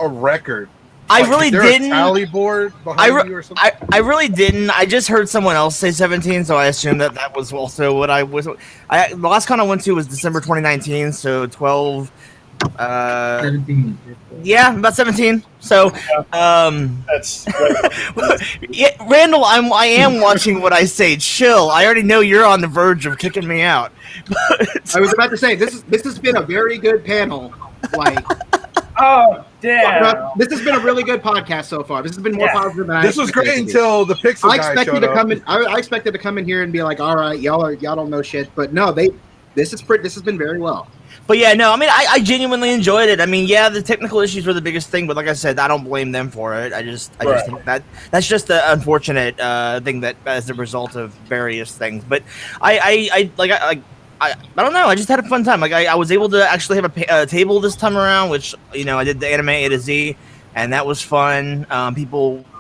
a record. I really didn't. A tally board behind you or something? I really didn't. I just heard someone else say 17, so I assumed that was also what I was. The last con I went to was December 2019, so 12 17. Yeah, about 17. So, That's yeah, Randall, I am watching what I say. Chill. I already know you're on the verge of kicking me out. I was about to say this has been a very good panel. Like, Oh damn! this has been a really good podcast so far. This has been more positive than This was great until the Pixel I guy expected showed to up. come in. I expected to come in here and be like, "All right, y'all don't know shit," but no, this has been very well. But yeah, no, I mean, I genuinely enjoyed it. I mean, yeah, the technical issues were the biggest thing, but like I said, I don't blame them for it. I just think that's just an unfortunate thing that as a result of various things. But I don't know. I just had a fun time. Like I was able to actually have a table this time around, which I did the anime A to Z, and that was fun. I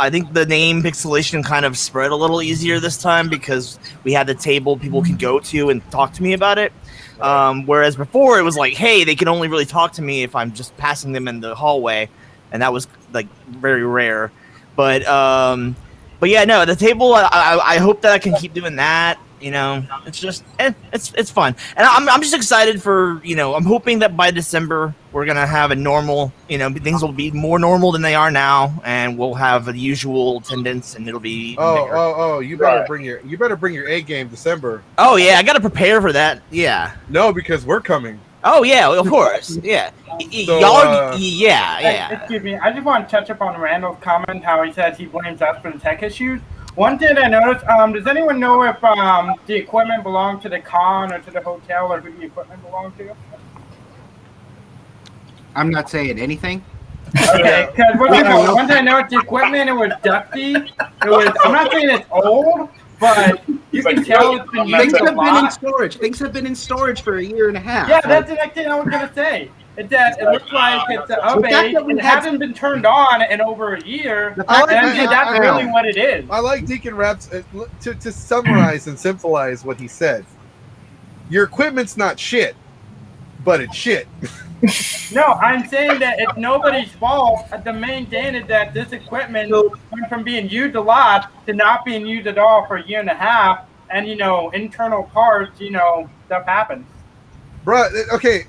think the name Pixelation kind of spread a little easier this time because we had the table people could go to and talk to me about it. Whereas before it was like, hey, they can only really talk to me if I'm just passing them in the hallway, and that was like very rare. But yeah, no, the table. I hope that I can keep doing that. It's just it's fun, and I'm just excited for I'm hoping that by December we're gonna have a normal things will be more normal than they are now, and we'll have the usual attendance, and it'll be bigger. You better bring your A game December. Oh yeah, I gotta prepare for that. Yeah. No, because we're coming. Oh yeah, of course. Yeah. So, Y'all. Yeah. Excuse me. I just want to touch up on Randall's comment, how he says he blames us for the tech issues. One thing I noticed, does anyone know if the equipment belonged to the con or to the hotel, or who the equipment belonged to? I'm not saying anything. Okay, because one thing I know, the equipment, it was dusty. I'm not saying it's old, but you can tell it's been used a lot. Things have been in storage for a year and a half. Yeah, that's the next thing I was going to say. It looks like it's of age. It hasn't been turned on in over a year. That's really what it is. I like Deacon Raps to summarize and symbolize what he said. Your equipment's not shit, but it's shit. No, I'm saying that it's nobody's fault. The main thing is that this equipment went from being used a lot to not being used at all for a year and a half. And, internal parts, stuff happens. Bruh, okay,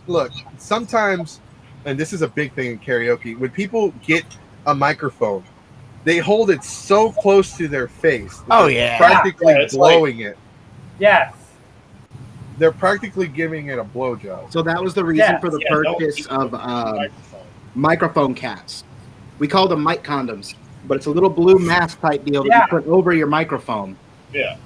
look, sometimes, and this is a big thing in karaoke, when people get a microphone, they hold it so close to their face. Oh, yeah. Practically blowing it. Yes. They're practically giving it a blowjob. So that was the reason for the purchase of microphone caps. We call them mic condoms, but it's a little blue mask type deal that you put over your microphone. Yeah.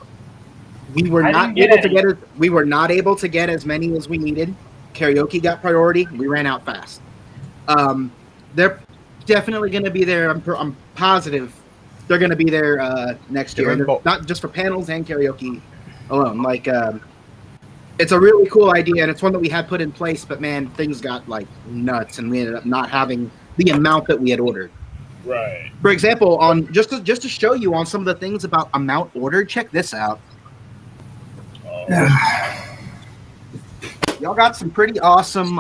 We were not able to get as many as we needed. Karaoke got priority. We ran out fast. They're definitely going to be there. I'm positive they're going to be there next year. Not just for panels and karaoke alone. It's a really cool idea, and it's one that we had put in place. But man, things got nuts, and we ended up not having the amount that we had ordered. Right. For example, on just to show you on some of the things about amount ordered, check this out. Y'all got some pretty awesome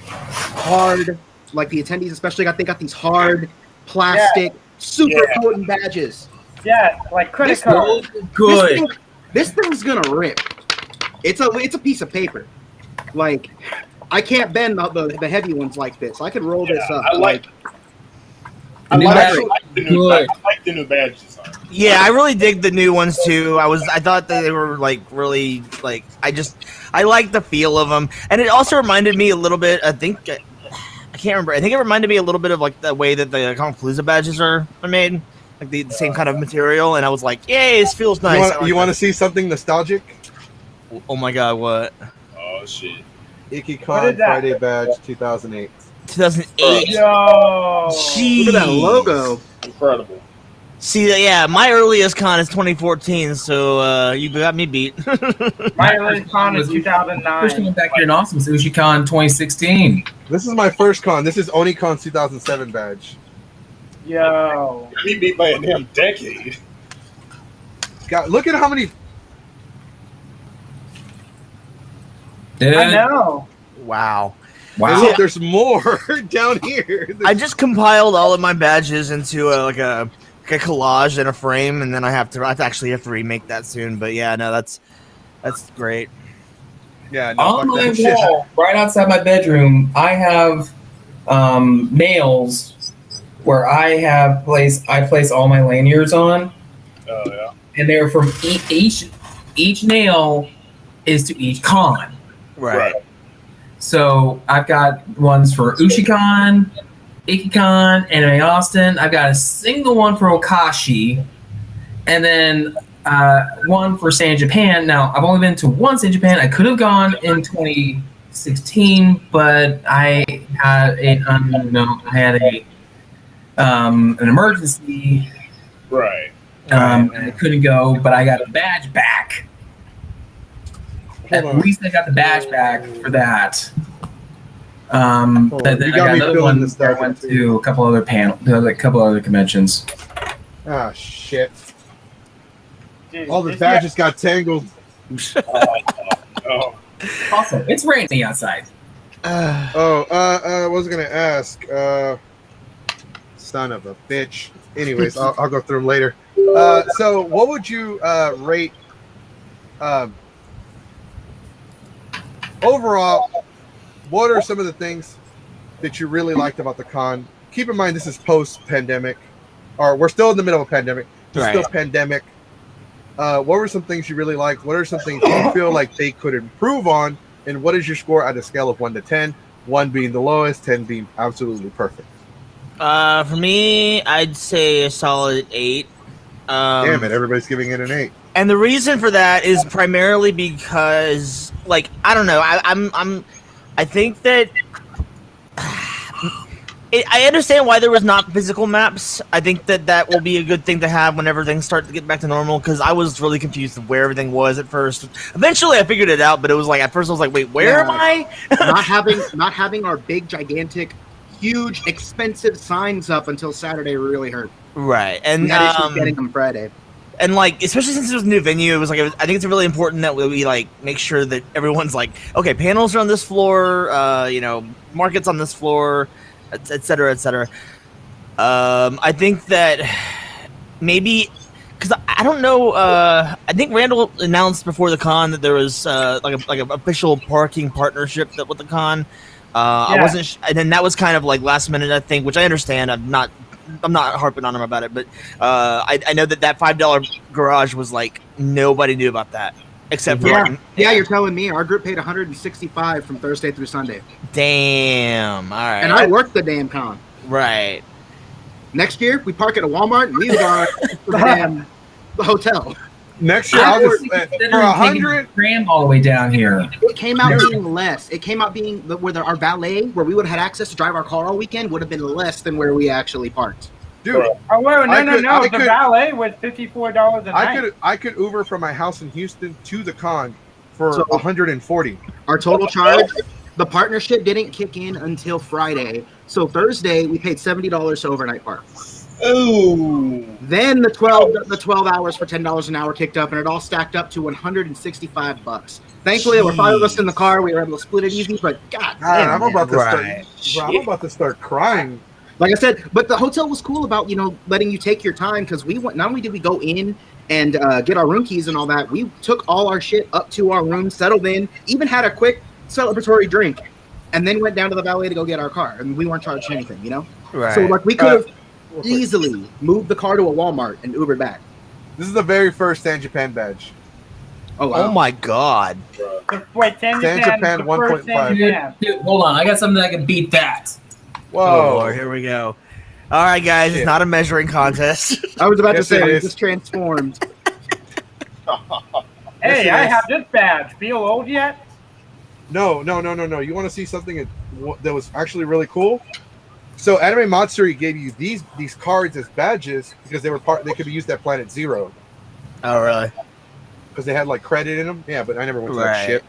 hard, like the attendees especially they got these hard plastic super potent badges. Yeah, like credit card. Good. This thing's gonna rip. It's a piece of paper. I can't bend the heavy ones like this. I can roll this up. I like the new badges. Yeah, I really dig the new ones too. I thought that they were really I like the feel of them, and it also reminded me a little bit. I can't remember. I think it reminded me a little bit of the way that the Comicpalooza badges are made, the same kind of material. And I was like, "Yay, this feels nice." You want to see something nostalgic? Oh my god, what? Oh shit! Ikkicon Friday badge 2008. 2008. Yo, jeez. Look at that logo. Incredible. See, yeah, my earliest con is 2014, so you got me beat. My earliest con is 2009. First coming back here in awesome Ikkicon 2016. This is my first con. This is Onicon's 2007 badge. Yo, Me beat by a damn decade. God, look at how many. Dude. I know. Wow. Hey, look, there's more down here. I just compiled all of my badges into a collage and a frame, and then I have to actually remake that soon. But yeah, no, that's great. Yeah, no, on fuck my that shit. wall, right outside my bedroom, I have nails where I place all my lanyards on. Oh yeah. And they're from each nail is to each con. Right. So I've got ones for Ikkicon, Anime Austin. I've got a single one for Okashi, and then one for San Japan. Now I've only been to one San Japan. I could have gone in 2016, but I had an emergency. Right. I couldn't go, but I got the badge back. At least I got the badge back for that. Then I got another one that I went to a couple other conventions. Ah, shit. Dude, All the badges got tangled. Oh. Also, it's raining outside. I was gonna ask. Son of a bitch. Anyways, I'll go through them later. So what would you rate overall? What are some of the things that you really liked about the con? Keep in mind this is post-pandemic, or we're still in the middle of a pandemic. It's still pandemic. What were some things you really liked? What are some things you feel like they could improve on? And what is your score at a scale of 1 to 10? 1 being the lowest, 10 being absolutely perfect. For me, I'd say a solid 8. Damn it! Everybody's giving it an 8. And the reason for that is primarily because, like, I don't know. I think that I understand why there was not physical maps. I think that will be a good thing to have whenever things start to get back to normal. Because I was really confused of where everything was at first. Eventually, I figured it out, but it was like at first I was like, "Wait, where am I?" not having our big, gigantic, huge, expensive signs up until Saturday really hurt. Right, and getting them Friday. And like, especially since it was a new venue, it was like I think it's really important that we like make sure that everyone's like, okay, panels are on this floor, markets on this floor, et cetera, et cetera. I think that maybe because I don't know. I think Randall announced before the con that there was like an official parking partnership with the con. I wasn't, and then that was kind of like last minute, I think, which I understand. I'm not harping on him about it, but I know that $5 garage was like nobody knew about that except for you're telling me our group paid $165 from Thursday through Sunday. Damn. All right. And I worked the damn con. Right. Next year we park at a Walmart and we go to the hotel. Next year, I'll just for 100 tram all the way down here. It came out being less. It came out being where our valet, where we would have had access to drive our car all weekend, would have been less than where we actually parked. Dude, no. The valet was $54 a night. I could Uber from my house in Houston to the con for $140. Our total charge, the partnership didn't kick in until Friday. So Thursday we paid $70 to overnight park. Ooh. Then the 12 hours for $10 an hour kicked up, and it all stacked up to $165. Thankfully, there were 5 of us in the car. We were able to split it easy, but God damn, I'm about to start crying. Like I said, but the hotel was cool about letting you take your time, because we went. Not only did we go in and get our room keys and all that, we took all our shit up to our room, settled in, even had a quick celebratory drink, and then went down to the valet to go get our car. I mean, we weren't charged anything, Right. So like we could have easily moved the car to a Walmart and Ubered back. This is the very first San Japan badge. Oh, wow. Oh my God. Wait, San Japan 1.5. Dude, hold on. I got something that can beat that. Whoa. Oh, here we go. All right, guys. Shit. It's not a measuring contest. I was about to say, it just transformed. Hey, I have this badge. Feel old yet? No. You want to see something that was actually really cool? So Anime Matsuri gave you these cards as badges because they could be used at Planet Zero. Oh, really? Because they had like credit in them. Yeah, but I never went to that shit.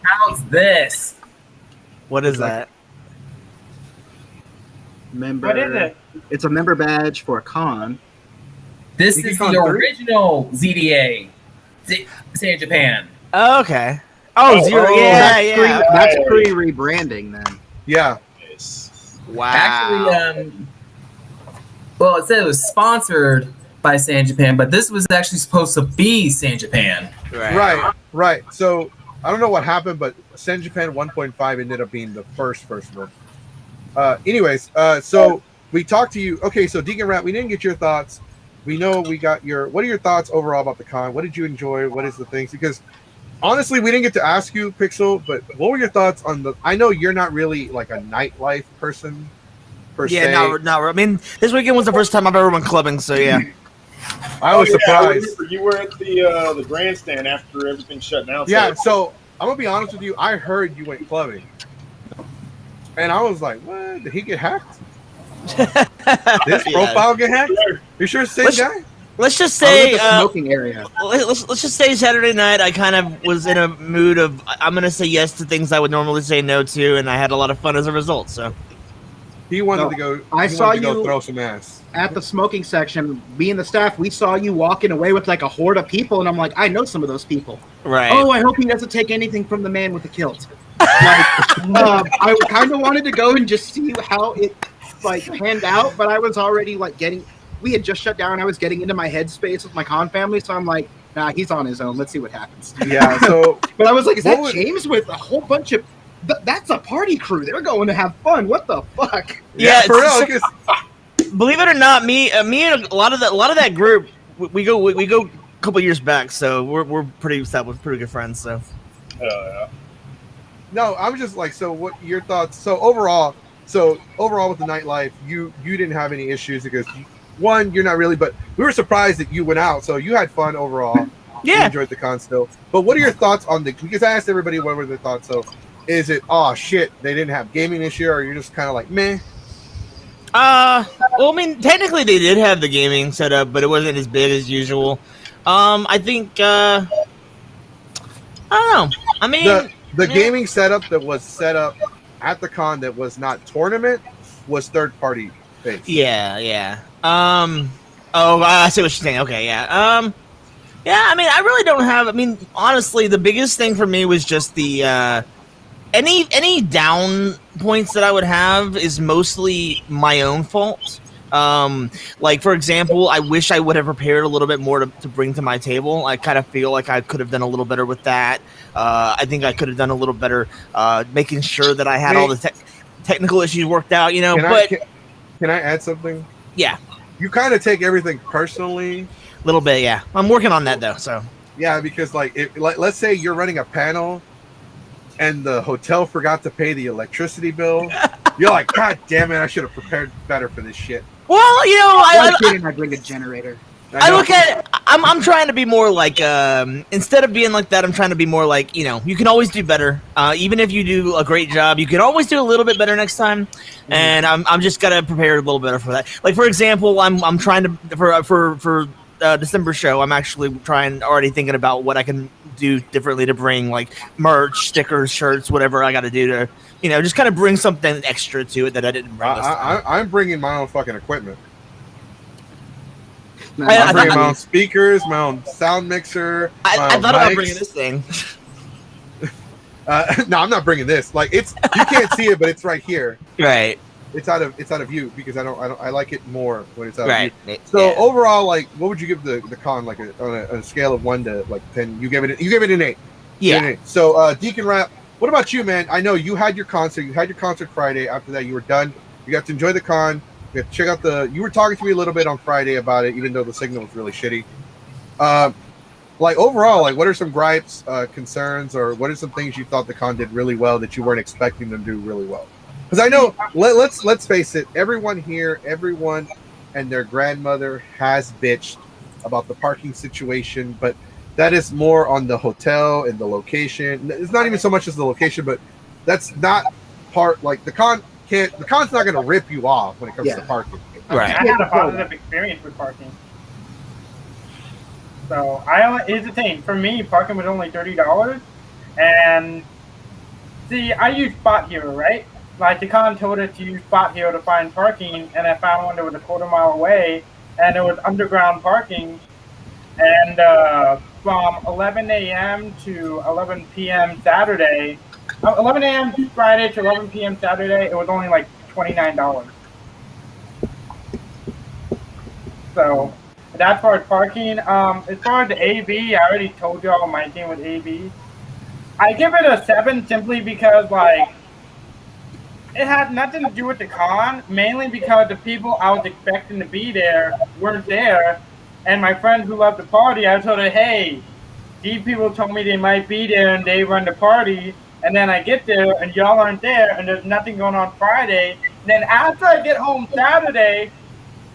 How's this? What is that? Member. What is it? It's a member badge for a con. This is the original ZDA, San Japan. Oh, okay. Oh, Zero. Yeah. That's pre-rebranding then. Yeah. Wow. Actually, well, it said it was sponsored by San Japan, but this was actually supposed to be San Japan. Right. So I don't know what happened, but Sen Japan 1.5 ended up being the first one. Anyways, so we talked to you. Okay, so Deacon Rat, we didn't get your thoughts. We know we got your. What are your thoughts overall about the con? What did you enjoy? What is the things? Because honestly, we didn't get to ask you, Pixel. But what were your thoughts on the? I know you're not really like a nightlife person, per se. Yeah, no. I mean, this weekend was the first time I've ever went clubbing, so yeah. I was surprised. You were at the grandstand after everything shut down. Yeah, so I'm gonna be honest with you. I heard you went clubbing, and I was like, "What? Did he get hacked? This profile get hacked? You sure it's the same guy?" Let's just say smoking area. Let's just say Saturday night I kind of was in a mood of I'm gonna say yes to things I would normally say no to, and I had a lot of fun as a result. So he wanted to go. I saw you go throw some ass at the smoking section. Me and the staff, we saw you walking away with like a horde of people, and I'm like, I know some of those people. Right. Oh, I hope he doesn't take anything from the man with the kilt. Like, I kind of wanted to go and just see how it like panned out, but I was already like we had just shut down. I was getting into my headspace with my con family, so I'm like, nah, he's on his own. Let's see what happens. Yeah. So, but I was like, is that James with a whole bunch of? That's a party crew. They're going to have fun. What the fuck? Yeah, for real. Believe it or not, me and a lot of that group, we go a couple years back, so we're pretty established, pretty good friends. So. Yeah. No, I was just like, so what your thoughts? So overall with the nightlife, you didn't have any issues because one, you're not really, but we were surprised that you went out, so you had fun overall. Yeah, you enjoyed the con still. But what are your thoughts on because I asked everybody what were their thoughts. So is it shit they didn't have gaming this year, or you're just kind of like meh? Well, I mean, technically they did have the gaming set up, but it wasn't as big as usual. I think I don't know. I mean, the gaming setup that was set up at the con that was not tournament was third party based. Yeah. Oh, I see what you're saying. Okay, yeah. Yeah, I mean, I really don't have. I mean, honestly, the biggest thing for me was just the any down points that I would have is mostly my own fault. Like for example, I wish I would have prepared a little bit more to bring to my table. I kind of feel like I could have done a little better with that. I think I could have done a little better making sure that I had all the technical issues worked out. You know, can I add something? Yeah. You kind of take everything personally. A little bit, yeah. I'm working on that though. So. Yeah, because let's say you're running a panel, and the hotel forgot to pay the electricity bill. You're like, God damn it! I should have prepared better for this shit. Well, you know, I bring a generator. I look at it, I'm trying to be more like instead of being like that, I'm trying to be more like, you know, you can always do better. Even if you do a great job, you can always do a little bit better next time. Mm-hmm. And I'm just gotta prepare a little better for that. Like for example, I'm trying to for December show, I'm actually already thinking about what I can do differently to bring like merch, stickers, shirts, whatever I got to do to, you know, just kind of bring something extra to it that I didn't bring. I'm bringing my own fucking equipment. I'm bringing my own speakers, my own sound mixer. I thought about bringing this thing. No, I'm not bringing this. Like you can't see it, but it's right here. Right. It's out of view because I like it more when it's out right. of view. So overall, like, what would you give the con like on a scale of 1 to like 10? You gave it an 8. Yeah. An 8. So Deacon Rap, what about you, man? I know you had your concert. You had your concert Friday. After that, you were done. You got to enjoy the con. You got to check out you were talking to me a little bit on Friday about it, even though the signal was really shitty. Like overall, like what are some gripes, concerns, or what are some things you thought the con did really well that you weren't expecting them to do really well? Because I know, let's face it, everyone and their grandmother has bitched about the parking situation, but that is more on the hotel and the location. It's not even so much as the location, but that's not part, like the con's not going to rip you off when it comes to parking. Right. I had a positive experience with parking. So here's the thing, for me, parking was only $30, and see, I use Spot Hero, right? Like the con told us to use Spot Hero to find parking, and I found one that was a quarter mile away, and it was underground parking. And from 11 a.m. to 11 p.m. Saturday, 11 a.m. Friday to 11 p.m. Saturday, it was only like $29. So that's for parking. As far as the AV, I already told y'all my thing with AV. I give it a 7 simply because, like, it had nothing to do with the con, mainly because the people I was expecting to be there weren't there. And my friend who loved the party, I told her, hey, these people told me they might be there and they run the party. And then I get there and y'all aren't there and there's nothing going on Friday. And then after I get home Saturday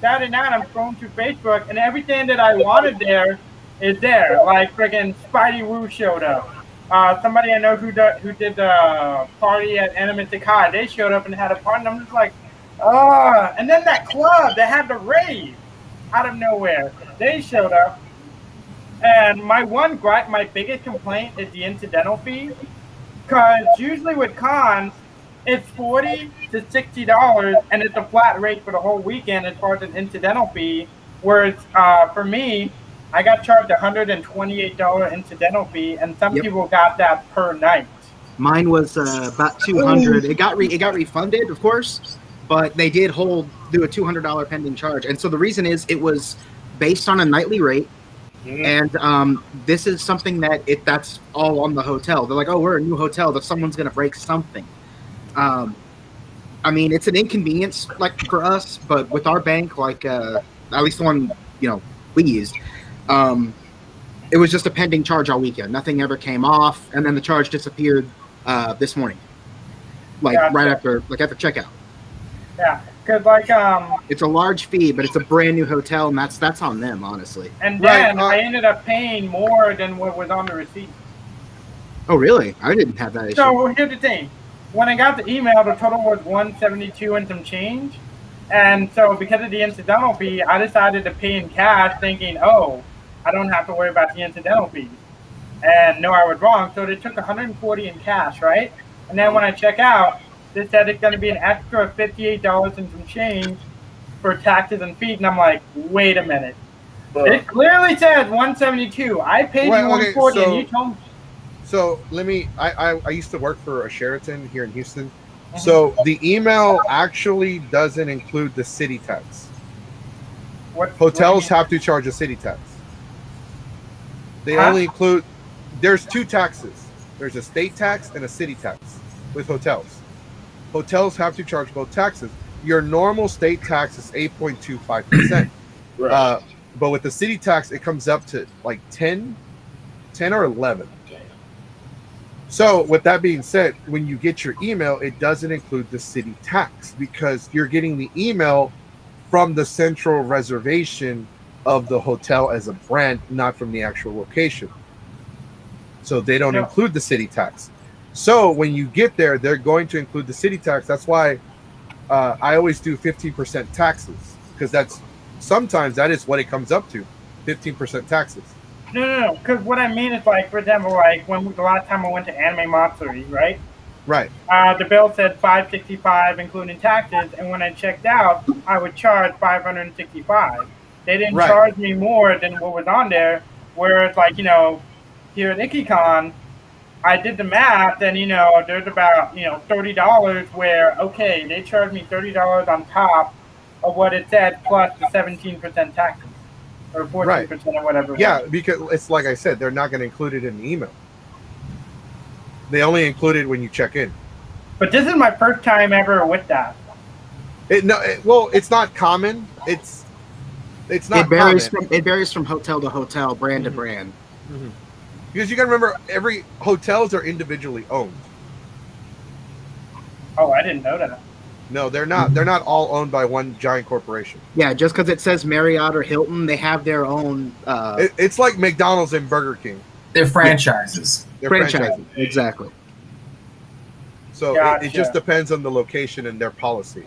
night, I'm scrolling through Facebook and everything that I wanted there is there. Like freaking Spidey Woo showed up. Somebody I know who did the party at Animate Kai, they showed up and had a party, and I'm just like, and then that club that had the rave out of nowhere, they showed up. And my biggest complaint is the incidental fee, because usually with cons, it's $40 to $60, and it's a flat rate for the whole weekend as far as an incidental fee. Whereas for me, I got charged $128 incidental fee, and some people got that per night. Mine was about $200. It got refunded, of course, but they did do a $200 pending charge. And so the reason is it was based on a nightly rate, and this is something that's all on the hotel. They're like, oh, we're a new hotel, that someone's going to break something. I mean, it's an inconvenience, like for us, but with our bank, like at least the one we used. It was just a pending charge all weekend. Nothing ever came off, and then the charge disappeared this morning, right after checkout. Yeah, because it's a large fee, but it's a brand new hotel, and that's on them, honestly. And then I ended up paying more than what was on the receipt. Oh, really? I didn't have that issue. So here's the thing: when I got the email, the total was $172 and some change, and so because of the incidental fee, I decided to pay in cash, thinking, oh, I don't have to worry about the incidental fees. And no, I was wrong. So they took $140 in cash, right? And then when I check out, they said it's going to be an extra $58 and some change for taxes and fees. And I'm like, wait a minute. It clearly says $172. I paid you $140 and you told me. So I used to work for a Sheraton here in Houston. So the email actually doesn't include the city tax. Hotels have to charge a city tax. They only include, there's two taxes. There's a state tax and a city tax with hotels. Hotels have to charge both taxes. Your normal state tax is 8.25%. Right. But with the city tax, it comes up to like 10 or 11. So with that being said, when you get your email, it doesn't include the city tax because you're getting the email from the central reservation of the hotel as a brand, not from the actual location. So they don't include the city tax. So when you get there, they're going to include the city tax. That's why I always do 15% taxes, because sometimes that is what it comes up to, 15% taxes. No. Because what I mean is, like, for example, like the last time I went to Anime Matsuri, right? Right. The bill said $565 including taxes, and when I checked out, I would charge $565. They didn't charge me more than what was on there. Whereas, like, here at Ikkicon, I did the math, and there's about $30 where they charged me $30 on top of what it said plus the 17% taxes or 14% or whatever. Yeah, because it's like I said, they're not going to include it in the email. They only include it when you check in. But this is my first time ever with that. It's not common. It's not. It varies from hotel to hotel, brand to brand. Mm-hmm. Because you got to remember, every hotels are individually owned. Oh, I didn't know that. No, they're not. They're not all owned by one giant corporation. Yeah, just because it says Marriott or Hilton, they have their own. It's like McDonald's and Burger King. They're franchises. They're franchises. Exactly. So it just depends on the location and their policy.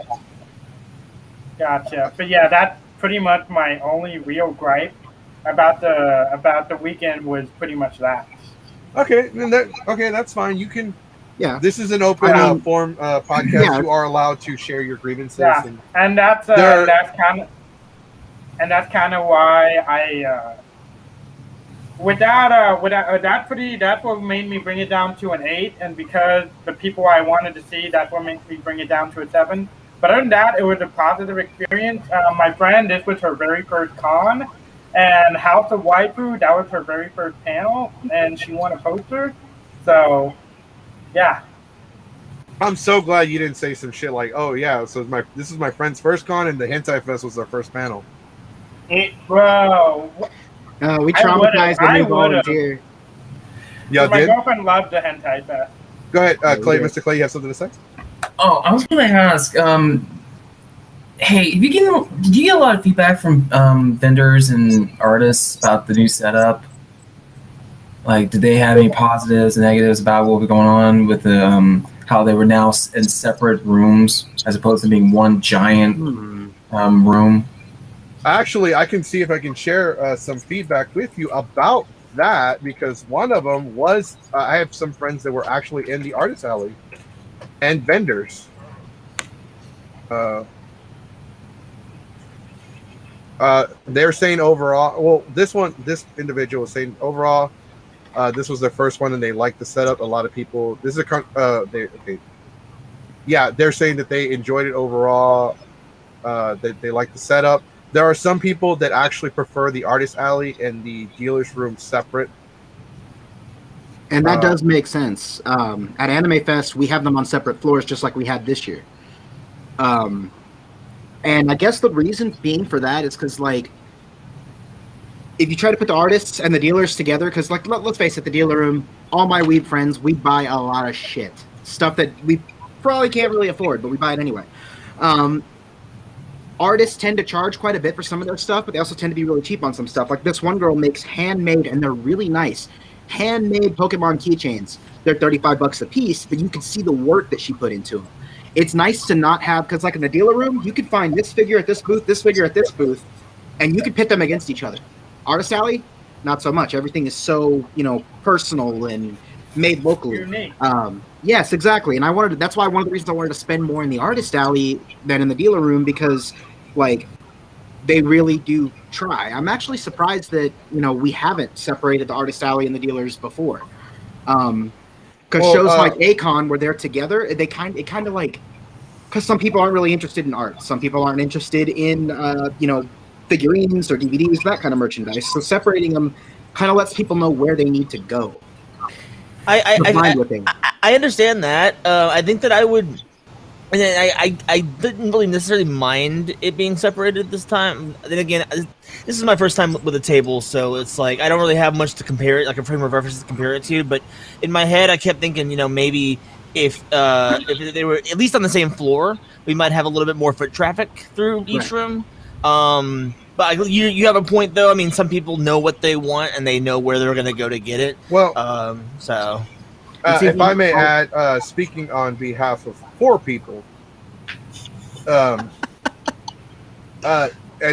Gotcha. But yeah, that's pretty much my only real gripe about the weekend was pretty much that. Okay, that's fine. You can. Yeah. This is an open form podcast. Yeah. You are allowed to share your grievances. Yeah, and that's kind of why I. That's what made me bring it down to an 8, and because the people I wanted to see, that's what made me bring it down to a 7. But other than that, it was a positive experience. My friend, this was her very first con, and House of Waifu, that was her very first panel, and she won a poster. So, yeah. I'm so glad you didn't say some shit like, "Oh yeah, so this is my friend's first con, and the Hentai Fest was their first panel." Bro, we traumatized the new volunteer. Yeah, my girlfriend loved the Hentai Fest. Go ahead, Clay. Mr. Clay, you have something to say? Oh, I was going to ask. Hey, did you get a lot of feedback from vendors and artists about the new setup? Like, did they have any positives and negatives about what was going on with the how they were now in separate rooms as opposed to being one giant room? Actually, I can see if I can share some feedback with you about that, because one of them was I have some friends that were actually in the artist alley and vendors. They're saying overall, well, this individual was saying overall, this was their first one and they liked the setup. A lot of people, they're saying that they enjoyed it overall. That they like the setup. There are some people that actually prefer the artist alley and the dealer's room separate. And that does make sense. At Anime Fest, we have them on separate floors, just like we had this year. And I guess the reason being for that is because, like, if you try to put the artists and the dealers together, because, like, let's face it, the dealer room, all my weeb friends, we buy a lot of shit. Stuff that we probably can't really afford, but we buy it anyway. Artists tend to charge quite a bit for some of their stuff, but they also tend to be really cheap on some stuff. Like this one girl makes handmade, and they're really nice, handmade Pokemon keychains. They're $35 a piece, but you can see the work that she put into them. It's nice to not have, because like in the dealer room, you can find this figure at this booth, this figure at this booth, and you can pit them against each other. Artist alley, not so much. Everything is so, personal and made locally. Unique. Yes, exactly. And that's why one of the reasons I wanted to spend more in the artist alley than in the dealer room, because like they really do try. I'm actually surprised that, we haven't separated the artist alley and the dealers before. Because shows like Ikkicon, where they're together, it kind of like, because some people aren't really interested in art. Some people aren't interested in, figurines or DVDs, that kind of merchandise. So separating them kind of lets people know where they need to go. I understand that. I think that I would, and I didn't really necessarily mind it being separated this time. Then again, this is my first time with a table, so it's like I don't really have much to compare it, like a frame of reference to compare it to. But in my head, I kept thinking, maybe if they were at least on the same floor, we might have a little bit more foot traffic through each room. But you have a point, though. I mean, some people know what they want and they know where they're going to go to get it. Well, so if I may add, speaking on behalf of 4 people, at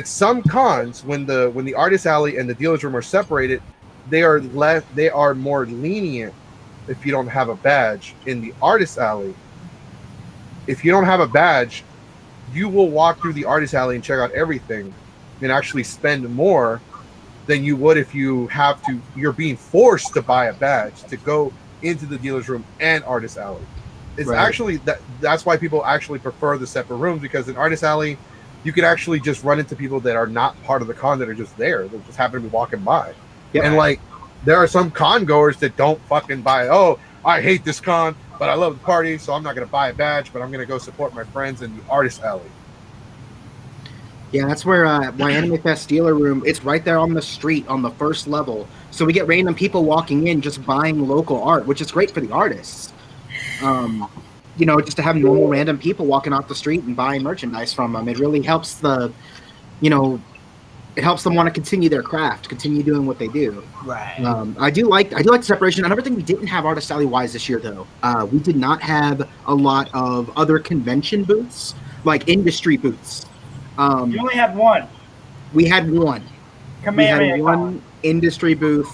some cons, when the artist alley and the dealer's room are separated, they are more lenient if you don't have a badge. In the artist alley, if you don't have a badge, you will walk through the artist alley and check out everything and actually spend more than you would if you're being forced to buy a badge to go into the dealer's room and artist alley. It's actually that's why people actually prefer the separate rooms, because in artist alley you can actually just run into people that are not part of the con, that are just there, that just happen to be walking by. Yep. And like there are some con goers that don't fucking buy, oh, I hate this con, but I love the party, so I'm not going to buy a badge, but I'm going to go support my friends in the artist alley. Yeah, that's where my Anime Fest dealer room, it's right there on the street on the first level. So we get random people walking in just buying local art, which is great for the artists. Just to have normal random people walking off the street and buying merchandise from them. It really helps it helps them want to continue their craft, continue doing what they do. Right. I do like the separation. Another thing we didn't have artist alley wise this year though, we did not have a lot of other convention booths, like industry booths. You only had one. We had one. We had one industry booth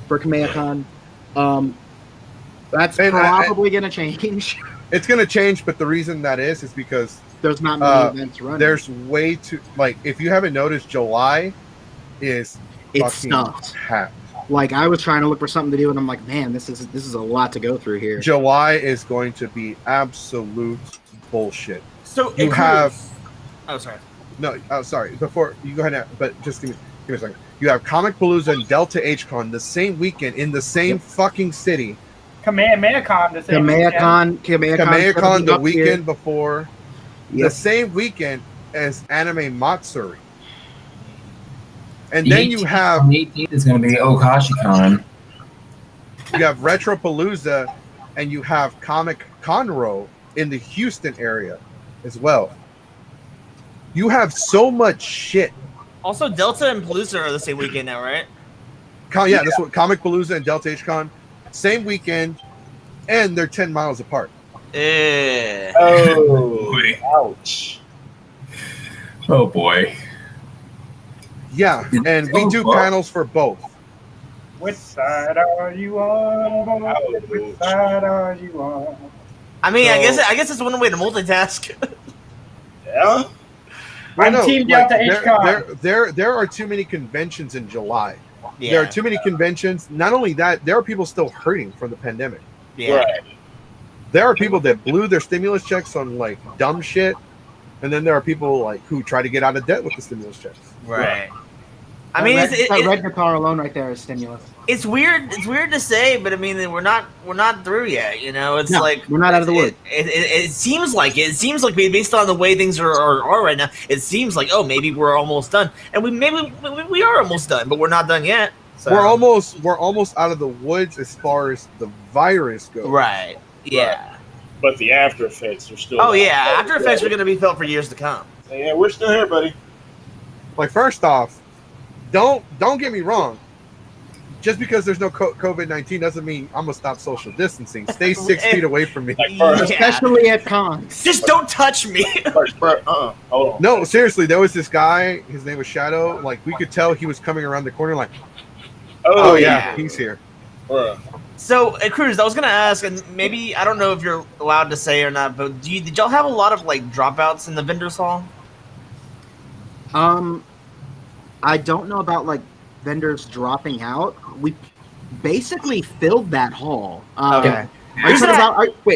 for Kamehacon. That's probably going to change. It's going to change, but the reason that is because there's not many events running. There's way too, like, if you haven't noticed, July is stuffed. Packed. Like, I was trying to look for something to do, and I'm like, man, this is a lot to go through here. July is going to be absolute bullshit. So you have. Oh, sorry. No, sorry. Before you go ahead, but just give me a second. You have Comic Palooza and Delta H-Con the same weekend in the same fucking city, Kamehameha-Con the same Kamehameha-Con the weekend before. Yep. The same weekend as Anime Matsuri. And then you have... The 18th is going to be Okashi-Con. You have Retropalooza, and you have Comic Conroe in the Houston area as well. You have so much shit. Also, Delta and Palooza are the same weekend now, right? That's what Comic Palooza and Delta H-Con, same weekend, and they're 10 miles apart. Oh, ouch. Oh boy. Yeah, and we do panels for both. Which side are you on? Which side are you on? I mean, I guess it's one way to multitask. Yeah. I'm Team Delta H-Con. There are too many conventions in July. Yeah. There are too many conventions. Not only that, there are people still hurting from the pandemic. Yeah. Right. There are people that blew their stimulus checks on like dumb shit, and then there are people like who try to get out of debt with the stimulus checks. Right. I mean, that red guitar alone right there is stimulus. It's weird. It's weird to say, but I mean, we're not through yet. You know, it's like we're not out of the woods. It seems like it. It seems like based on the way things are right now, it seems like maybe we're almost done, and we are almost done, but we're not done yet. So. We're almost out of the woods as far as the virus goes. Right. Yeah. Right. But the after effects are still. Oh yeah, after effects are going to be felt for years to come. Yeah, we're still here, buddy. Like first off, don't get me wrong. Just because there's no COVID-19 doesn't mean I'm gonna stop social distancing. Stay 6 feet away from me, especially at cons. Just don't touch me. Hold on. No, seriously, there was this guy. His name was Shadow. Like we could tell he was coming around the corner. Like, oh yeah, he's here. So, Cruz, I was gonna ask, and maybe I don't know if you're allowed to say or not, but did y'all have a lot of like dropouts in the vendors hall? I don't know about like vendors dropping out. We basically filled that hall. Okay. Are you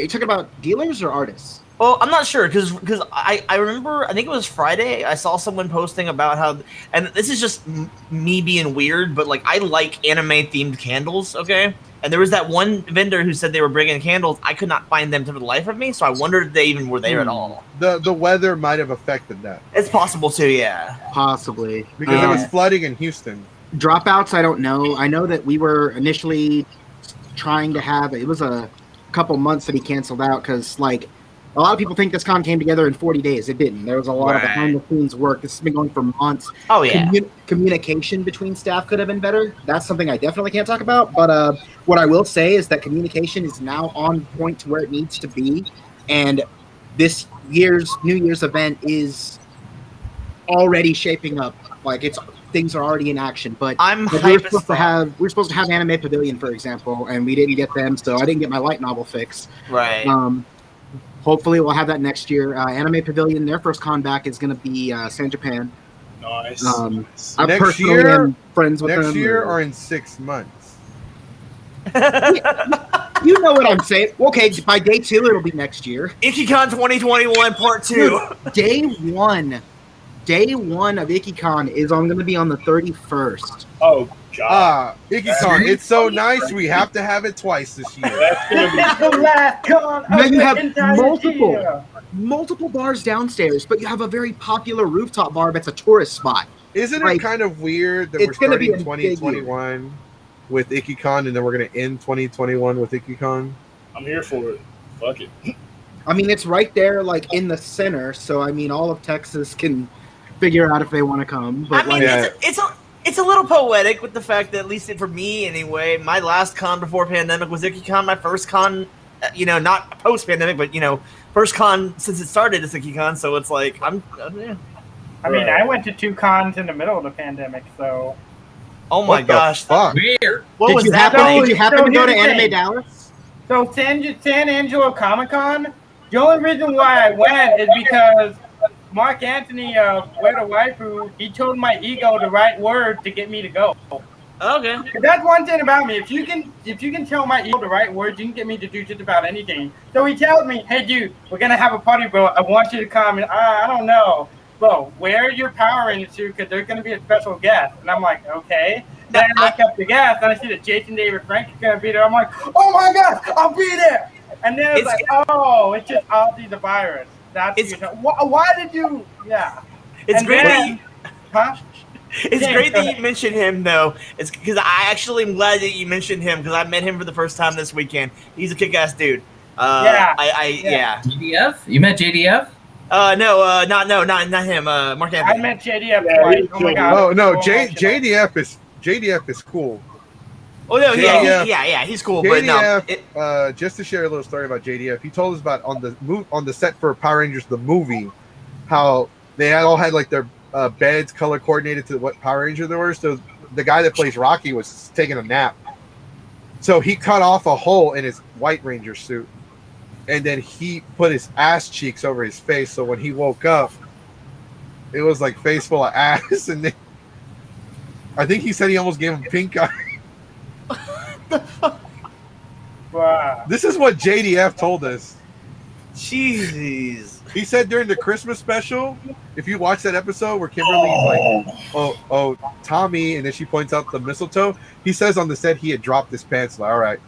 talking about dealers or artists? Well, I'm not sure because I remember, I think it was Friday, I saw someone posting about how, and this is just me being weird, but like I like anime themed candles, okay? And there was that one vendor who said they were bringing candles. I could not find them to the life of me, so I wondered if they even were there at all. The weather might have affected that. It's possible too, yeah. Possibly. Because it was flooding in Houston. Dropouts, I don't know. I know that we were initially trying to have, it was a couple months that he canceled out because like a lot of people think this con came together in 40 days. It didn't. There was a lot of behind the scenes work. This has been going for months. Oh yeah. Communication between staff could have been better. That's something I definitely can't talk about. But what I will say is that communication is now on point to where it needs to be. And this year's New Year's event is already shaping up. Like things are already in action. But we're supposed to have Anime Pavilion, for example, and we didn't get them, so I didn't get my light novel fix. Right. Hopefully we'll have that next year. Anime Pavilion, their first con back is going to be San Japan. Nice. I personally am friends with them. Next year or in 6 months? You know what I'm saying. Okay, by day 2, it'll be next year. Ikkicon 2021 Part 2. Day one of Ikkicon is going to be on the 31st. Oh, God. Ikkicon, it's so nice. We have to have it twice this year. That's the last con. Now you have multiple bars downstairs, but you have a very popular rooftop bar that's a tourist spot. Isn't it kind of weird that we're starting 2021 with Ikkicon and then we're going to end 2021 with Ikkicon? I'm here for it. Fuck it. I mean, it's right there, like in the center. So I mean, all of Texas can figure out if they want to come. But I mean, it's a little poetic with the fact that, at least for me anyway, my last con before pandemic was Ikkicon. My first con, not post pandemic, but first con since it started is Ikkicon. So it's like I mean, I went to 2 cons in the middle of the pandemic, so. Oh my gosh! Fuck. Weird. Did you happen to go to Anime Dallas? So San Angelo Comic Con. The only reason why I went is because Mark Anthony of Where the Waifu, he told my ego the right word to get me to go. Okay. That's one thing about me. If you can tell my ego the right words, you can get me to do just about anything. So he tells me, "Hey, dude, we're gonna have a party, bro. I want you to come." And I don't know, bro. Wear your Power Ranger suit because there's gonna be a special guest. And I'm like, okay. Then I look up the gas and I see that Jason David Frank is gonna be there. I'm like, oh my god, I'll be there. And then it's like, oh, it's just Ozzy the Virus. That's why did you? Yeah. It's and great. Then, huh? It's great that you mentioned him, though. It's because I actually am glad that you mentioned him because I met him for the first time this weekend. He's a kick-ass dude. Yeah. JDF? You met JDF? No, not him. Mark Anthony. I met JDF twice. Oh my god. Oh no, JDF is cool. Oh no, yeah, he's cool. JDF, but no, just to share a little story about JDF, he told us about on the set for Power Rangers the movie, how they all had like their beds color coordinated to what Power Ranger they were. So the guy that plays Rocky was taking a nap, so he cut off a hole in his White Ranger suit, and then he put his ass cheeks over his face. So when he woke up, it was like face full of ass, and then I think he said he almost gave him pink eye. Wow. This is what JDF told us. Jeez. He said during the Christmas special, if you watch that episode where Kimberly's like, oh, Tommy, and then she points out the mistletoe, he says on the set he had dropped his pants. Like, all right.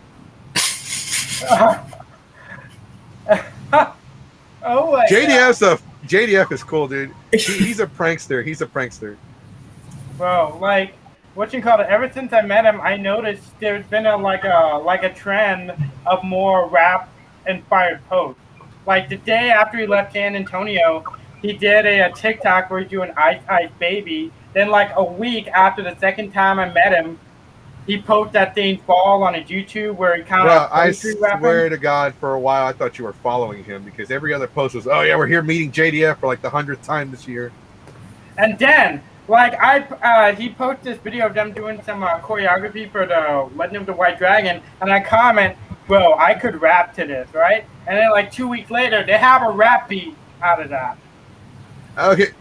Oh my JDF is cool, dude. He's a prankster. He's a prankster. Bro, like, ever since I met him, I noticed there's been a trend of more rap inspired posts. Like the day after he left San Antonio, he did a TikTok where he's doing Ice Ice Baby. Then like a week after the second time I met him, he posted that thing Fall on his YouTube where he kind of I swear to God, for a while I thought you were following him because every other post was, oh yeah, we're here meeting JDF for like the 100th time this year. And then like he posted this video of them doing some choreography for the Legend of the White Dragon, and I comment, bro, I could rap to this, right? And then like 2 weeks later, they have a rap beat out of that. Okay,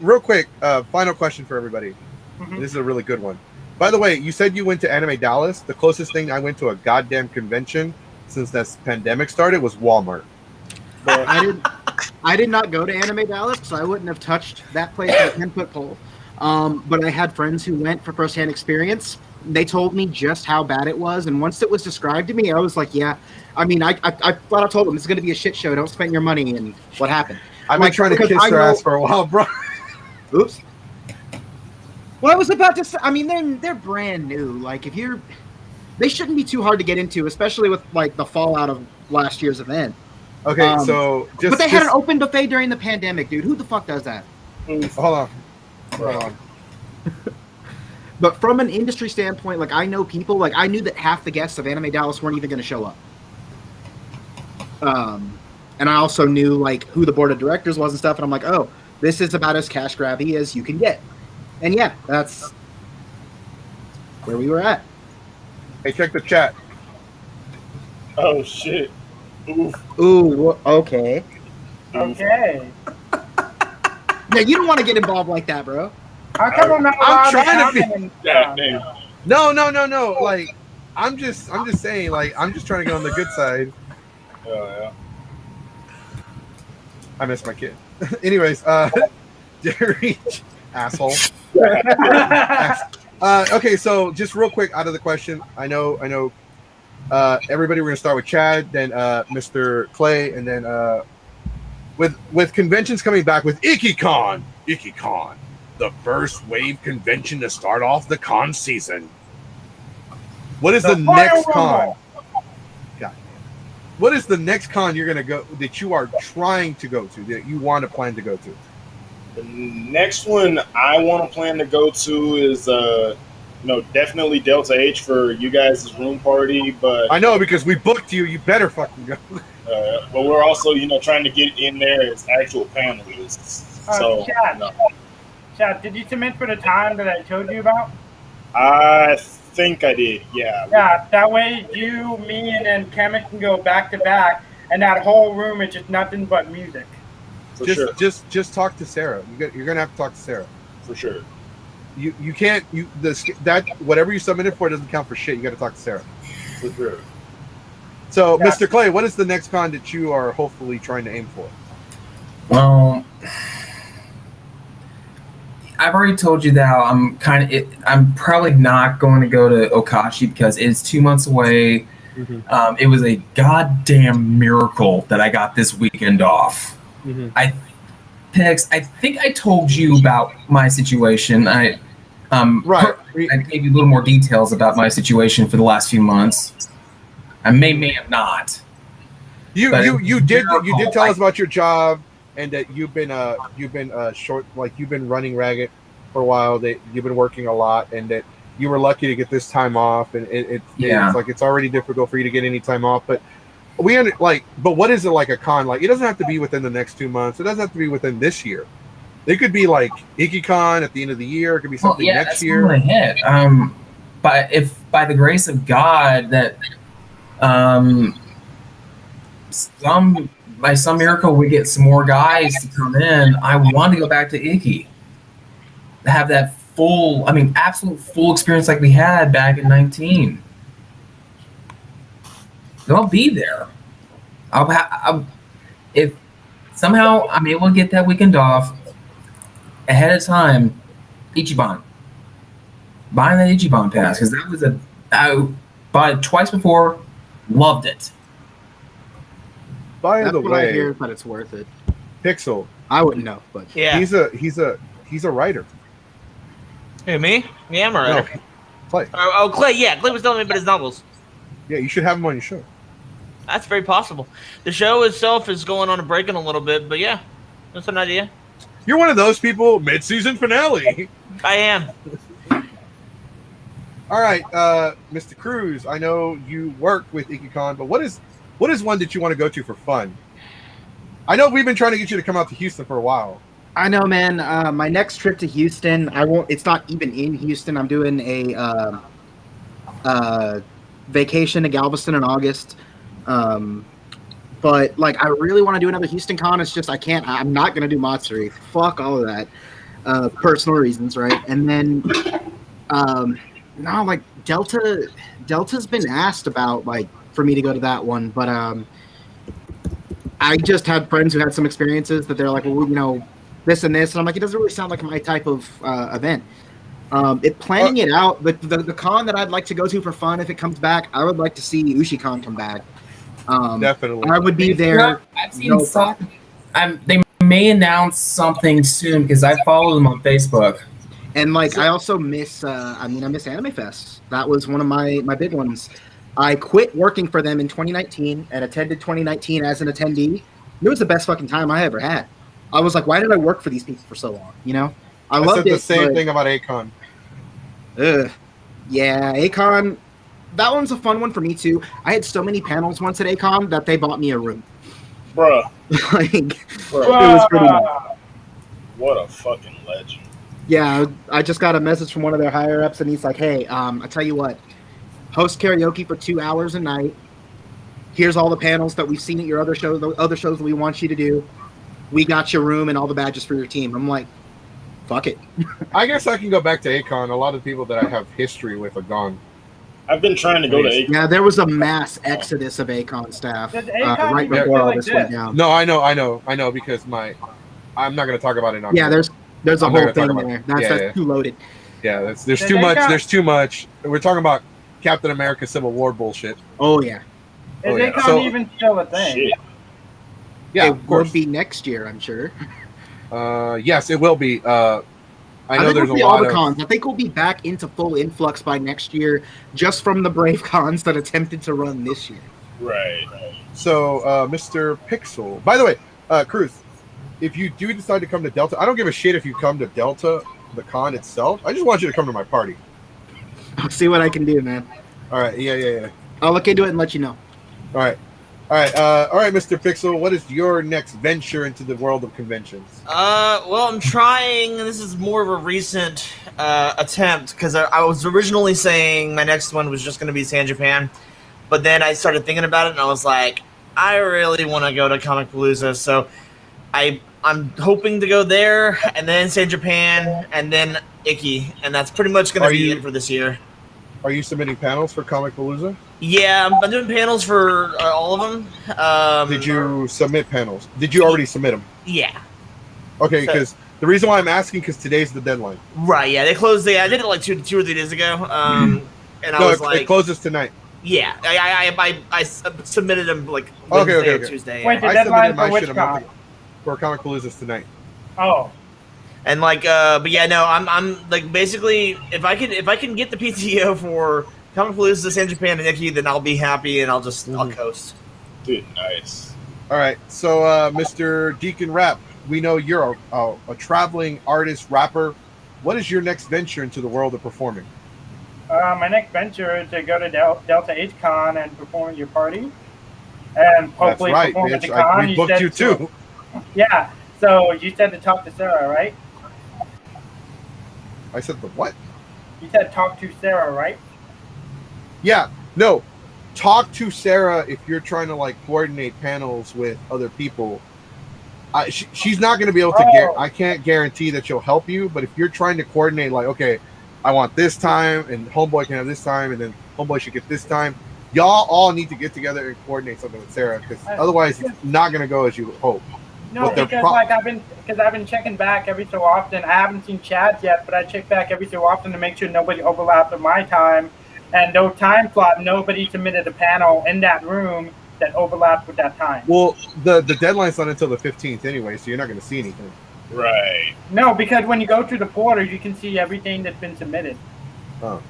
real quick, final question for everybody. Mm-hmm. This is a really good one. By the way, you said you went to Anime Dallas. The closest thing I went to a goddamn convention since this pandemic started was Walmart. I did not go to Anime Dallas, so I wouldn't have touched that place with a 10-foot pole. But I had friends who went for firsthand experience. They told me just how bad it was, and once it was described to me, I was like, yeah. I mean, I thought I told them, it's going to be a shit show. Don't spend your money, and what happened? I've been trying to kiss their ass for a while, bro. Oops. Well, I was about to say, I mean, they're brand new. Like, they shouldn't be too hard to get into, especially with, like, the fallout of last year's event. Okay, but they had an open buffet during the pandemic, dude. Who the fuck does that? Hold on. But from an industry standpoint, like, I know people, like, I knew that half the guests of Anime Dallas weren't even going to show up. And I also knew, like, who the board of directors was and stuff, and I'm like, oh, this is about as cash grabby as you can get. And yeah, that's where we were at. Hey, check the chat. Oh, shit. Ooh, okay. Okay. Yeah, you don't want to get involved like that, bro. How come I'm not allowed trying to be. No. Like, I'm just saying, like, I'm just trying to get on the good side. Oh, yeah. I miss my kid. Anyways, Jerry, asshole. Okay, so just real quick out of the question. I know. Everybody, we're gonna start with Chad, then Mr. Clay, and then with conventions coming back with Ikkicon, the first wave convention to start off the con season. What is the next con? God. What is the next con you're gonna go that you are trying to go to, that you want to plan to go to? The next one I want to plan to go to is definitely Delta H for you guys' room party, but I know because we booked you. You better fucking go. But we're also, trying to get in there as actual panelists. So, Chad, did you submit for the time that I told you about? I think I did. Yeah. Yeah. That way, you, me, and then Kemet can go back to back, and that whole room is just nothing but music. Just talk to Sarah. You're gonna have to talk to Sarah for sure. You can't whatever you submitted for doesn't count for shit. You got to talk to Sarah. For sure. So, yeah. Mr. Clay, what is the next con that you are hopefully trying to aim for? Well, I've already told you that I'm probably not going to go to Okashi because it's 2 months away. Mm-hmm. It was a goddamn miracle that I got this weekend off. Mm-hmm. Pegs, I think I told you about my situation. I gave you a little more details about my situation for the last few months. I may have not. You did tell us about your job and that you've been short, like you've been running ragged for a while. That you've been working a lot, and that you were lucky to get this time off. And it's like it's already difficult for you to get any time off. But but what is it like a con? Like, it doesn't have to be within the next 2 months. It doesn't have to be within this year. It could be like Ikkicon at the end of the year. It could be something next year. Well, yeah, that's But if by the grace of God that by some miracle we get some more guys to come in, I want to go back to Ikki. Have that absolute full experience like we had back in 19. I'll be there. If somehow I'm able to get that weekend off ahead of time, Ichiban. Buying that Ichiban pass, because that was I bought it twice before, loved it. By the way, I hear, but it's worth it. Pixel. I wouldn't know, but yeah, he's a writer. Who, me? Yeah, I'm a writer. No, Clay. Oh, Clay. Yeah, Clay was telling me about his novels. Yeah, you should have him on your show. That's very possible. The show itself is going on a break in a little bit, but yeah, that's an idea. You're one of those people, mid-season finale. I am. All right, Mr. Cruz, I know you work with Ikkicon, but what is one that you want to go to for fun? I know we've been trying to get you to come out to Houston for a while. I know, man. My next trip to Houston, it's not even in Houston. I'm doing a vacation to Galveston in August. But like, I really want to do another Houston con. It's just I'm not gonna do Matsuri. Fuck all of that. Personal reasons, right? And then no, like Delta's been asked about, like, for me to go to that one, but I just had friends who had some experiences that they're like, well, this and this, and I'm like, it doesn't really sound like my type of event. Planning it out, the con that I'd like to go to for fun, if it comes back, I would like to see Ikkicon come back. Definitely, I would be there. I've seen they may announce something soon because I follow them on Facebook. And like, I also miss Anime Fest. That was one of my big ones. I quit working for them in 2019 and attended 2019 as an attendee. It was the best fucking time I ever had. I was like, why did I work for these people for so long? I loved said the same thing about Akon. Yeah, Akon. That one's a fun one for me too. I had so many panels once at Akon that they bought me a room. Bruh. It was pretty nice. What a fucking legend. Yeah, I just got a message from one of their higher ups, and he's like, "Hey, I tell you what, host karaoke for 2 hours a night. Here's all the panels that we've seen at your other shows, the other shows that we want you to do. We got your room and all the badges for your team." I'm like, fuck it. I guess I can go back to Akon. A lot of the people that I have history with are gone. I've been trying to go to Akon. Yeah, there was a mass exodus of Akon staff right before all this went down. No, I know, because I'm not going to talk about it. Yeah, there's a whole thing there. That's too loaded. Yeah, there's too much. There's too much. We're talking about Captain America Civil War bullshit. Oh yeah. Is Akon even still a thing? Shit. Yeah, it of course. will be next year, I'm sure. Yes, it will be. I know there's a lot all the of cons. I think we'll be back into full influx by next year, just from the brave cons that attempted to run this year. Right. So, Mr. Pixel. By the way, Cruz, if you do decide to come to Delta, I don't give a shit if you come to Delta, the con itself. I just want you to come to my party. I'll see what I can do, man. All right. Yeah. I'll look into it and let you know. All right, Mr. Pixel, what is your next venture into the world of conventions? Well, I'm trying. This is more of a recent attempt because I was originally saying my next one was just going to be San Japan, but then I started thinking about it and I was like, I really want to go to Comic Palooza, so I'm hoping to go there and then San Japan and then Ikki, and that's pretty much going to be it for this year. Are you submitting panels for Comic Palooza? Yeah, I'm doing panels for all of them. Did you submit panels? Did you already submit them? Yeah. Okay, because The reason why I'm asking because today's the deadline. Right? Yeah, they closed. I did it like two or 3 days ago. And I was like, it closes tonight. Yeah, I submitted them like Wednesday or Tuesday. Wait, the I deadline submitted for my which shit a month ago for Comic Palooza's tonight. Oh. And like, but yeah, no, I'm like basically if I can get the PTO for Comic Palooza, San Japan, and Ikki, then I'll be happy and I'll coast. Dude, nice. All right, so Mr. Deacon Rap, we know you're a traveling artist, rapper. What is your next venture into the world of performing? My next venture is to go to Delta Ikkicon and perform at your party, and hopefully That's right, perform at bitch. the con. We booked you too. Yeah. So you said to talk to Sarah, right? I said the what? You said talk to Sarah, right? Yeah. No. Talk to Sarah if you're trying to like coordinate panels with other people. She's not going to be able to. I can't guarantee that she'll help you, but if you're trying to coordinate, like, okay, I want this time, and Homeboy can have this time, and then Homeboy should get this time. Y'all all need to get together and coordinate something with Sarah, because otherwise it's not going to go as you hope. No, because I've been checking back every so often. I haven't seen Chad's yet, but I check back every so often to make sure nobody overlaps with my time, and no time slot. Nobody submitted a panel in that room that overlapped with that time. Well, the deadline's not until the 15th anyway, so you're not going to see anything. Right. No, because when you go through the portal, you can see everything that's been submitted. Oh.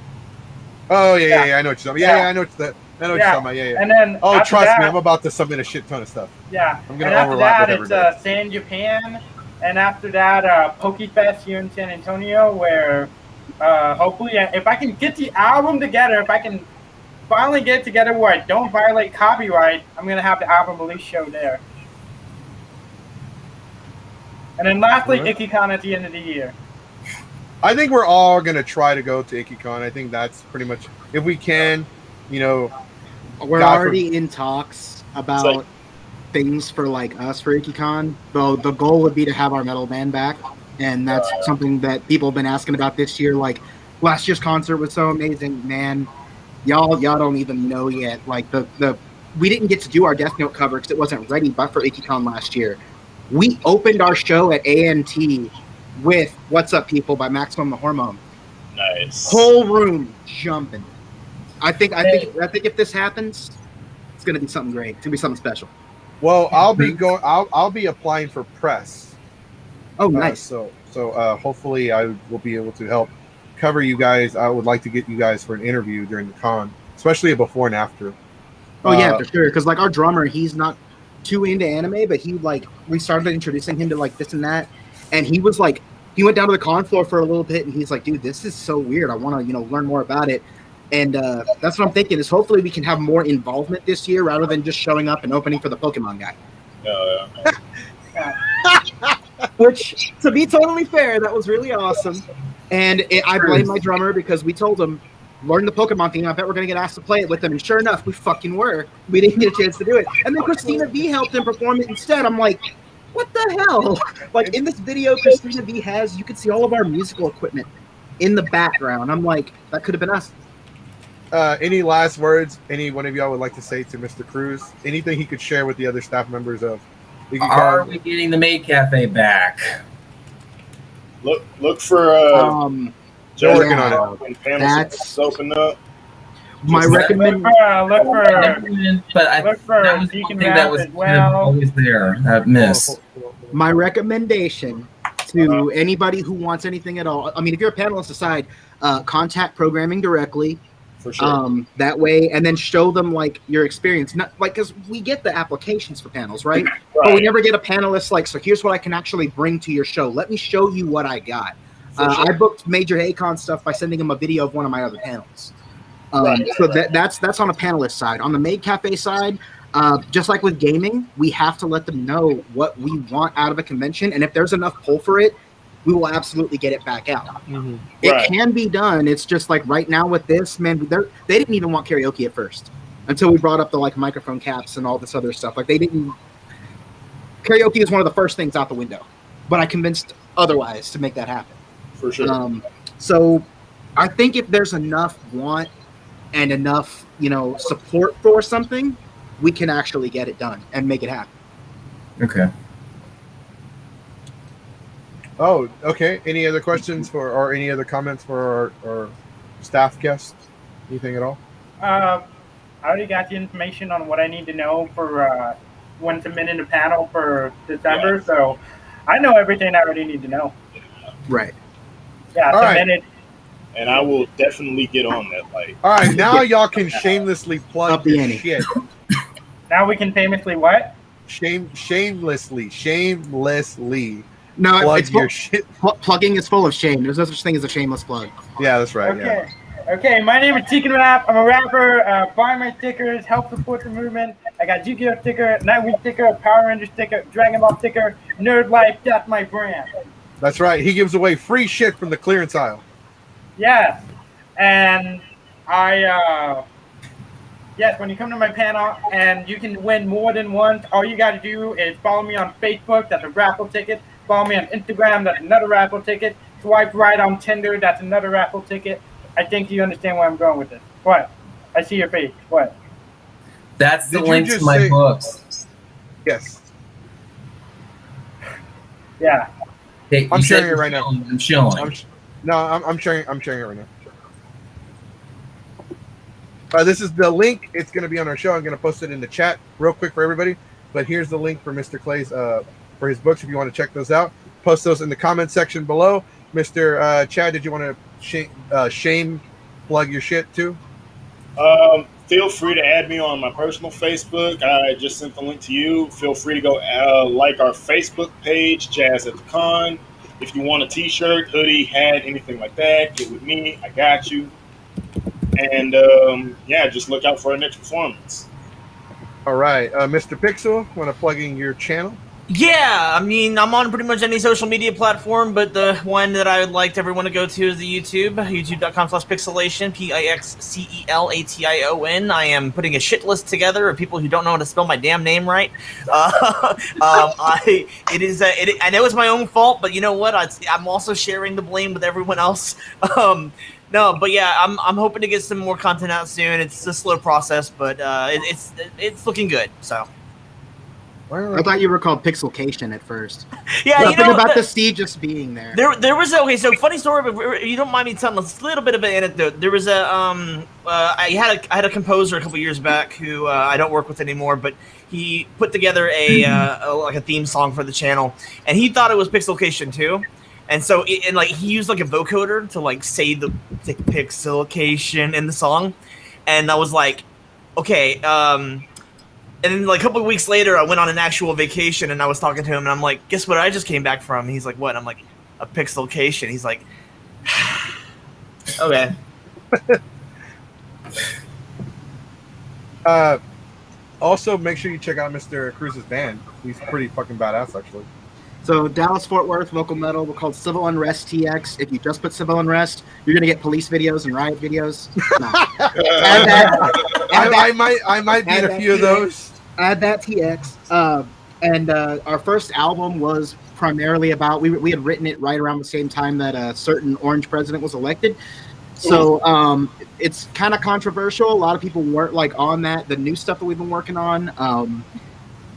Oh yeah. I know what you're talking about. Yeah, I know what you're talking about. Yeah. And then trust me, I'm about to submit a shit ton of stuff. Yeah. I'm gonna overlap with everybody. It's San Japan, and after that, PokeFest here in San Antonio, where hopefully, if I can get the album together, if I can finally get it together where I don't violate copyright, I'm gonna have the album release show there. And then lastly, Ikkicon at the end of the year. I think we're all going to try to go to Ikkicon. I think that's pretty much, if we can, we're already in talks about things for like us for Ikkicon. Though the goal would be to have our metal band back. And that's something that people have been asking about this year. Like last year's concert was so amazing, man. Y'all don't even know yet. Like we didn't get to do our Death Note cover because it wasn't ready but for Ikkicon last year. We opened our show at ANT with "What's Up, People" by Maximum the Hormone. Nice. Whole room jumping. I think if this happens, it's gonna be something great. It's gonna be something special. Well, I'll be applying for press. Oh, nice. So hopefully I will be able to help cover you guys. I would like to get you guys for an interview during the con, especially a before and after. Oh yeah, for sure. Because like our drummer, he's not too into anime, but we started introducing him to like this and that, and he went down to the con floor for a little bit, and he's like, dude, this is so weird. I want to learn more about it, and that's what I'm thinking is hopefully we can have more involvement this year rather than just showing up and opening for the Pokemon guy. Which, to be totally fair, that was really awesome, and I blame my drummer because we told him, learn the Pokemon theme. I bet we're going to get asked to play it with them. And sure enough, we fucking were. We didn't get a chance to do it. And then Christina V helped him perform it instead. I'm like, what the hell? Like, in this video Christina V has, you could see all of our musical equipment in the background. I'm like, that could have been us. Any last words any one of y'all would like to say to Mr. Cruz? Anything he could share with the other staff members of Ikkicon? Are we getting the Maid Cafe back? Look for... They're working on it. When panels open up. My recommendation. Look for that was Deacon something that was as well. always there. That miss. My recommendation to anybody who wants anything at all. I mean, if you're a panelist aside, contact programming directly. For sure. That way, and then show them like your experience. Not like because we get the applications for panels, right? But we never get a panelist like. So here's what I can actually bring to your show. Let me show you what I got. I booked Major Akon stuff by sending him a video of one of my other panels. So that's on a panelist side. On the Maid Cafe side, just like with gaming, we have to let them know what we want out of a convention, and if there's enough pull for it, we will absolutely get it back out. Mm-hmm. It can be done. It's just like right now with this, man, they didn't even want karaoke at first until we brought up the like microphone caps and all this other stuff. Like they didn't. Karaoke is one of the first things out the window, but I convinced otherwise to make that happen. For sure. So I think if there's enough want and enough, support for something, we can actually get it done and make it happen. Okay. Oh, okay. Any other questions or any other comments for our staff guest? Anything at all? I already got the information on what I need to know for when submitting the panel for December, so I know everything I already need to know. Right. Yeah, all submitted. Right. And I will definitely get on that. Like, all right, now y'all can shamelessly plug your shit. Now we can famously what? Shamelessly. No, plug it's your shit. Plugging is full of shame. There's no such thing as a shameless plug. Yeah, that's right. Okay. Yeah. Okay, my name is Ikkicon Rap. I'm a rapper. Buy my stickers, help support the movement. I got Yu-Gi-Oh sticker, Nightwing sticker, Power Ranger sticker, Dragon Ball sticker, Nerd Life. That's my brand. That's right. He gives away free shit from the clearance aisle. Yes, and yes, when you come to my panel and you can win more than once, all you got to do is follow me on Facebook. That's a raffle ticket. Follow me on Instagram. That's another raffle ticket. Swipe right on Tinder. That's another raffle ticket. I think you understand where I'm going with this. What? I see your face. What? That's the link to my books. Yes. Yeah. Hey, I'm sharing it right now. I'm chilling. I'm sharing it right now. This is the link. It's going to be on our show. I'm going to post it in the chat real quick for everybody. But here's the link for Mr. Clay's for his books if you want to check those out. Post those in the comment section below. Mr. Chad, did you want to shame plug your shit too? Feel free to add me on my personal Facebook. I just sent the link to you. Feel free to go like our Facebook page, Jazz at the Con. If you want a t-shirt, hoodie, hat, anything like that, get with me. I got you. And just look out for our next performance. All right. Mr. Pixel, want to plug in your channel? Yeah, I mean, I'm on pretty much any social media platform, but the one that I would like everyone to go to is the youtube.com/pixelation, PIXCELATION. I am putting a shit list together of people who don't know how to spell my damn name right. I know it's my own fault, but you know what? I'm also sharing the blame with everyone else. No, but yeah, I'm hoping to get some more content out soon. It's a slow process, but it's looking good. So. I thought you were called Pixelcation at first. Yeah, something about the Steve just being there. There was so funny story. But if you don't mind me telling a little bit of an anecdote. There was I had a composer a couple years back who I don't work with anymore, but he put together a theme song for the channel, and he thought it was Pixelcation too. And so he used like a vocoder to say the Pixelcation in the song, and I was like, okay. And then a couple of weeks later, I went on an actual vacation, and I was talking to him, and I'm like, guess what I just came back from? And he's like, what? And I'm like, a Pixelcation. He's like, okay. Also, make sure you check out Mr. Cruz's band. He's pretty fucking badass, actually. So Dallas Fort Worth local metal, we're called Civil Unrest TX. If you just put Civil Unrest, you're gonna get police videos and riot videos. No. I might be in a few of those. Add that TX. And our first album was primarily about we had written it right around the same time that a certain orange president was elected. So it's kind of controversial. A lot of people weren't on that. The new stuff that we've been working on,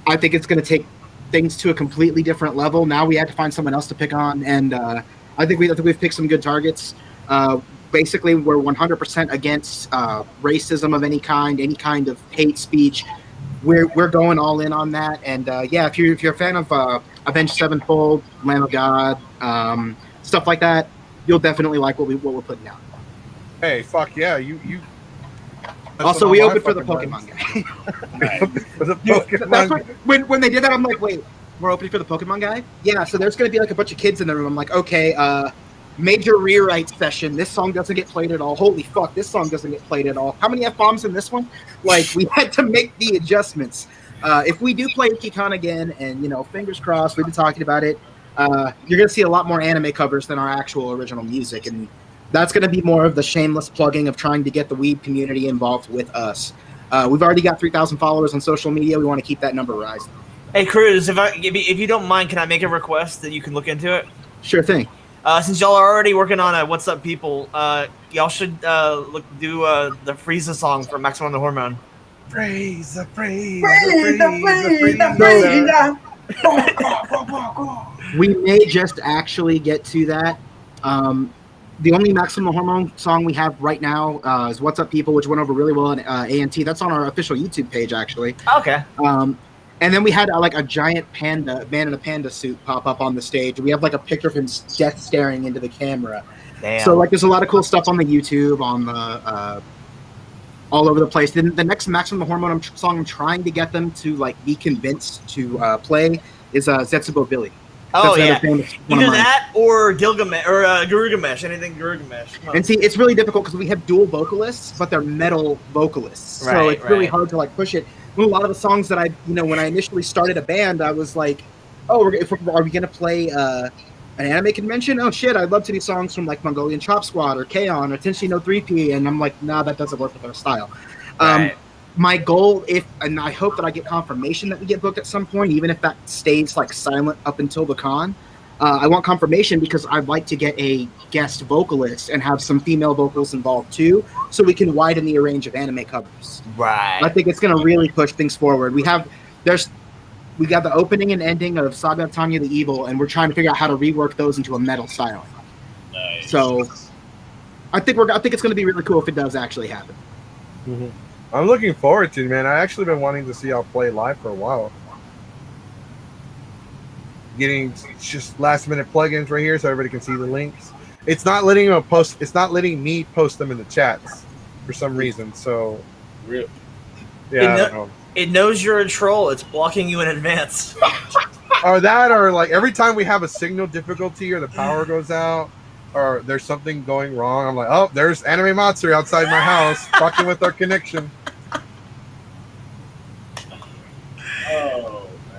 I think it's gonna take things to a completely different level. Now we had to find someone else to pick on, and I think we've picked some good targets. Basically, we're 100% against racism of any kind of hate speech. We're going all in on that, and if you're a fan of Avenged Sevenfold, Lamb of God, stuff like that, you'll definitely like what we're putting out. Hey, fuck yeah, you. Also, we opened for the Pokemon guy. When they did that, I'm like, wait, we're opening for the Pokemon guy? Yeah, so there's going to be a bunch of kids in the room. I'm like, okay, major rewrite session. This song doesn't get played at all. Holy fuck, this song doesn't get played at all. How many F-bombs in this one? We had to make the adjustments. If we do play Ikkicon again, and, fingers crossed, we've been talking about it, you're going to see a lot more anime covers than our actual original music, and that's going to be more of the shameless plugging of trying to get the weeb community involved with us. We've already got 3,000 followers on social media. We want to keep that number rising. Hey, Cruz, if you don't mind, can I make a request that you can look into it? Sure thing. Since y'all are already working on a What's Up People, y'all should do the Frieza song from Maximum the Hormone. Frieza. We may just actually get to that. The only Maximum Hormone song we have right now is "What's Up, People," which went over really well on ANT. That's on our official YouTube page, actually. Okay. And then we had like a giant panda, man in a panda suit, pop up on the stage. We have like a picture of him death staring into the camera. Damn. So like, there's a lot of cool stuff on the YouTube, on the all over the place. Then the next Maximum Hormone song I'm trying to get them to like be convinced to play is Zetsubo Billy. Oh yeah, either that or Gilgamesh or Garugamesh. Anything Garugamesh. And see, it's really difficult because we have dual vocalists, but they're metal vocalists, so it's really hard to like push it. A lot of the songs that when I initially started a band, I was like, "Oh, are we gonna play an anime convention? Oh shit, I'd love to do songs from like Mongolian Chop Squad or K-On! Or Tenshi no 3P," and I'm like, "Nah, that doesn't work with our style." Right. My goal, and I hope that I get confirmation that we get booked at some point, even if that stays like silent up until the con. I want confirmation because I'd like to get a guest vocalist and have some female vocals involved too, so we can widen the range of anime covers. Right. I think it's going to really push things forward. We got the opening and ending of Saga of Tanya the Evil, and we're trying to figure out how to rework those into a metal style. Nice. So I think it's going to be really cool if it does actually happen. Mm-hmm. I'm looking forward to it, man. I actually been wanting to see y'all play live for a while. Getting just last minute plugins right here so everybody can see the links. It's not letting me post. It's not letting me post them in the chats for some reason. So, Rip. Yeah, I don't know. It knows you're a troll. It's blocking you in advance. Or like every time we have a signal difficulty or the power goes out, or there's something going wrong, I'm like, oh, there's Anime Matsuri outside my house fucking with our connection.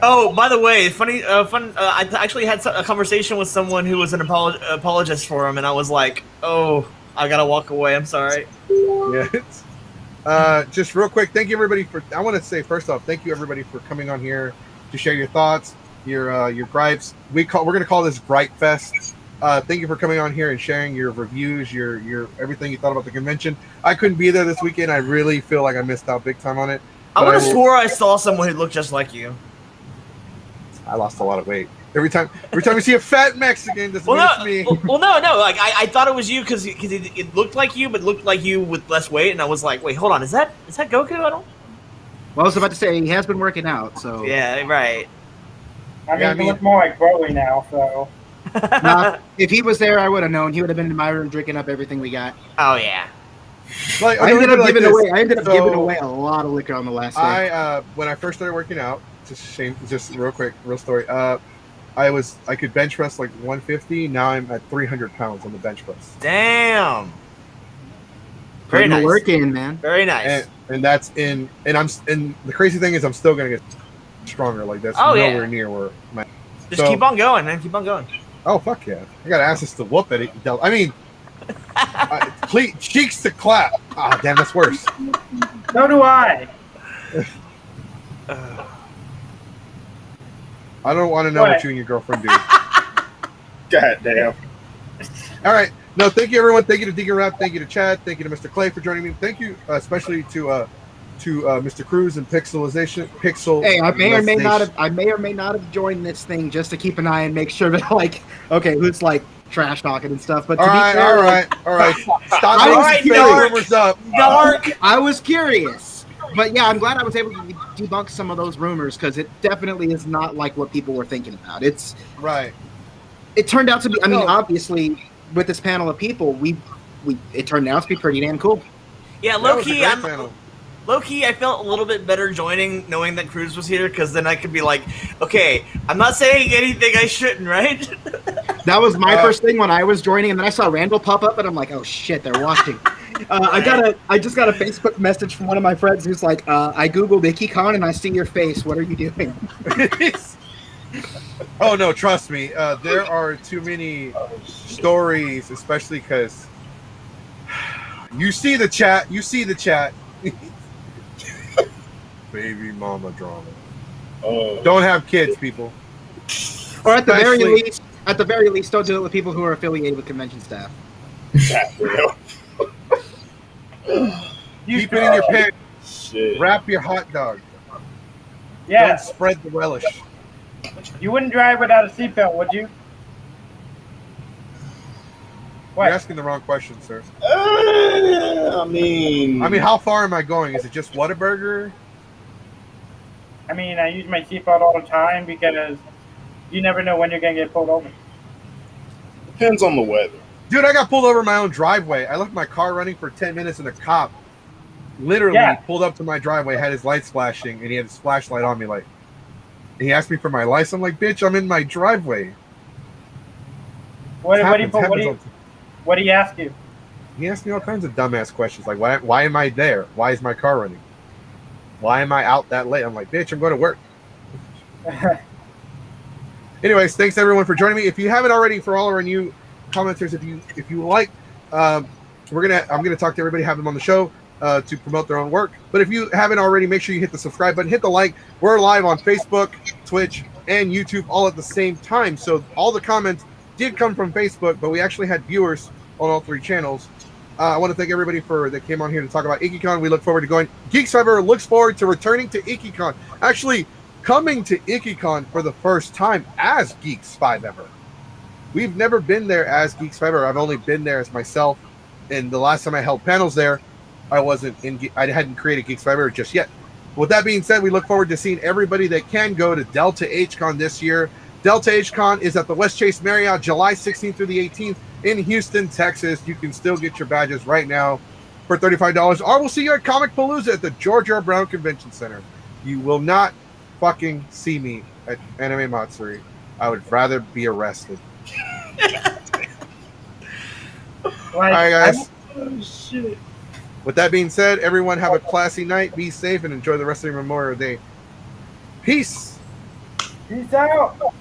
Oh, by the way, I actually had a conversation with someone who was an apologist for him, and I was like, oh, I gotta walk away. I'm sorry. Yeah. Just real quick, thank you everybody I want to say first off, thank you everybody for coming on here to share your thoughts, your gripes. We're gonna call this Gripe Fest. Thank you for coming on here and sharing your reviews, your everything you thought about the convention. I couldn't be there this weekend. I really feel like I missed out big time on it. I would have swore I saw someone who looked just like you. I lost a lot of weight. Every time we see a fat Mexican, doesn't mean it's me. Well, no. Like I thought it was you because it looked like you, but looked like you with less weight, and I was like, wait, hold on, is that Goku? I don't. Well, I was about to say he has been working out, so yeah, right. I mean, he looks more like Broly now, so. Nah, if he was there, I would have known. He would have been in my room drinking up everything we got. Oh yeah. Like, I ended up giving away a lot of liquor on the last day. When I first started working out, just real quick, real story. I could bench press like 150. Now I'm at 300 pounds on the bench press. Damn. Very nice. Work in, man. Very nice. And that's and the crazy thing is I'm still gonna get stronger. Like that's nowhere near where my. Just keep on going, man. Keep on going. Oh fuck yeah! I got asses to whoop at it. I mean, cheeks to clap. Ah, damn, that's worse. So do I. I don't want to know what you and your girlfriend do. God damn. All right. No, thank you, everyone. Thank you to Deacon Rap. Thank you to Chad. Thank you to Mr. Clay for joining me. Thank you, especially to Mr. Cruz and Pixelization. Hey, I may or may not have joined this thing just to keep an eye and make sure that who's like trash talking and stuff. But all right. Stop making rumors up. Dark. I was curious, but yeah, I'm glad I was able to debunk some of those rumors because it definitely is not like what people were thinking about. It's right. It turned out to be. I mean, obviously, with this panel of people, it turned out to be pretty damn cool. Yeah, low key, I felt a little bit better joining, knowing that Cruz was here, because then I could be like, okay, I'm not saying anything I shouldn't, right? That was my first thing when I was joining, and then I saw Randall pop up, and I'm like, oh shit, they're watching. I just got a Facebook message from one of my friends who's like, I googled Ikkicon and I see your face. What are you doing? Oh no, trust me. There are too many stories, especially because you see the chat. Baby mama drama. Don't have kids, people. Or at the very least, don't do it with people who are affiliated with convention staff. Keep it in your pants. Wrap your hot dog. Yeah. Don't spread the relish. You wouldn't drive without a seatbelt, would you? What? You're asking the wrong question, sir. I mean, how far am I going? Is it just Whataburger? I mean, I use my seatbelt all the time because you never know when you're gonna get pulled over. Depends on the weather. Dude, I got pulled over in my own driveway. I left my car running for 10 minutes and a cop literally pulled up to my driveway, had his lights flashing, and he had his flashlight on me. Like, and he asked me for my license. I'm like, bitch, I'm in my driveway. What did he ask you? He asked me all kinds of dumbass questions. Like, why am I there? Why is my car running? Why am I out that late? I'm like, bitch, I'm going to work. Anyways, thanks everyone for joining me. If you haven't already, for all our new commenters, if you like, I'm gonna talk to everybody, have them on the show to promote their own work. But if you haven't already, make sure you hit the subscribe button, hit the like. We're live on Facebook, Twitch, and YouTube all at the same time. So all the comments did come from Facebook, but we actually had viewers on all three channels. I want to thank everybody that came on here to talk about Ikkicon. We look forward to going. Geeks Fiber looks forward to returning to Ikkicon. Actually, coming to Ikkicon for the first time as Geeks 5 Ever. We've never been there as Geeks 5 Ever. I've only been there as myself. And the last time I held panels there, I hadn't created Geeks 5 Ever just yet. With that being said, we look forward to seeing everybody that can go to Delta HCon this year. Delta HCon is at the West Chase Marriott, July 16th through the 18th in Houston, Texas. You can still get your badges right now for $35. Or we'll see you at Comic Palooza at the George R. Brown Convention Center. You will not fucking see me at Anime Matsuri. I would rather be arrested. All right, guys. Oh, shit. With that being said, everyone have a classy night. Be safe and enjoy the rest of your Memorial Day. Peace. Peace out.